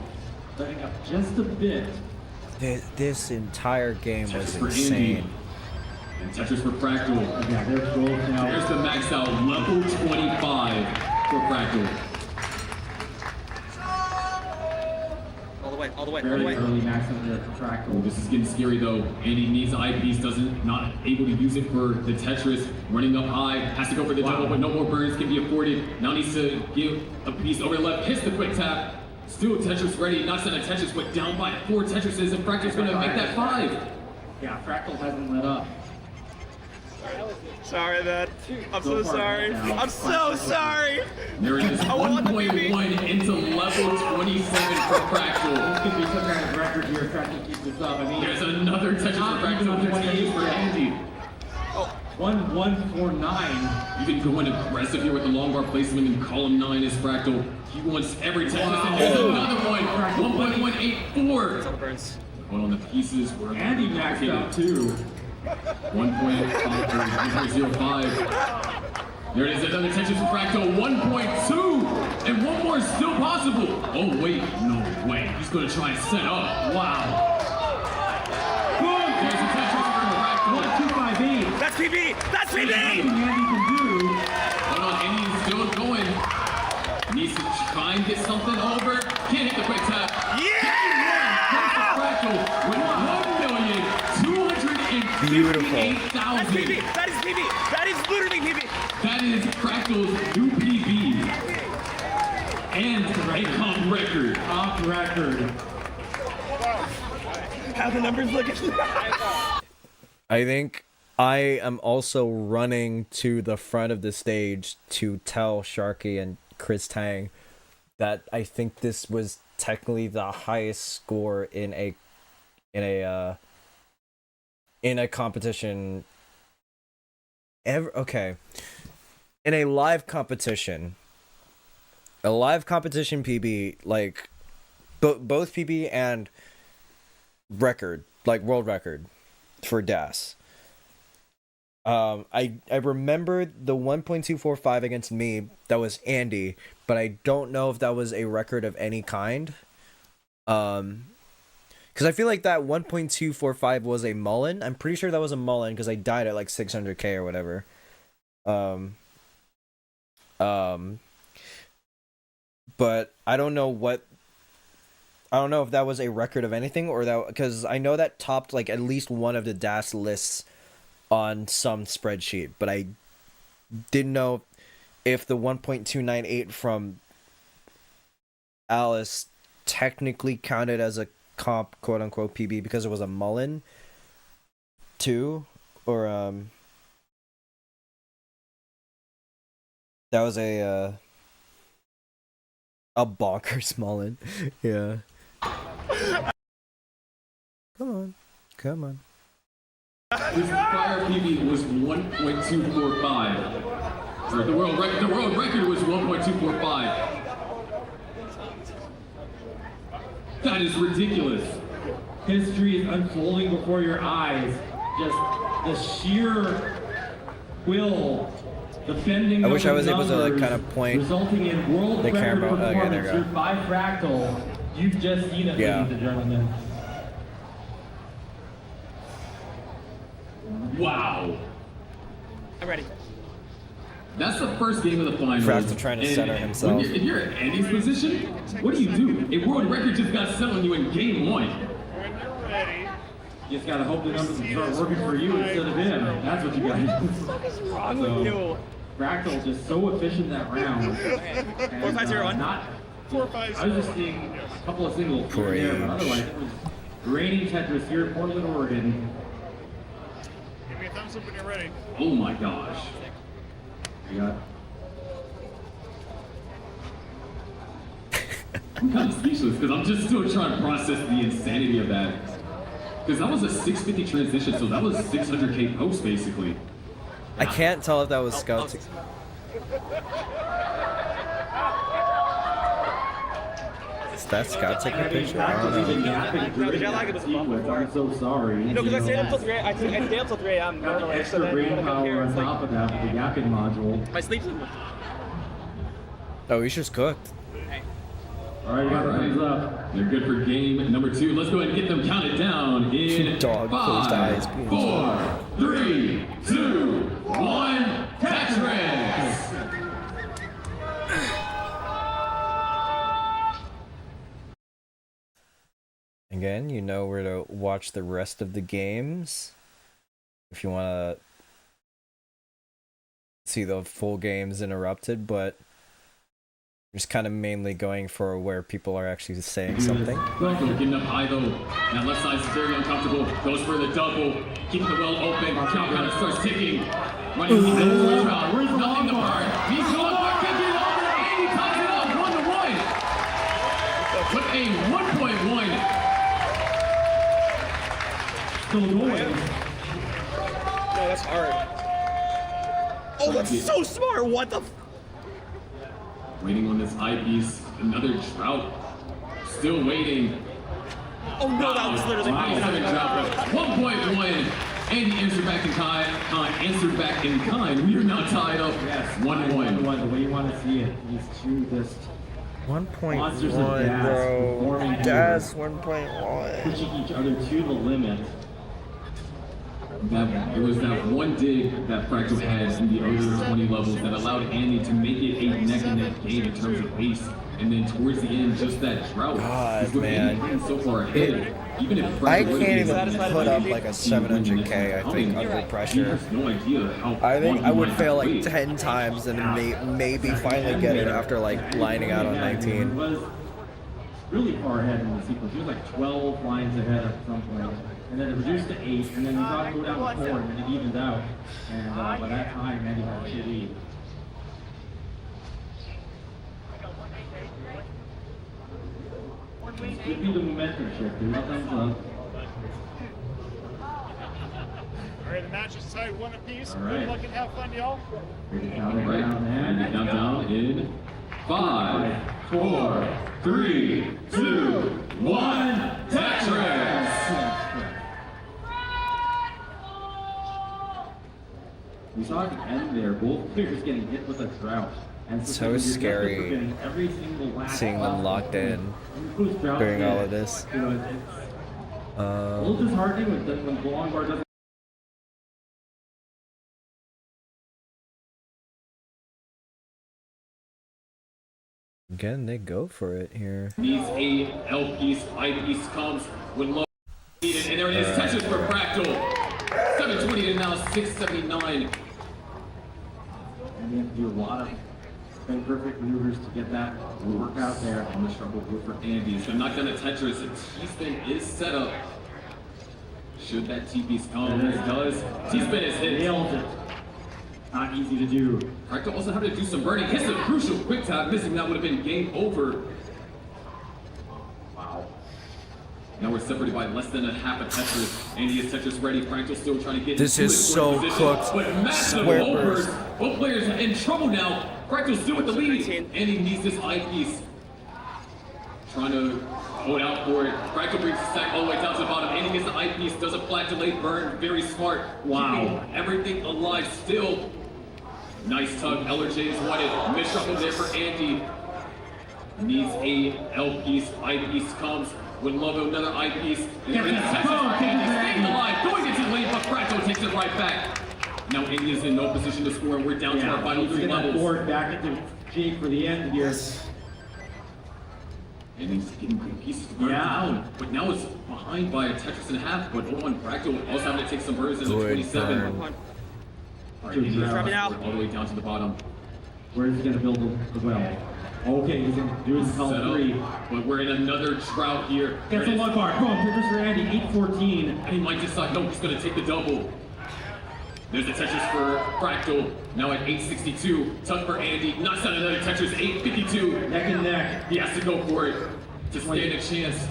setting up just a bit. This entire game Tetris was for insane. Andy. And Tetris for Fractal. Yeah, they're both now. There's the max out, level 25 for Fractal. All the way, all the way, all Very the way. early max out there for Fractal. Oh, this is getting scary though. Andy needs the eyepiece, not able to use it for the Tetris. Running up high, has to go for the double, but no more burns can be afforded. Now needs to give a piece over the left, hits the quick tap. Still Tetris ready, not send a Tetris, but down by 4 Tetrises, and Fractal's gonna make that 5. Yeah, Fractal hasn't let up. Sorry, man. I'm so sorry. I'm so sorry. There it is, 1.1 into level 27 for Fractal. This could be some kind of record here if Fractal keeps this up. I mean, There's another Tetris for Fractal, there's Tetris for Andy. 1-1-4-9. Even going aggressive here with the long bar placement in column 9 is Fractal. He wants every Tetris, and there's another one. 1.184. All the burns. Going on the pieces where Andy maxed out too. 1.05. There it is, another Tetris for Fractal. 1.2, and one more is still possible. Oh wait, no way. He's gonna try and set up. Wow. There's a Tetris for Fractal. 1-2-5-8. That's PB! That's PB! Nothing Andy can do. Hold on, Andy is still going. Needs to try and get something over. Can't hit the quick tap. Yeah! Fractal with 1,258,000. Beautiful. That's PB! That is PB! That is literally PB! That is Fractal's new PB. And a comp record. Off record. How the numbers look. I think I am also running to the front of the stage to tell Sharky and Chris Tang that I think this was technically the highest score in a competition ever. Okay, in a live competition PB, like both PB and record, like world record for DAS. I remember the 1.245 against me. That was Andy, but I don't know if that was a record of any kind. Because I feel like that 1.245 was a mullen. I'm pretty sure that was a mullen because I died at like 600k or whatever. But I don't know if that was a record of anything or that, because I know that topped like at least one of the DAS lists on some spreadsheet, but I didn't know if the 1.298 from Alice technically counted as a comp quote unquote PB because it was a mullen too, or that was a bonkers mullen. Yeah. Come on. His prior PB was 1.245. Or the world record was 1.245. That is ridiculous. History is unfolding before your eyes. Just the sheer will, the bending. I wish I was able to like numbers, kind of point resulting in world the record camera. Okay, there performance you go. by Fractal. You've just seen it, Yeah. ladies and gentlemen. Wow. I'm ready. That's the first game of the finals. Fractal trying to And center himself. If you're in Andy's position, what do? A world record just got set on you in game 1. You just gotta hope the numbers will start working for you instead of him. That's what you gotta do. What the fuck is wrong with you? Fractal just so efficient that round. 4-5-0-1. Not. I was just seeing a couple of singles here and there, but otherwise it was raining Tetris here in Portland, Oregon. Give me a thumbs up when you're ready. Oh my gosh. Yeah. I'm kind of speechless because I'm just still trying to process the insanity of that. Because that was a 650 transition, so that was 600k post basically. I can't tell if that was Scout. Is that Scout taking a picture? I don't know. I'm so sorry. No, because I stayed up till 3 I stayed up till 3 a.m. Got extra brain power on top of that with the yapping module. My sleep's Oh, he's just cooked. Alright, you got the thumbs up. They're good for game number 2. Let's go ahead and get them counted down in Dog closed eyes. 5, 4, 3, 2, 1, Tetris! Again, you know where to watch the rest of the games if you want to see the full games interrupted, but just kind of mainly going for where people are actually saying something. Getting up high though. That left side's very uncomfortable. Goes for the double. Keeping the well open. Count kind of starts ticking. Running the middle round. Nothing to burn. He's going for kicking over. And he ties it up 1-1. With a 1.1. Still going. No, that's hard. Oh, that's so smart. What the? Waiting on this eyepiece. Another drought. Still waiting. Oh no, that was literally another drought. 1.1. And he answered back in kind. We are now tied up. Yes, 1-1. The way you want to see it. These two just 1.1, monsters of gas bro. performing Gas here, 1.1. pushing each other to the limit. It was that one dig that Fractal had in the earlier 20 levels that allowed Andy to make it a neck-and-neck game in terms of pace. And then towards the end, just that drought. God, with man. Andy so far ahead, even if I Fractal can't would've even been put up like a 700k, I think, under pressure. He has no idea how I think I would long he fail might like have to 10 times and maybe finally get it after like lining out on 19. He was really far ahead in the sequence. He was like 12 lines ahead at some point. And then it reduced to 8, and then we thought it would go down to 4, and then it evened out. And by that time, Andy had a good lead. This could be the momentum shift. Give it a thumbs up. All right, the match is tied 1 apiece. All right. Good luck and have fun, y'all. And count down in 5, 4, 3, 2, 1, Tetris! We saw at the end there, both players getting hit with a drought. And So scary every single lap seeing them locked in during all of this. You know, it's a little disheartening when the long bar doesn't. Again, they go for it here. These 8 L piece, I piece comes when low needed, and there it is. Tetris for Fractal. 720 to now 679. And you have to do a lot of perfect maneuvers to get that to work out there. On the struggle for Andy. So knock down the Tetris. And T-spin is set up. Should that T-piece come? It does. T-spin is hit. Nailed it. Not easy to do. Fractal also had to do some burning. Hits a crucial quick tap. Missing that would have been game over. Wow. Now we're separated by less than a half a Tetris. Andy is Tetris ready. Fractal still trying to get This into is his so position, cooked. but massive Square hole burst. burst. Both players are in trouble now. Fractal still with the lead. Andy needs this eyepiece. Trying to hold out for it. Fractal brings the stack all the way down to the bottom. Andy gets the eyepiece, does a flat delayed burn. Very smart. Wow. Keeping everything alive still. Nice tug. LRJ is wanted. Misshuffle there for Andy. Needs a L piece. Eyepiece comes. Would love another eyepiece. Andy staying alive. Going into the lane, but Fractal takes it right back. Now Andy is in no position to score, and we're down to our final 3 levels. Forward back into G for the end here. And he's getting good pieces to burn down. But now it's behind by a Tetris and a half. But hold on, Fractal also having to take some burns in the 27. All right, Andy's all the way down to the bottom. Where is he going to build the well? Okay, he's going to do his call 3. But we're in another drought here. Gets a 1 bar. Come on, Tetris for Andy, 8-14. And he might decide, no, he's going to take the double. There's a Tetris for Fractal, now at 862. Tuck for Andy, knocks out another Tetris, 852. Neck and neck. He has to go for it to stand a chance.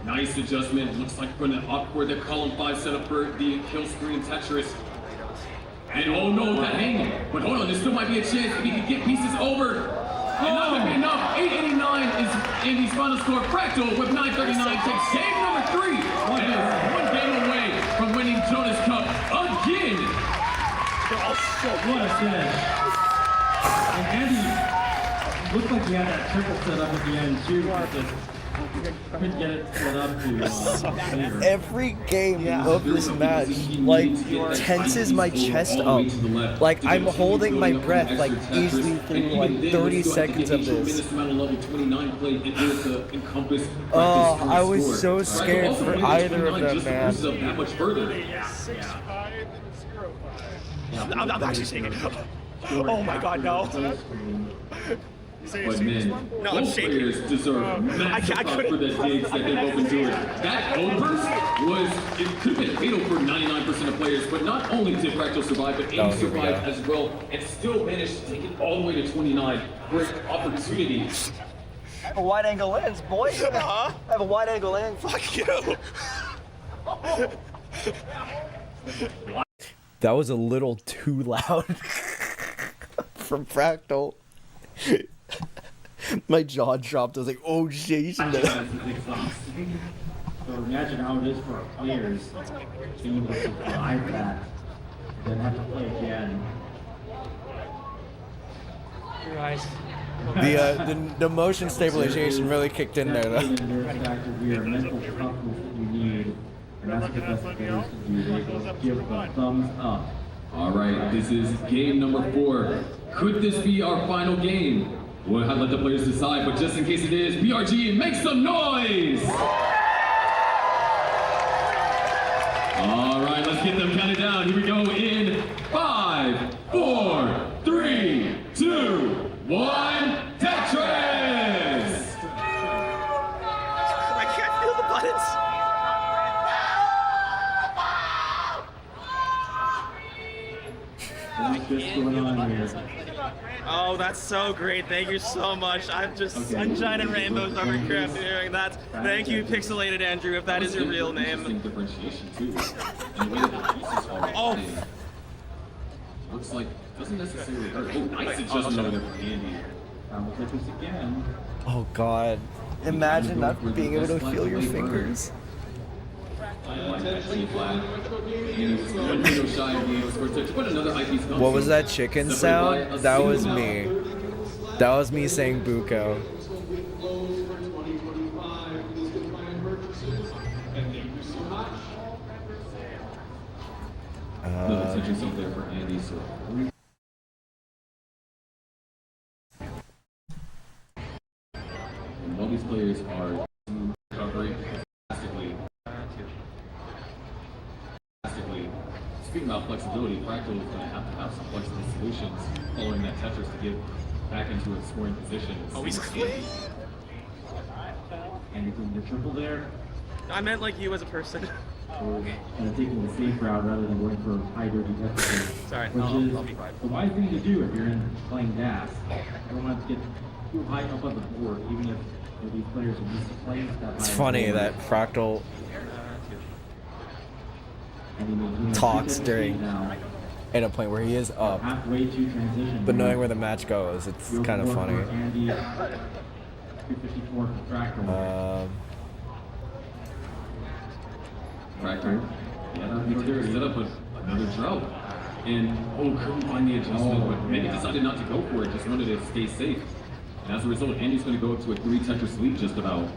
Nice adjustment. Looks like we're going to opt for the column 5 setup for the kill screen Tetris. And oh no, that hang. But hold on, there still might be a chance if he can get pieces over. And not going to be enough. 889 is Andy's final score. Fractal with 939 takes game number 3. And is 1 game away from winning Jonas Cup again. What a finish. And Andy looked like he had that triple set up at the end too. Just couldn't get it set up to Every game of this match, like, tenses my chest up. Like, I'm holding my breath, like, easily through, like, 30 seconds of this. Oh, I was so scared for either of them, man. That much further. I'm actually shaking. Oh my god, no. But man, No, I'm both shaking. players deserve massive props for the digs that they've opened to it. That overburst it could have been fatal for 99% of players, but not only did Fractal survive, but Andy survived as well, and still managed to take it all the way to 29. Great opportunity. I have a wide angle lens, boy. I have a wide angle lens. Fuck you. That was a little too loud from Fractal. My jaw dropped. I was like, oh shit, you should So imagine how it is for our players being able to survive that and then have to play again. Your eyes. The motion stabilization really kicked in there though. Your mental toughness that you need, and that's what the best players can do. They will give a thumbs up. All right, this is game number 4. Could this be our final game? We'll have to let the players decide, but just in case it is, BRG, make some noise! All right, let's get them counted down. Here we go in 5, 4, 3, 2, 1, Tetris! I can't feel the buttons. What's going on here? Oh, that's so great. Thank you so much. I'm just sunshine and rainbows over crap hearing that. Thank you, Pixelated Andrew, if that is your real name. Differentiation too. And the way that the pieces are Oh. looks like doesn't necessarily hurt. Oh, nice adjustment over there for Andy. We'll take this again. Oh god. Imagine not being able to feel your fingers. What was that chicken sound? That was me. That was me saying Buko. Another Tetris up there for Andy, so. And while these players are recovering fantastically, speaking about flexibility, Fractal is going to have some flexible solutions following that Tetris to get back into a scoring position. Oh, he's clean. And you're doing the triple there. I meant like you as a person. Or kind of taking the safe route rather than going for high dirty Tetris. Sorry, which I'll is be quiet. the wise thing to do if you're playing DAS. You don't want to get too high up on the board, even if these players are used to playing that high. It's funny that Fractal talks during at a point where he is up, halfway to transition. but knowing where the match goes, it's kind of funny. 254 for Fractal. Fractal. Yeah, set up another drought. And couldn't find the adjustment, but maybe decided not to go for it, just wanted to stay safe. And as a result, Andy's going to go up to a 3 Tetris lead just about.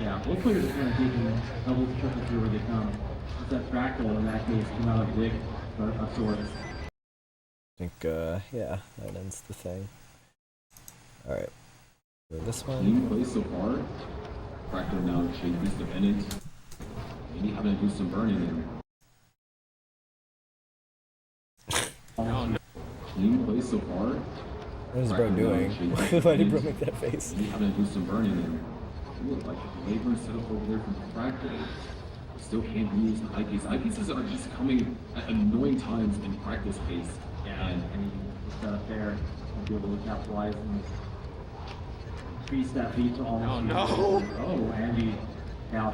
Yeah, both players are kind of taking double to triple through where they come. It's that Fractal in that case came out of dig of sorts. I think, yeah, that ends the thing. Alright. So this one. Clean play so far. Fractal now Chase dependent. Maybe having to do some burning in. Clean play so far. What is bro doing? Why did bro make that face? Maybe having to do some burning in. Ooh, like the labor set up over there from Fractal. Still can't use the eyepieces. Eyepieces are just coming at annoying times in practice pace. Yeah, and just there, and be able to capitalize and increase that beat to almost. Oh no! Oh, Andy now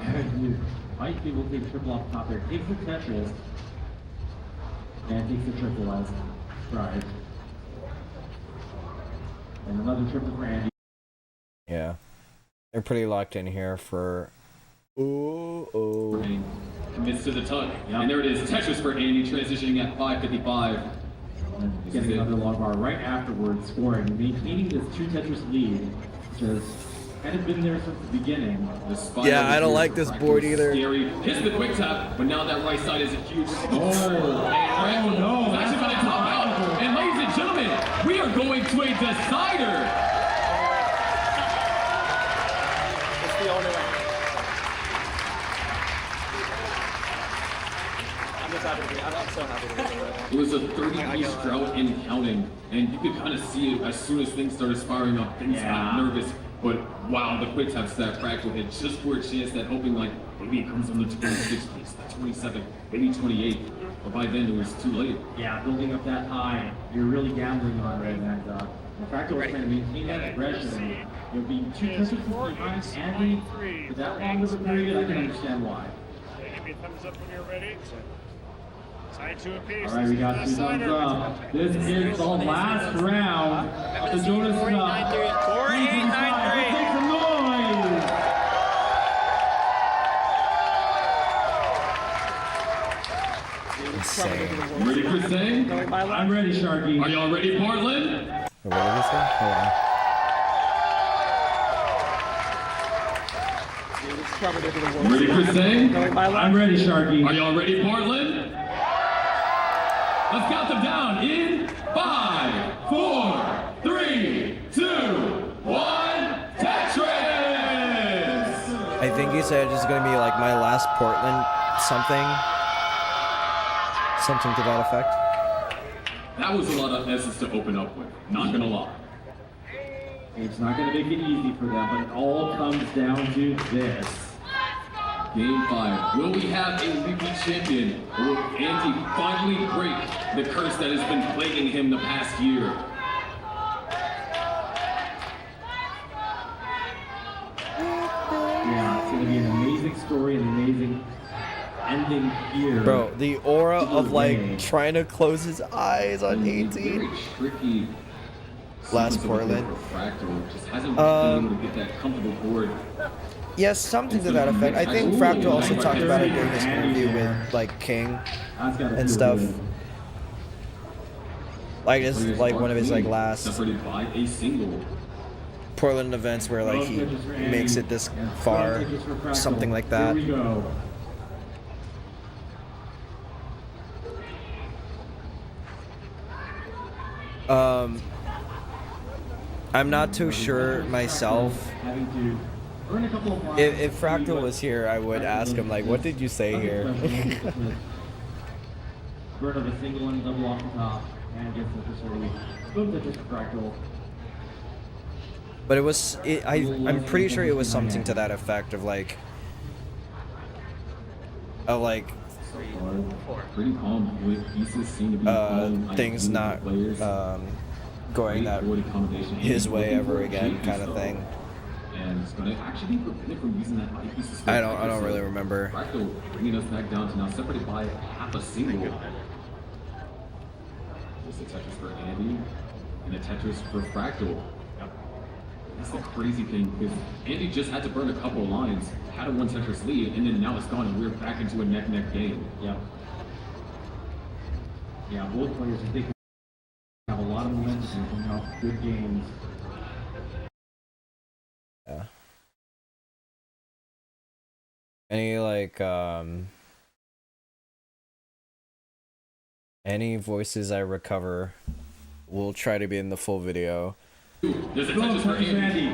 might be able to take triple off the top there. Takes the Tetris and takes the triple as stride. And another triple for Andy. Yeah, they're pretty locked in here for. Ooh. Commits to the tug. Yep. And there it is. Tetris for Andy transitioning at 5:55. And getting another log bar right afterwards, scoring, maintaining this 2 Tetris lead, which has kind of been there since the beginning. Yeah, I don't like this board either. Scary. Hits the quick tap, but now that right side is a huge. Oh no! It's actually going to top out. And ladies and gentlemen, we are going to a decider. It's the only way. I'm so happy to be here. It was a 30-piece drought in counting, and you could kind of see it as soon as things started firing up. Things got nervous, but wow, the quick taps that Fractal hit just for a chance that hoping like maybe it comes on the 26th piece, the 27th, maybe 28th, but by then it was too late. Yeah, building up that high, you're really gambling on it, and Fractal was trying to maintain that aggression. You'll be 2 Tetris behind Andy for that long of a period. I can understand why. Give me a thumbs up when you're ready. Side 2 apiece. All right, we got 2 thumbs up. This is the last round of the Jonas Cup. 4893. Make some noise. Insane. Ready for saying? I'm ready, Sharky. Are y'all ready, Portland? What did he say? Hold on. Ready for saying? I'm ready, Sharky. Are y'all ready, Portland? Let's count them down in 5, 4, 3, 2, 1. Tetris! I think he said it's gonna be like my last Portland something to that effect. That was a lot of S's to open up with, not gonna lie. It's not going to make it easy for them, but it all comes down to this. Game 5. Will we have a repeat champion? Or will Andy finally break the curse that has been plaguing him the past year? Yeah, it's going to be an amazing story, an amazing ending here. Bro, the aura of like trying to close his eyes on 18. Very tricky. Last Portland. Just hasn't been able to get that comfortable board. Yes, something to that effect. I think Fractal also talked about it during his interview with like King and stuff. Like it's like one of his like last Portland events where like he makes it this far, something like that. Here we go. I'm not too sure myself. If Fractal was here, I would ask him like, "What did you say here?" Burn of a single and double off the top, and gets the facility. Boom, that just Fractal. But it was, I'm pretty sure it was something to that effect of like, things not going that his way ever again kind of thing. And it's going to actually be prevented from using that eyepiece. I don't really remember. Fractal bringing us back down to now separated by half a single. There's a Tetris for Andy and a Tetris for Fractal. That's the crazy thing, because Andy just had to burn a couple of lines, had a 1 Tetris lead, and then now it's gone, and we're back into a neck-neck game. Yeah. Yeah, both players, I think, have a lot of momentum and coming off good games. Yeah. Any like any voices I recover will try to be in the full video. There's a Tetris for Andy.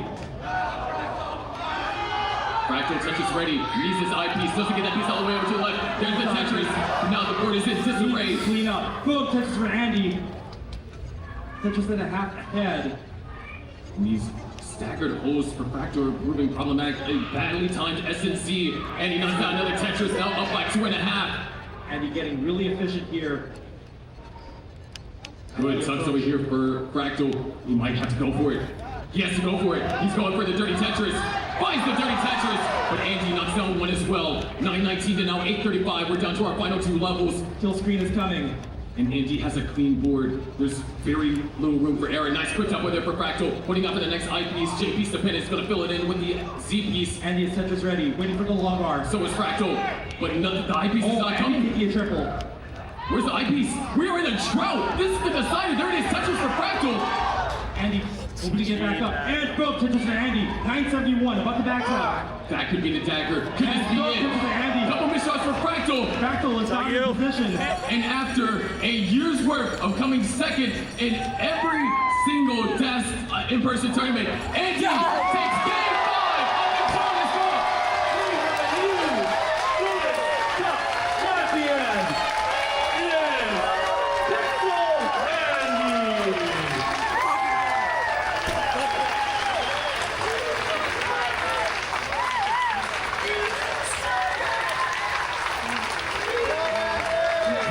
Fractal Tetris ready. Needs his eyepiece. Doesn't get that piece all the way over to the left. There's the Tetris. Now the board is in disarray. Clean up. Boom, Tetris for Andy. Tetris and a half ahead. And these staggered holes for Fractal are proving problematic. A badly timed SNC. And he knocks down another Tetris. Now up by 2.5. Andy getting really efficient here. Good tucks over here for Fractal. He might have to go for it. He has to go for it. He's going for the dirty Tetris. Finds the dirty Tetris. But Andy knocks down 1 as well. 9:19 to now 8:35. We're down to our final 2 levels. Kill screen is coming. And Andy has a clean board. There's very little room for error. Nice quick up with it for Fractal. Putting up in the next eyepiece. J piece to pin. It's going to fill it in with the Z piece. Andy is Tetris ready. Waiting for the long bar. So is Fractal. But the eyepiece is not coming. Andy, a triple. Where's the eyepiece? We are in a drought. This is the decider. There it is. Tetris for Fractal. Andy hoping to get back up. And boom, Tetris for Andy. 971. About the backside. That could be the dagger. Could this be it? Andy. Couple missed shots for Fractal. Fractal is out of position. And after a year's worth of coming second in every single test in-person tournament, Andy takes game 5 of the Jonas Cup.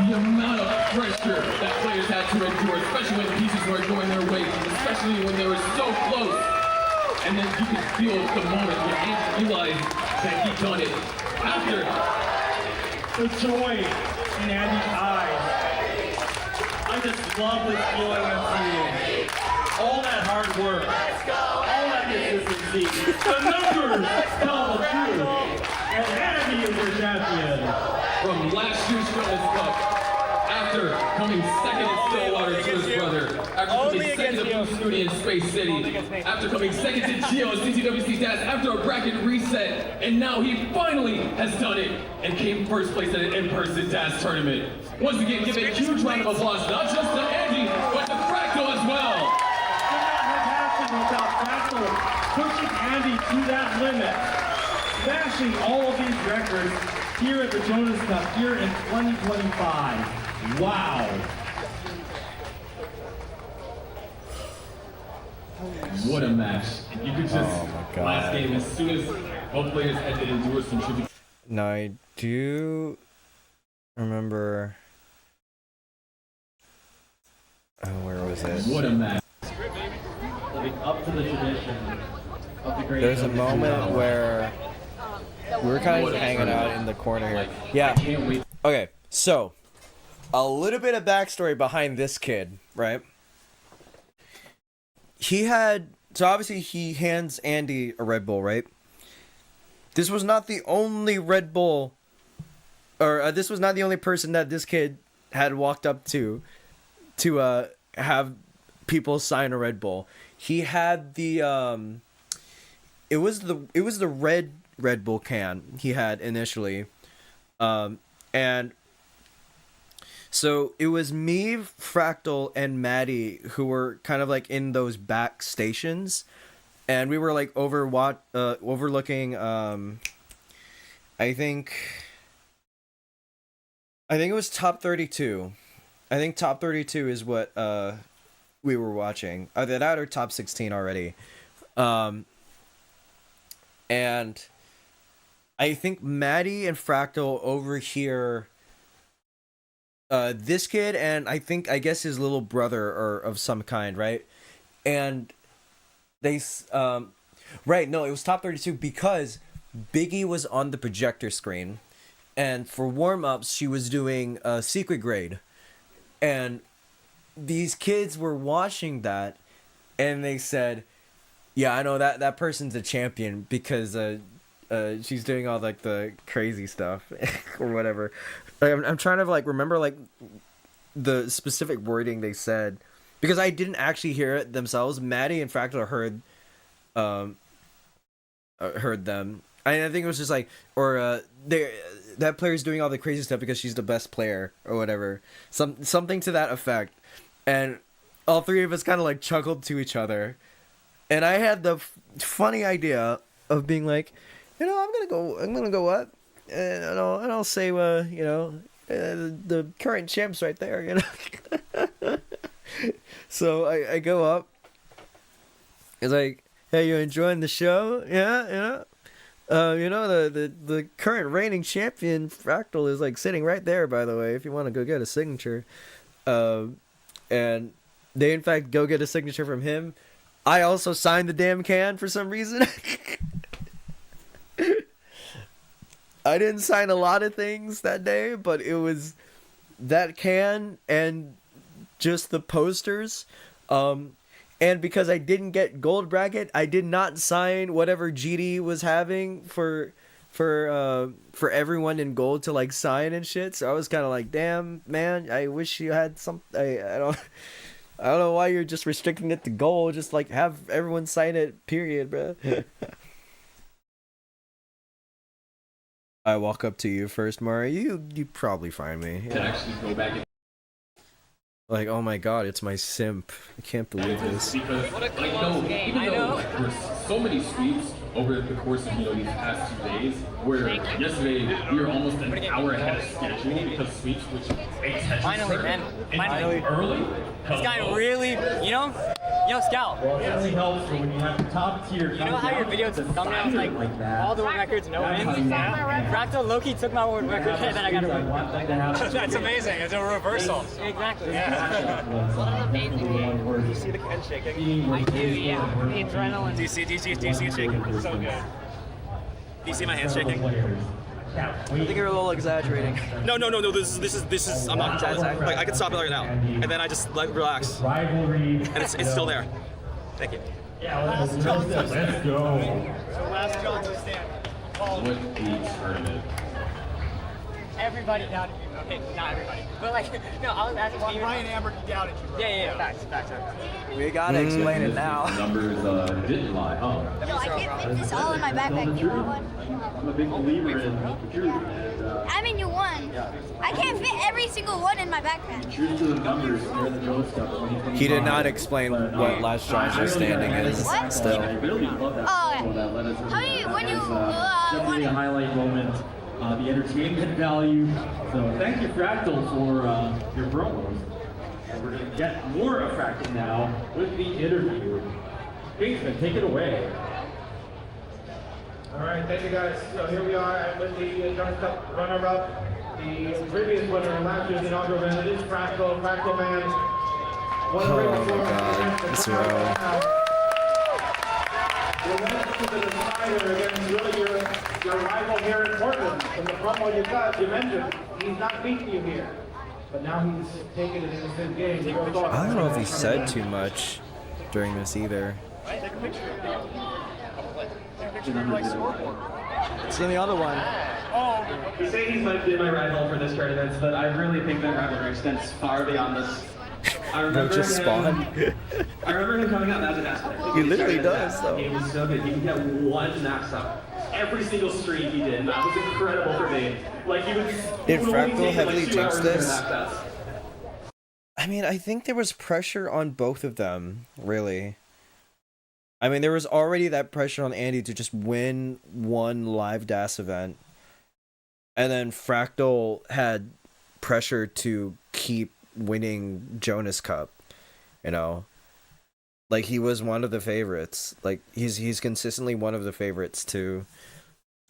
The amount of pressure that players had to endure, especially when pieces weren't going their way, especially when they were so close. And then you could feel the moment when Andy realized that he'd done it. After the joy in Andy's eyes. I just love this feeling I'm seeing. All that hard work, all that consistency, the numbers tell the truth. And Andy is your champion. From last year's Jonas Cup, after coming second in Stillwater to his brother, after coming second to Blue Scooty in Space City, after coming second to Gio in CTWC Dash, after a bracket reset, and now he finally has done it and came first place at an in-person Dash tournament. Once again, give a huge round of applause, not just to Andy, but to Fractal as well. Could not have happened without Fractal pushing Andy to that limit, smashing all of these records here at the Jonas Cup, here in 2025. Wow. What a match. You could just, last game, as soon as both players had to endure some tribute. Now, I do remember... Oh, where was it? What a match. Living up to the tradition of the great... There's a moment where... we were kind of just hanging out in the corner here. Yeah. Okay, so a little bit of backstory behind this kid, right? So obviously he hands Andy a Red Bull, right? This was not the only Red Bull, or this was not the only person that this kid had walked up to have people sign a Red Bull. He had the it was the Red Bull can he had initially, and so it was me, Fractal, and Maddie who were kind of like in those back stations, and we were like overlooking I think it was top 32. I think top 32 is what we were watching. Either that or top 16 already. And I think Maddie and Fractal over here, this kid and I guess his little brother or of some kind, right? and right, no, it was top 32 because Biggie was on the projector screen, and for warm-ups she was doing a secret grade, and these kids were watching that, and they said, yeah, I know that person's a champion because she's doing all like the crazy stuff or whatever. Like, I'm trying to like remember like the specific wording they said, because I didn't actually hear it themselves. Maddie and Fractal heard them. I think it was just like, or that player's doing all the crazy stuff because she's the best player or whatever, something to that effect, and all three of us kind of like chuckled to each other, and I had the funny idea of being like, I'm gonna go up, and I'll say, the current champs right there, So I go up. It's like, hey, you enjoying the show? Yeah. The current reigning champion Fractal is like sitting right there, by the way, if you want to go get a signature. And they in fact go get a signature from him. I also signed the damn can for some reason. I didn't sign a lot of things that day, but it was that can and just the posters. And because I didn't get gold bracket, I did not sign whatever GD was having for everyone in gold to like sign and shit. So I was kind of like, damn, man, I wish you had some. I don't know why you're just restricting it to gold. Just like have everyone sign it. Period, bro. I walk up to you first, Mari. You probably find me. To actually go back and like, oh my god, it's my simp. I can't believe this. Because, even though there's so many sweeps over the course of these past 2 days, where yesterday we were almost an hour ahead of schedule because sweeps, which Finally, man. Finally. Early. This guy really, Scout. Well, it really helps when you have top tier. You know how your videos thumbnails like all the world records, no wins? Fractal Loki took my world record, and then I got a win. That's amazing. It's a reversal. Exactly. Yeah. Do you see the can shaking? I do, yeah. The adrenaline. Do you see it shaking? It's so good. Do you see my hands shaking? I think you're a little exaggerating. No. This is. I'm not exaggerating. Like I can stop it right now, and then I just relax, and it's still there. Thank you. Yeah, let's go. So last John to stand. With the tournament. Everybody doubted you. Okay, not everybody. But no, I was asking Ryan Amber doubted you. Yeah. Facts. We gotta explain it now. Numbers didn't lie, huh? Yo, I can't fit this all in my backpack. You want one? I'm a big believer in the truth. I mean, you won. I can't fit every single one in my backpack. True to the numbers here in the Jonas Cup. He did not explain what last John's standing is. What? Still. I really love that. Oh, how do you, when you definitely a highlight moment. The entertainment value. So thank you, Fractal, for your promos. And we're going to get more of Fractal now with the interview. Kingsman, take it away. All right, thank you guys. So here we are with the Jonas Cup runner-up. The previous winner last year's inaugural event is Fractal. Fractal Man. Oh my god, this row. You're next to the decider against really your rival here in Portland. From the promo you got, you mentioned he's not beating you here. But now he's taking it into his game. I don't know if he said too much during this either. Take a picture. Take a picture of my scoreboard. It's in the other one. Oh, you say he's my rival for this tournament, but I really think that rivalry extends far beyond this. I remember just spawn. I remember him coming out as an aspect. He literally does, though. It was so good. He could get one max up. Every single stream he did, and that was incredible for me. Like he would. Did Fractal heavily jinx jinx this? I mean, I think there was pressure on both of them, really. I mean, there was already that pressure on Andy to just win one live DAS event. And then Fractal had pressure to keep winning Jonas Cup, like he was one of the favorites. Like he's consistently one of the favorites to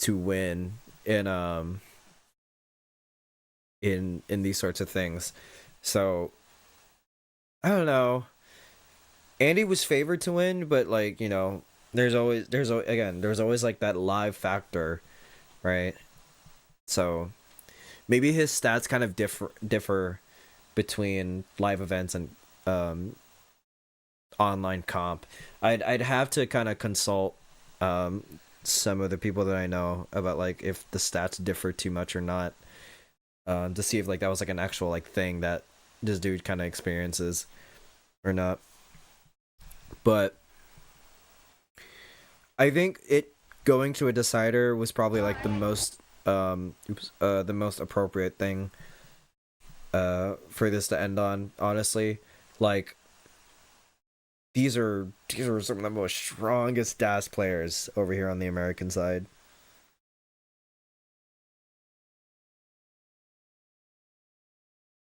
win in these sorts of things. So I don't know. Andy was favored to win, but like, you know, there's always like that live factor, right? So maybe his stats kind of differ between live events and online comp. I'd have to kind of consult some of the people that I know about like if the stats differ too much or not, to see if like that was like an actual like thing that this dude kind of experiences or not. But I think it going to a decider was probably like the most appropriate thing for this to end on, honestly. Like these are some of the most strongest DAS players over here on the American side.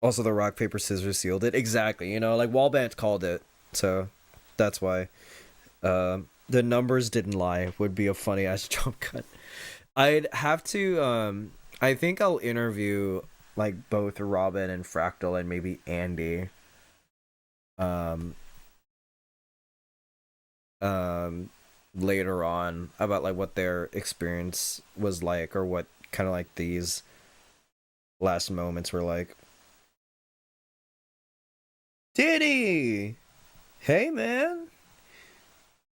Also, the rock paper scissors sealed it. Exactly, you know, like Wallbant called it, so that's why. The numbers didn't lie would be a funny ass jump cut. I'd have to I think I'll interview like both Robin and Fractal and maybe Andy. Later on about like what their experience was like, or what kind of like these last moments were like. Diddy! Hey man!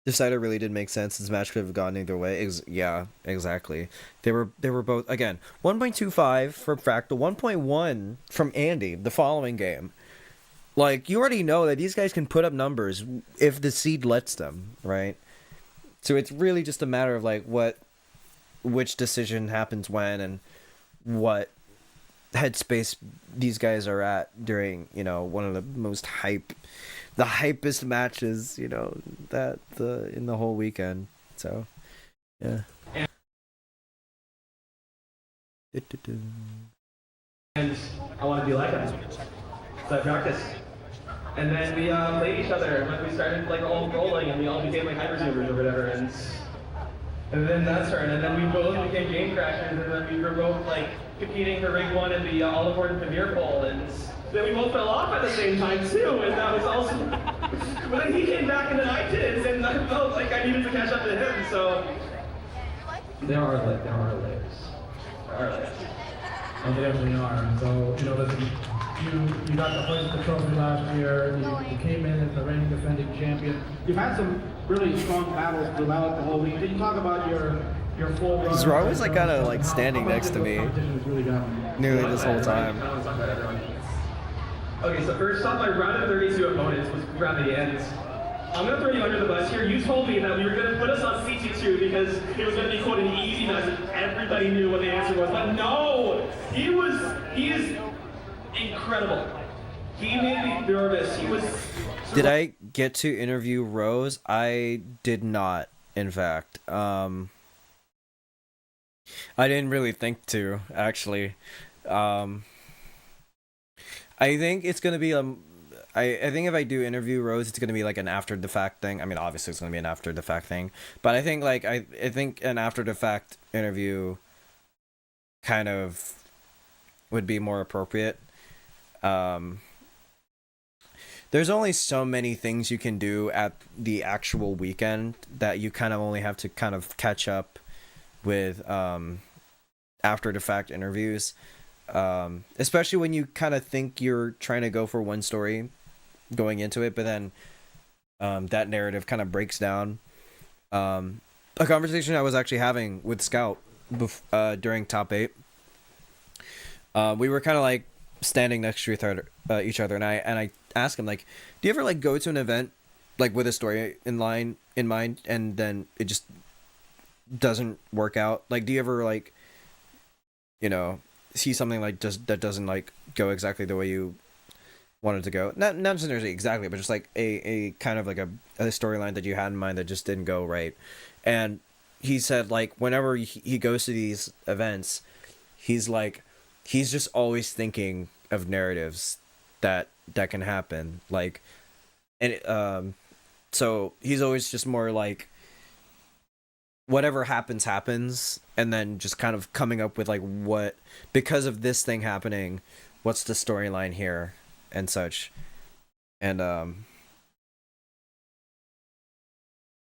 Decider really did make sense. This match could have gone either way. Yeah, exactly. They were both, again, 1.25 from Fractal, 1.1 from Andy the following game. Like, you already know that these guys can put up numbers if the seed lets them, right? So it's really just a matter of like which decision happens when and what headspace these guys are at during, you know, one of the most hypest matches, you know, that in the whole weekend. So, yeah. And I want to be like him. So I practiced. And then we played each other, like we started like all rolling, and we all became like hyper zoomers or whatever, and then that's her, and then we both became game crashers, and then we were both like competing for Rig 1 in the all important premiere poll, and then we both fell off at the same time too, and that was also. But then he came back and then I did, and I felt like I needed to catch up to him, so. There are layers. There are layers. Oh, they definitely are. So, you know, listen, you got the place the trophy last year. You came in as the reigning defending champion. You've had some really strong battles throughout the whole week. Can you talk about your full run? He's always like kind of like standing next to me nearly this whole time. Okay, so first off, my round of 32 opponents was around the end. I'm going to throw you under the bus here. You told me that we were going to put us on CT2 because it was going to be quote an easy message. Everybody knew what the answer was, but no! He is incredible. He made me nervous. He was... Did I get to interview Rose? I did not, in fact. I didn't really think to, actually. I think it's going to be I think if I do interview Rose, it's gonna be like an after the fact thing. I mean, obviously it's gonna be an after the fact thing, but I think like I think an after the fact interview kind of would be more appropriate. There's only so many things you can do at the actual weekend that you kind of only have to kind of catch up with after the fact interviews, especially when you kind of think you're trying to go for one story going into it, but then that narrative kind of breaks down. A conversation I was actually having with Scout during top 8, we were kind of like standing next to each other, and I asked him, like, do you ever like go to an event like with a story in mind and then it just doesn't work out? Like, do you ever like, you know, see something like just that doesn't like go exactly the way you wanted to go? Not necessarily exactly, but just like a kind of like a storyline that you had in mind that just didn't go right. And he said like whenever he goes to these events, he's just always thinking of narratives that can happen, like, and so he's always just more like whatever happens, and then just kind of coming up with like what, because of this thing happening, what's the storyline here and such. And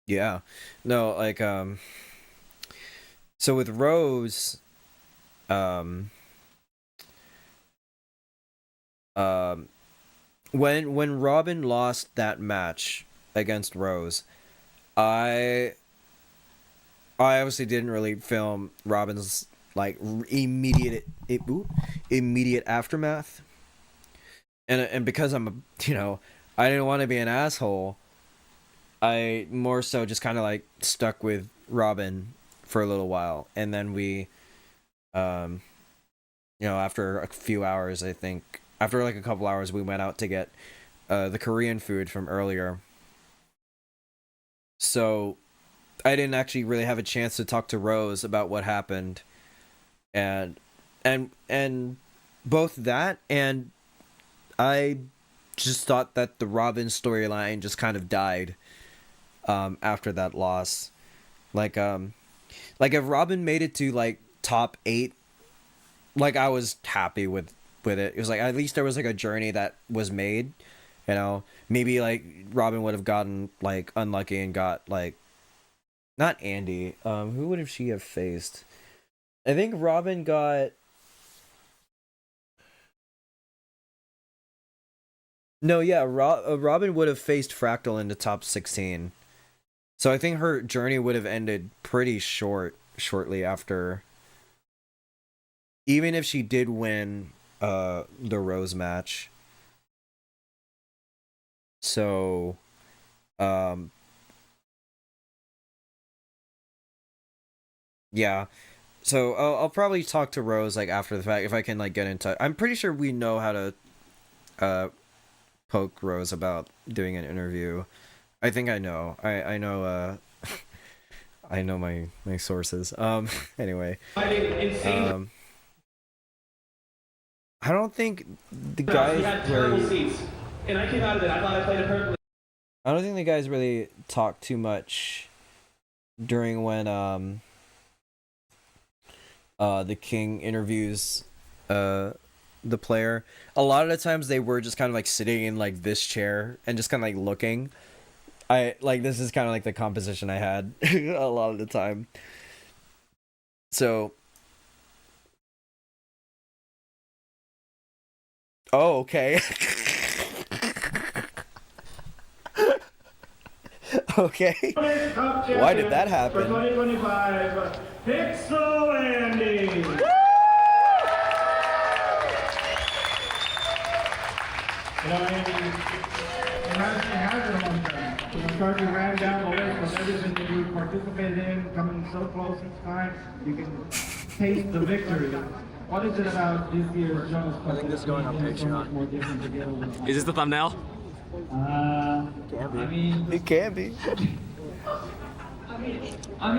Yeah. No, like so with Rose, um when Robin lost that match against Rose, I obviously didn't really film Robin's like immediate aftermath, and because I'm I didn't want to be an asshole. I more so just kind of like stuck with Robin for a little while, and then we, after a few hours, I think after like a couple hours, we went out to get the Korean food from earlier. So I didn't actually really have a chance to talk to Rose about what happened, and both that and I just thought that the Robin storyline just kind of died after that loss. Like if Robin made it to like top 8, like I was happy with it. It was like at least there was like a journey that was made, maybe like Robin would have gotten like unlucky and got like not Andy. Who would have she have faced? I think Robin got No, yeah, Robin would have faced Fractal in the top 16. So I think her journey would have ended pretty shortly after. Even if she did win the Rose match. So yeah. So I'll probably talk to Rose like after the fact if I can like get in touch. I'm pretty sure we know how to poke Rose about doing an interview. I think I know. I know I know my sources. Anyway. I don't think the guys really, and I came out of it. I thought I played it perfectly. I don't think the guys really talked too much during when the King interviews the player. A lot of the times they were just kind of like sitting in like this chair and just kind of like looking. This is kind of like the composition I had a lot of the time. So oh, okay. Okay. Why did that happen? For 2025, Pixel Andy. Andy, it has been a long time. Starting ran down the list of everything that you participated in, coming so close each time, you can taste the victory. What is it about this year's Jonas Cup? I think this is going on Patreon. Is this the thumbnail? It can be. I mean,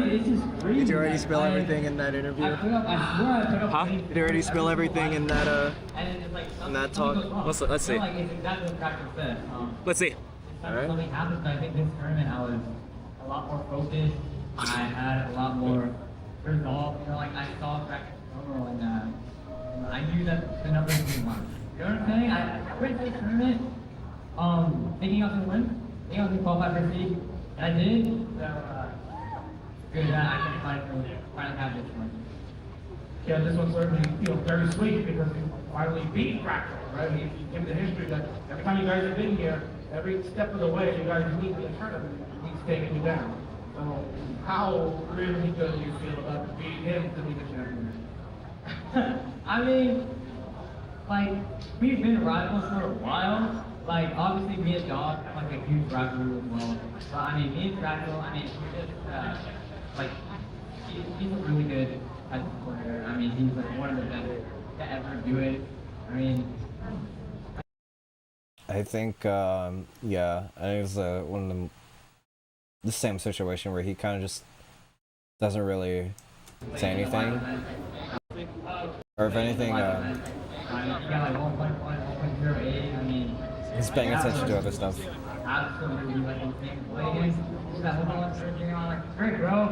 it's just crazy. Did you already spill everything in that interview? Huh? Did you already spill everything in that talk? Let's see. Let's see. Alright. Something happens, but I think this tournament I was a lot more focused. I had a lot more resolve. I saw practice normal and I knew that the numbers would be one. You know what I'm saying? I went to this tournament thinking I was going to win, thinking I was going to qualify for seed, and I did. So good that I can finally have this one. Yeah, this one certainly feels very sweet because we finally beat Fractal, right? We give the history that every time you guys have been here, every step of the way, you guys meet the tournament, he's taking you down. So, how really good do you feel about beating him to be the champion? I mean, we've been rivals for a while. Obviously, me and Dog have a huge rivalry as well. But I mean, me and Fractal, he's just he's a really good player. I mean, he's one of the best to ever do it. I mean, I think yeah, I think it's one of the same situation where he kind of just doesn't really say anything, or if anything, he's paying attention to other stuff. Absolutely, that whole one surgery on great bro.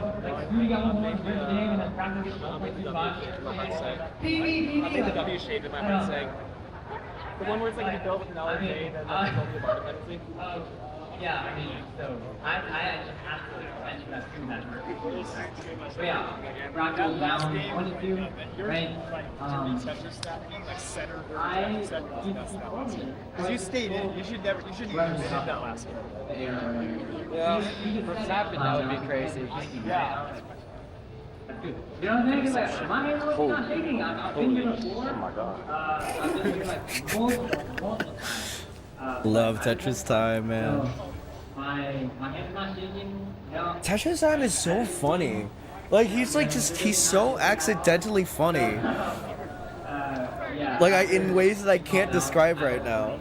You got one first game and then practice 1.25. I'm in the W shape, am I saying? The one where it's like you build with an LFA and then like the bar dependency? Yeah, I mean, so I actually have to mention that too, that so yeah, Rockville down 22, right? Because you stayed in, you shouldn't even admit that last game. Yeah, for snapping that would be crazy. Yeah. You know what I'm saying? Like, my hand was not shaking. I've been here before. Oh my god. I've been here like multiple times. Love Tetris time, man. My hand's not shaking. Yeah. Tetris time is so funny. Like he's so accidentally funny. Like in ways that I can't describe right now.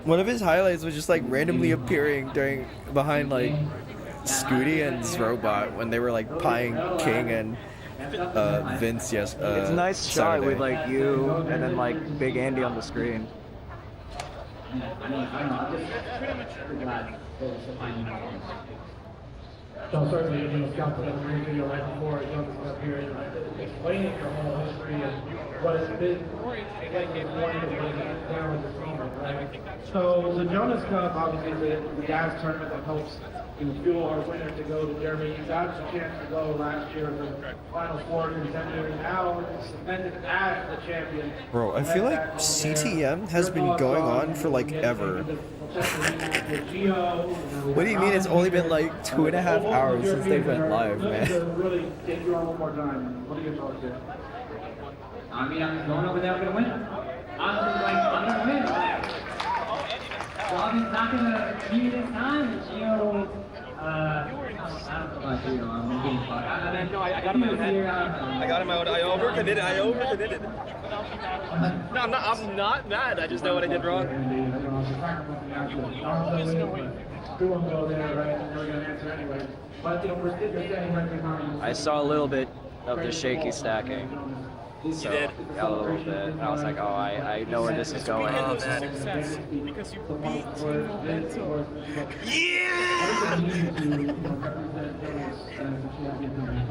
One of his highlights was just like randomly appearing behind like Scooty and Zrobot when they were like pieing King and Vince. Yes, it's a nice shot with like you and then like Big Andy on the screen. So certainly, you know, Scott put up a great video right before Jonas Cup here, explaining the whole history and what it's been like down with the tournament, right? So the Jonas Cup, obviously, is the gas tournament that helps fuel our winner to go to Germany. You got the chance to go last year the Final Four contender, now cemented as the champion. Bro, I feel like CTM has been going on for like ever. What do you mean it's only been like 2.5 hours since they went live, man? Really take you on one more time. What are your thoughts here? I mean, I'm going over there, I'm gonna win. I'm gonna win. Robin's not gonna give me this time, and Gio, I don't know about Gio, I'm getting fucked. No, I got him in my head. I got him out. I overcommitted. No, I'm not mad. I just know what I did wrong. I saw a little bit of the shaky stacking. So, yeah, a little bit. And I was like, oh, I know where this is going. Because you beat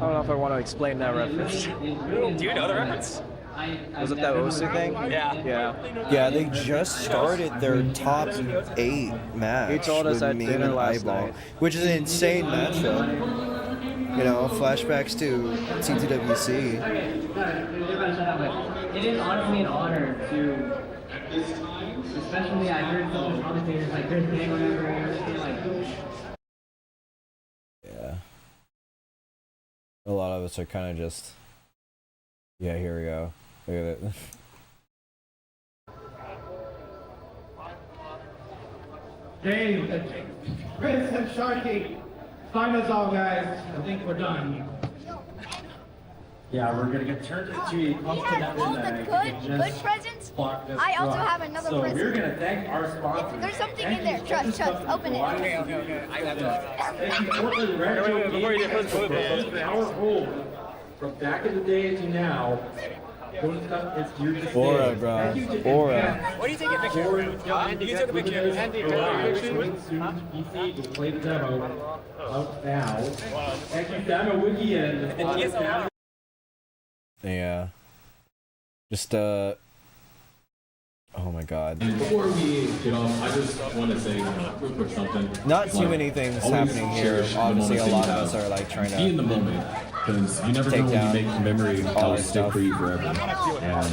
I don't know if I want to explain that reference. Do you know the reference? Was it that Osu thing? Yeah. Yeah, they just started their top 8 match. He told us with at me dinner and last Eyeball, night. which is an insane matchup. You know, flashbacks to T2WC. It is honestly an honor to, especially I heard some of the commentators like Chris Day, whatever, everything like. Yeah. A lot of us are kind of just. Yeah, here we go. Look at it. Dave, Chris, and Sharky, sign us all, guys. I think we're done. Yeah, we're gonna get turned into a pumpkin All the good presents. I also have another so present. we're gonna thank our sponsors. There's something in there. Trust. Open it. Thank you, Portland Retro Gaming, our home from back in the day to now. Jonas Cup is here to stay. Aura, bro. Aura. What do you take a picture? You took a picture. Andy, Coming soon to PC. We'll play the demo out now. Thank you, Demo Wiki and Yeah. Just oh my god. Before we get off, I just want to say real quick something. Not too many things happening here. Obviously, a lot of us are like trying to be in the moment, because you never know when you make memory how to stick for you forever. And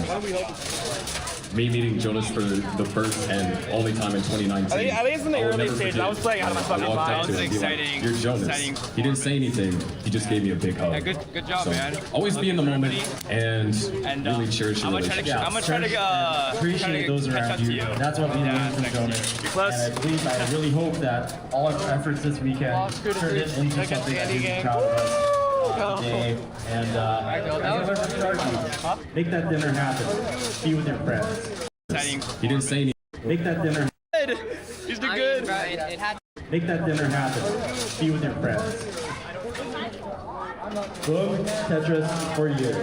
me meeting Jonas for the first and only time in 2019. At least in the early stages, I was playing out of my fucking mind. That was exciting. You're Jonas. He didn't say anything. He just gave me a big hug. Yeah, good job, man. Always be in the moment and really cherish your relationship. I'm gonna try to appreciate those around you. That's what we learned from Jonas. Close. And I really hope that all our efforts this weekend turn it into something that you'll be proud of us. Dave, and make that dinner happen. Be with your friends. He didn't say anything. Make that dinner. He's doing good. Make that dinner happen. Be with your friends. Boom, Tetris for you.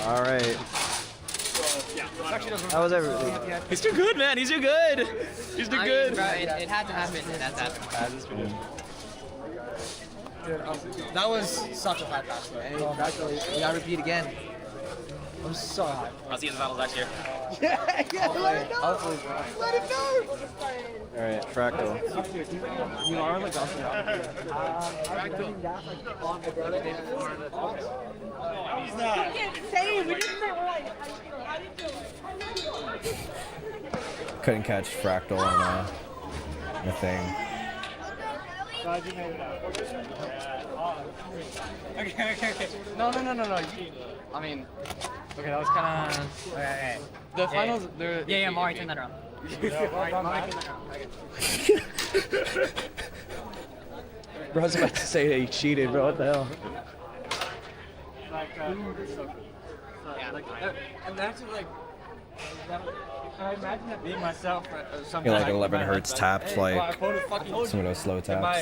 All right. How was everything? He's too good, man. He's too good. He's too good. Bro, it had to happen. It had to happen. That was such a bad pass. Hey, congratulations. You gotta repeat again. I'm so happy. I'll see you in the finals next year. Yeah, let it go. Let it go. Alright, Fractal. You are like awesome. He's not. Couldn't catch Fractal on the thing. Glad you made it out. Okay. No. I mean, okay, that was kind of. Okay. The finals, they're. Yeah, Mari, turn that around. Bro, I was about to say that he cheated, bro. What the hell? Imagine like. I imagine that being myself Yeah, like 11 hertz taps, like some of those slow taps. My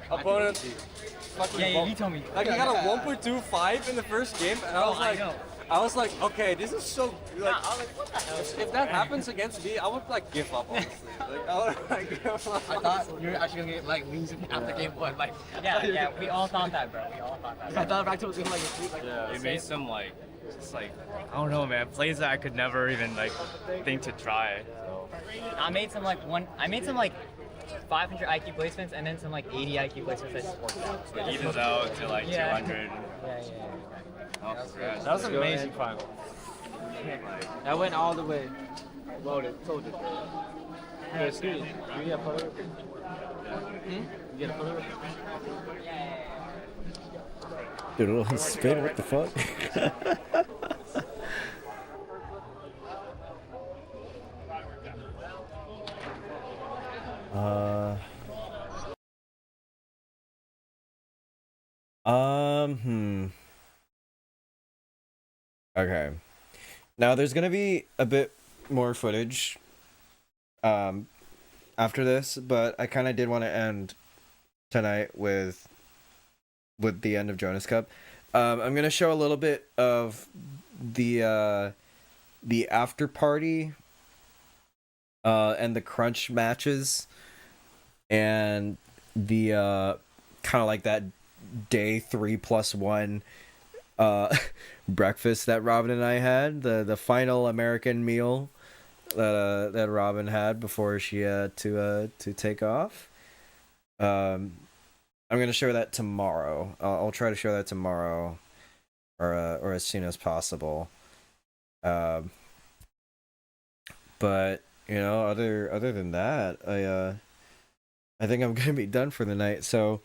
opponent fucking you told me. Like I got a 1.25 in the first game, and I was like, okay, this is so like. I was like, what the hell? If that happens against me, I would like give up. Honestly, like I would like give up. I thought you were actually gonna get like losing after game one, like. Yeah, we all thought that, bro. We all thought that. I thought Fractal was gonna like Yeah, it made some like, just like, I don't know, man. Plays that I could never even like think to try. So. I made some like 500 IQ placements and then some like 80 IQ placements that just worked out. It evens out to like 200. Yeah. Oh, congrats. That was an amazing final. I went all the way. Voted, told you. Hey, excuse me. You get a photo? You get a photo? Dude, a little spin, what the fuck? Okay. Now there's gonna be a bit more footage after this, but I kinda did want to end tonight with the end of Jonas Cup. I'm gonna show a little bit of the after party and the crunch matches and the kind of like that day 3+1 breakfast that Robin and I had, the final American meal that Robin had before she had to take off. I'm gonna show that tomorrow. I'll try to show that tomorrow, or as soon as possible. But you know, other than that, I think I'm gonna be done for the night. So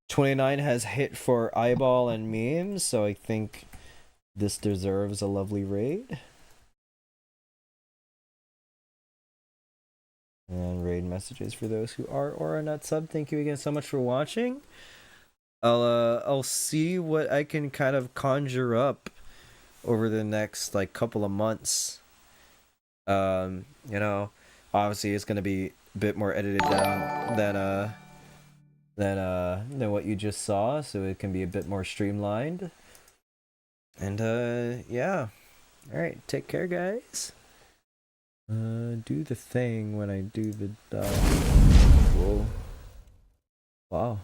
29 has hit for eyeball and memes, so I think this deserves a lovely raid. And raid messages for those who are or are not sub. Thank you again so much for watching. I'll see what I can kind of conjure up over the next like couple of months. You know, obviously it's gonna be a bit more edited down than what you just saw, so it can be a bit more streamlined. And yeah. Alright, take care guys. Do the thing when I do the whoa. Wow.